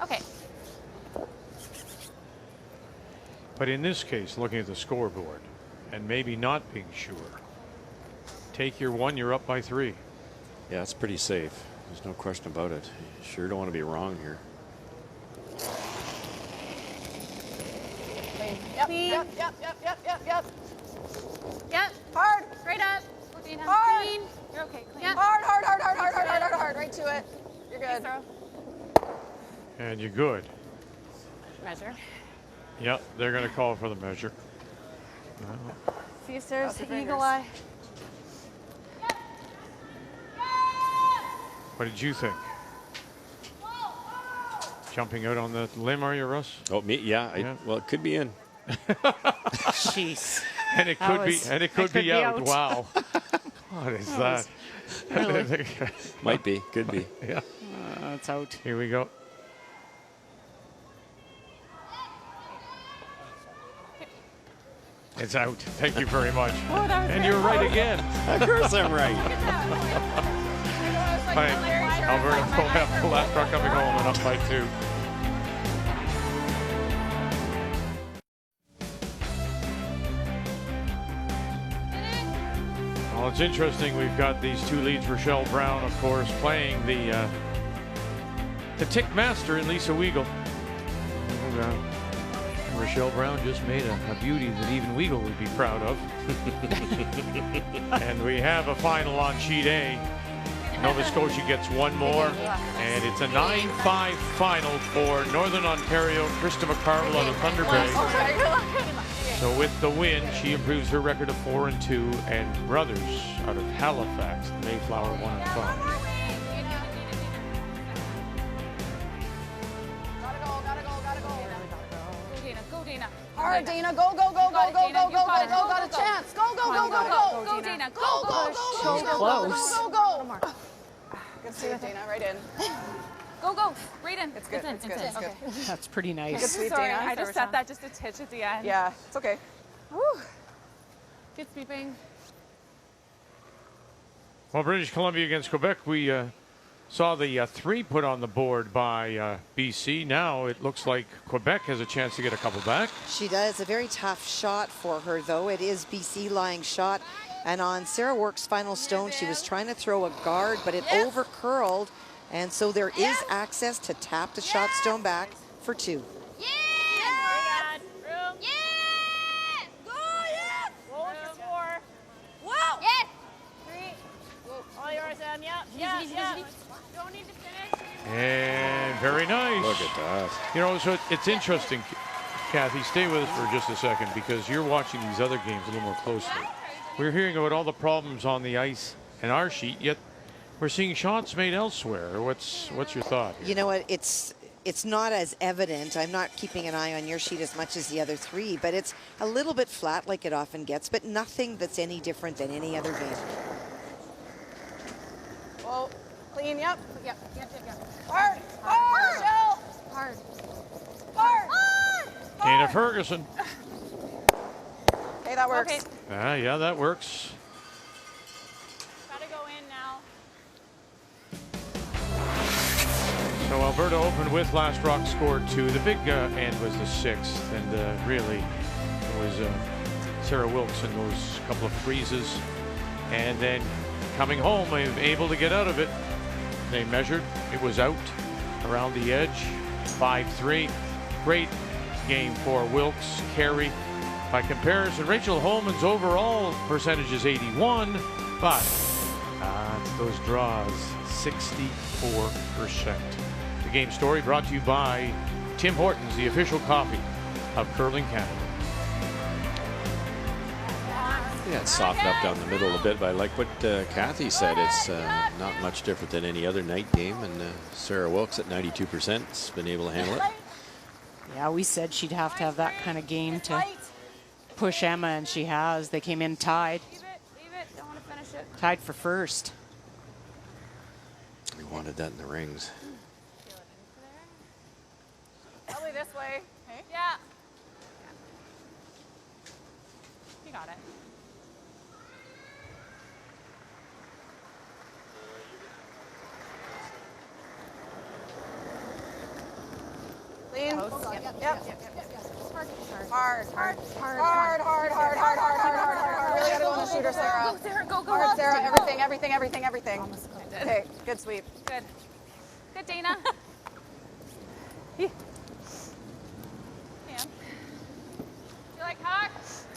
Okay. But in this case, looking at the scoreboard and maybe not being sure, take your one, you're up by 3. Yeah, it's pretty safe. There's no question about it. You sure don't want to be wrong here. Yep, Clean. yep, yep, yep, yep, yep, yep. Yep. Hard. Straight up. Clean. Hard. Clean. You're okay. Clean. Hard, hard, hard, hard, hard, hard, hard, hard, hard. Right to it. You're good. And you're good. Measure. Yep, they're going to call for the measure. See if there's your eagle fingers. eye. What did you think? Jumping out on the limb, are you, Russ? Oh, me? Yeah. Yeah. Well, it could be in. Jeez. And it That could be, was- and it could be out. Wow. What is that? Really? Might be. Could be. Yeah. It's out. Here we go. It's out. Thank you very much. And you're right again. Of course I'm right. Right. Alberta will have the last truck coming home and up by 2. Well, it's interesting. We've got these 2 leads. Rochelle Brown, of course, playing the tick master in Lisa Weagle. And, Rochelle Brown just made a beauty that even Weagle would be proud of. And we have a final on sheet A. Nova Scotia gets one more, and it's a 9-5 final for Northern Ontario. Krista McCarville out of Thunder Bay. So with the win, she improves her record of 4-2, and Brothers out of Halifax, Mayflower 1-5. Hard, Dana. Go, go, go, go, go, go, go, go, go. Got a chance. Go, go, go, go, go. Go, Dana. Go, go, go, So Dana. close. Go, go, go. Good save, Dana. Right in. Go, go. Right in. It's good. It's good. It's good. That's pretty Good nice. sweep, Sorry, Dana. I just set that just a titch at the end. Yeah, it's okay. Good sweeping. Well, British Columbia against Quebec, we saw the 3 put on the board by BC. Now it looks like Quebec has a chance to get a couple back. She does. A very tough shot for her, though. It is BC lying shot. And on Sarah Work's final stone, she was trying to throw a guard, but it over-curled. And so there is access to tap the shot stone back for 2. Don't need to finish. And very nice. Look at that. You know, so it's interesting, Kathy, stay with us for just a second because you're watching these other games a little more closely. We're hearing about all the problems on the ice and our sheet, yet we're seeing shots made elsewhere. What's your thought here? You know what? It's not as evident. I'm not keeping an eye on your sheet as much as the other 3, but it's a little bit flat like it often gets, but nothing that's any different than any other game. Whoa, clean, yep. Hard, hard, hard, hard. Dana Ferguson. Okay, that works. Okay. Yeah, that works. Gotta go in now. So Alberta opened with Last Rock scored 2. The big end was the 6th, and really it was Sarah Wilkes and those couple of freezes. And then coming home, they were able to get out of it. They measured, it was out around the edge, 5-3. Great game for Wilkes, Carey. By comparison, Rachel Homan's overall percentage is 81, but it's those draws, 64%. The game story brought to you by Tim Hortons, the official coffee of Curling Canada. Yeah, it's softened up down the middle a bit, but I like what Kathy said. It's not much different than any other night game, and Sarah Wilkes at 92% has been able to handle it. Yeah, we said she'd have to have that kind of game to push Emma, and she has. They came in tied. Leave it. Don't want to finish it. Tied for first. We wanted that in the rings. Probably this way. Hey? Yeah. You got it. Clean. Yep. Hard. Really gotta go on the shooter, Sarah. Go, Sarah, go. Hard, Sarah. Everything. Okay, good sweep. Good. Good, Dana. Yeah. You like hawk?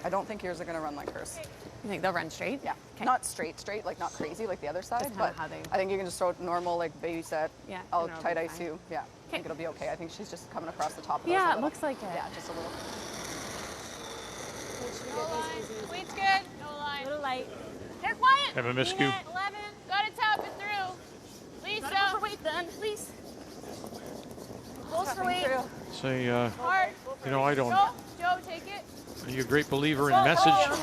I don't think yours are going to run like hers. You think they'll run straight? Yeah. Okay. Not straight, like not crazy like the other side, Just but how they... I think you can just throw it normal, like baby set. Yeah. I'll and it'll tight be ice fine. you. Yeah. I think it'll be okay. I think she's just coming across the top of those Yeah, a it little. looks like it. Yeah, just a little. No line. Sweet's good. No line. A little light. They're quiet. Have a miscue. 11. Gotta tap it through. Lisa. Gotta go for weight then, please. Close for weight. Say, Hard. you know, I don't. Joe, take it. Are you a great believer in message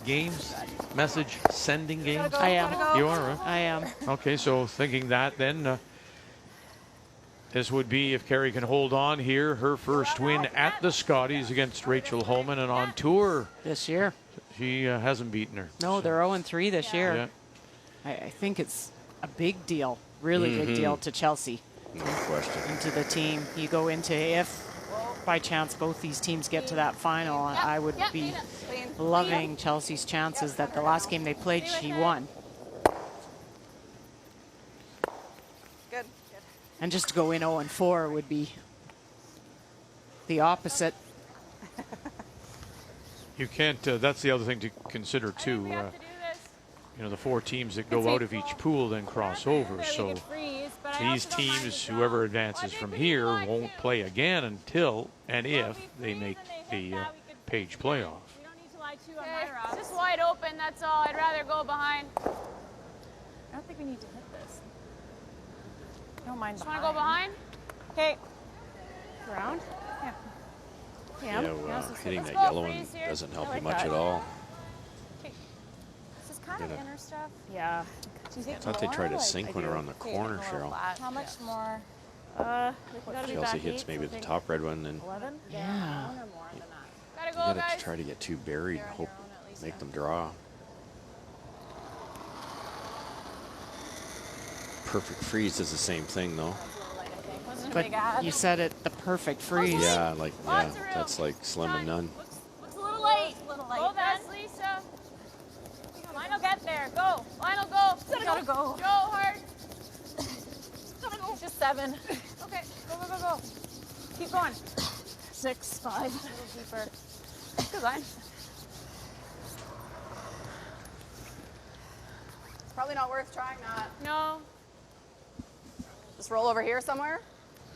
games? Message sending games? I am. You are, huh? I am. Okay, so thinking that then, this would be, if Carey can hold on here, her first win at the Scotties against Rachel Homan, and on tour This year. she hasn't beaten her. No, they're 0-3 this year. Yeah. I think it's a big deal, really big deal to Chelsea. No question. And to the team. You go into, if by chance both these teams get to that final, I would be loving Chelsea's chances that the last game they played, she won. Good. And just to go in 0-4 would be the opposite. You can't, that's the other thing to consider too. You know, the 4 teams that go out of each pool then cross over. So these teams, whoever advances from here, won't play again until and if they make the Page playoff. We don't need to lie too on my rocks. Just wide open, that's all. I'd rather go behind. I don't think we need to hit this. I don't mind Just want to go behind? Okay. Round? Yeah. Yeah, well, hitting that go, yellow one freeze here. doesn't help I you like much that. at all. This is kind of Gotta- inner stuff. Yeah. Do you think I thought they more? tried to Like, sink one around the corner, Cheryl. How much more? Gotta be Chelsea back hits eight, maybe so the think top red one, and 11? Yeah. One or more than that. Gotta you go, gotta guys. try to get too buried and hope make them draw. perfect freeze is the same thing, though. But you said it, the perfect freeze. Yeah, that's like slim and none. Looks a little late. Go fast, Lisa. Lionel, get there. Go. Lionel, go. Gotta go. Go hard. Gotta go. Just 7. Okay. Go. Keep going. 6, 5. A little deeper. Good line. It's probably not worth trying that. No. Just roll over here somewhere.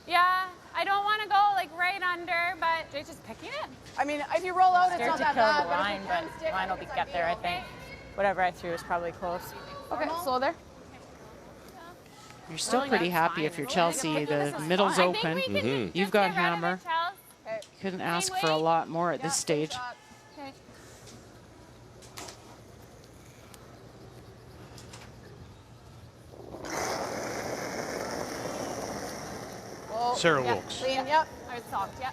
Yeah, I don't want to go like right under, but Jay's just picking it. I mean, if you roll out, it's Scared not to that kill bad. the line, but line will get there, I think. Whatever I threw was probably close. Okay, slow there. You're still pretty happy if you're Chelsea. The middle's open. You've got hammer. You couldn't ask for a lot more at this stage. Okay. Sarah Wilkes. Clean, yep. Hard, soft. Yep.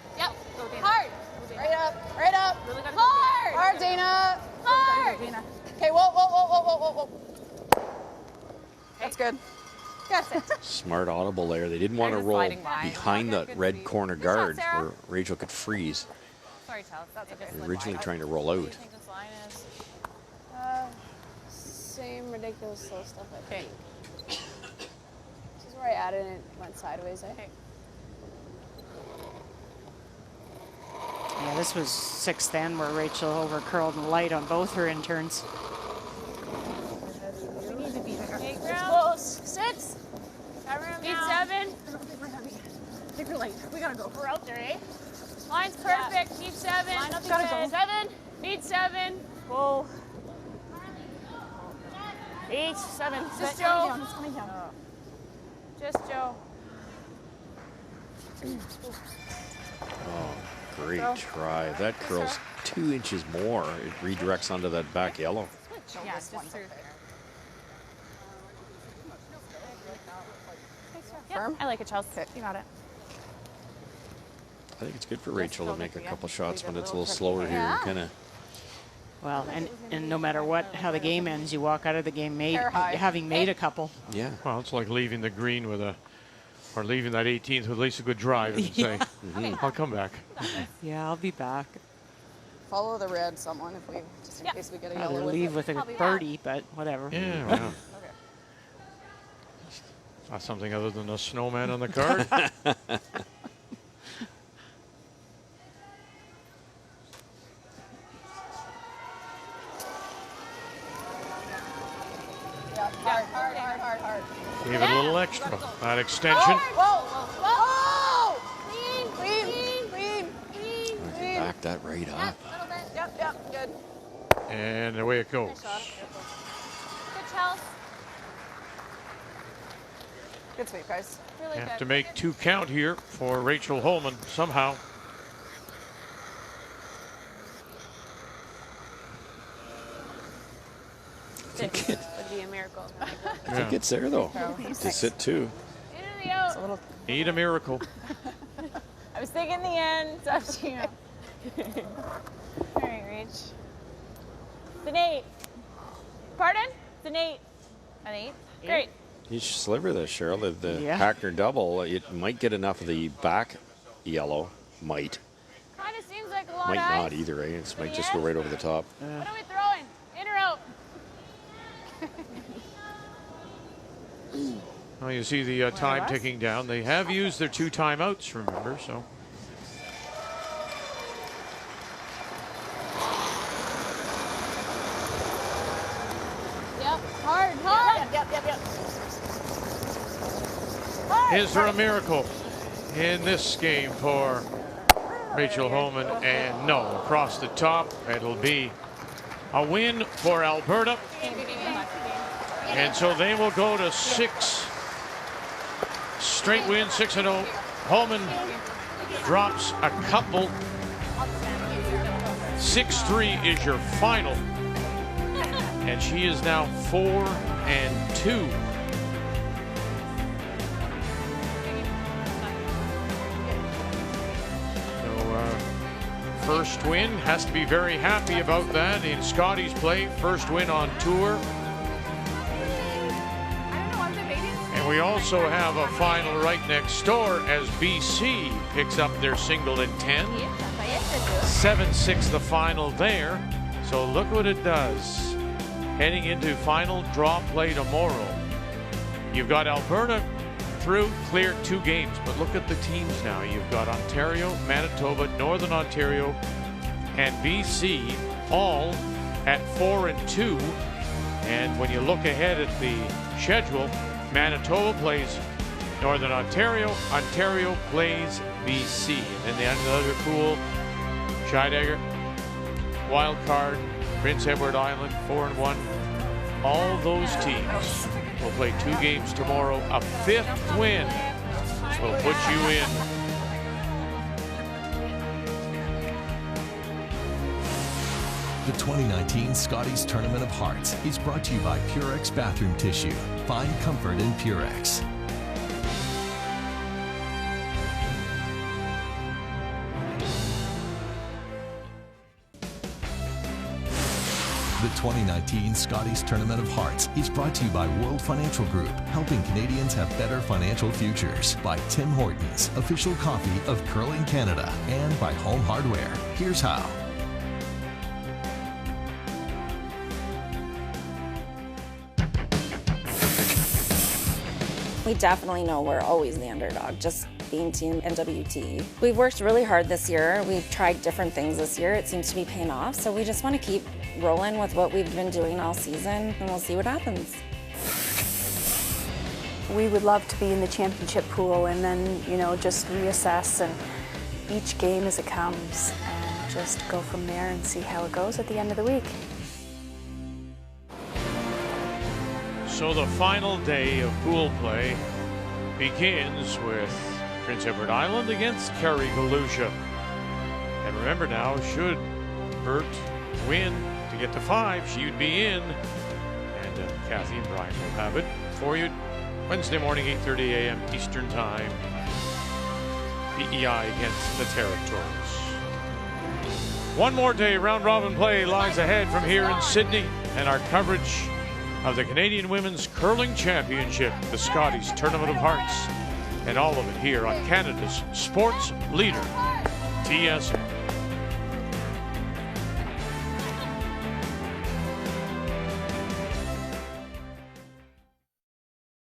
Go, Dana. Hard. Right up. Really gotta Hard. Hard, Dana. Hard. Okay, whoa. That's good. Smart audible there. They didn't want to roll behind the red corner guard where Rachel could freeze. Sorry, Chelsea. That's okay. They were originally trying to roll out. What do you think this line is? Same ridiculous slow stuff, I think. This is where I added and it went sideways, eh? Okay. Yeah, this was 6th end where Rachel over curled and light on both her interns. We need to be there. Close. 6. Need 7. Take your light. We gotta go. We're out there, eh? Line's perfect. Need 7. Gotta go. 7. Need 7. Whoa. 8, 7. Just Joe. Just Joe. Oh, great try. That curls 2 inches more. It redirects onto that back yellow. Yeah, just through. Yeah, I like it, Chelsea. You got it. I think it's good for Rachel to make a couple shots when it's a little slower here. Kind of. Well, and no matter how the game ends, you walk out of the game having made a couple. Yeah. Well, it's like leaving the green or leaving that 18th with at least a good drive and say, I'll come back. Yeah, I'll be back. Follow the red, someone, just in case we get a yellow. I'll leave with a birdie, but whatever. Yeah, well. Not something other than a snowman on the card. Hard. Gave it a little extra. That extension. Whoa! Clean. Back that right up. Yep, good. And away it goes. Good, Chelsea. Good sweep, guys. Really Have good. to make 2 count here for Rachel Homan somehow. Would be a miracle. I think it's there, though, to sit 2. Into the out. Need a miracle. I was thinking the end. It's up to you. All right, Rach. It's an 8. Pardon? It's an 8. An 8? Great. You should sliver this, Cheryl. The Hackner double, it might get enough of the back yellow. Might. Kind of seems like a lot Might of not ice. either, eh? It might just go right over the top. What are we throwing? In or out? Well, you see the time ticking down. They have used their 2 timeouts, remember, so. Yep. Hard. Yep. Is there a miracle in this game for Rachel Homan? And no, across the top, it'll be a win for Alberta. And so they will go to 6 straight wins, 6-0. Homan drops a couple. 6-3 is your final. And she is now 4-2. First win, has to be very happy about that in Scotties play. First win on tour. And we We also have a final right next door as BC picks up their single in 10. 7-6 the final there. So look what it does. Heading into final draw play tomorrow. You've got Alberta through, cleared 2 games, but look at the teams now. You've got Ontario, Manitoba, Northern Ontario, and BC all at 4-2. And when you look ahead at the schedule, Manitoba plays Northern Ontario, Ontario plays BC. And then the end of the other pool, Scheidegger, Wild Card, Prince Edward Island, 4-1. All those teams will play 2 games tomorrow. A 5th win will put you in. The 2019 Scotties Tournament of Hearts is brought to you by Purex Bathroom Tissue. Find comfort in Purex. The 2019 Scotties Tournament of Hearts is brought to you by World Financial Group, helping Canadians have better financial futures. By Tim Hortons, official coffee of Curling Canada. And by Home Hardware. Here's how. We definitely know we're always the underdog, just being Team NWT. We've worked really hard this year. We've tried different things this year. It seems to be paying off, so we just want to keep rolling with what we've been doing all season, and we'll see what happens. We would love to be in the championship pool and then, you know, just reassess and each game as it comes and just go from there and see how it goes at the end of the week. So the final day of pool play begins with Prince Edward Island against Carey Galusha. And remember now, should Bert win to get to 5, she would be in. And Kathy and Brian will have it for you Wednesday morning, 8:30 a.m. Eastern Time. PEI against the Territories. One more day, round-robin play lies ahead from here in Sydney, and our coverage of the Canadian Women's Curling Championship, the Scotties Tournament of Hearts, and all of it here on Canada's sports leader, TSN.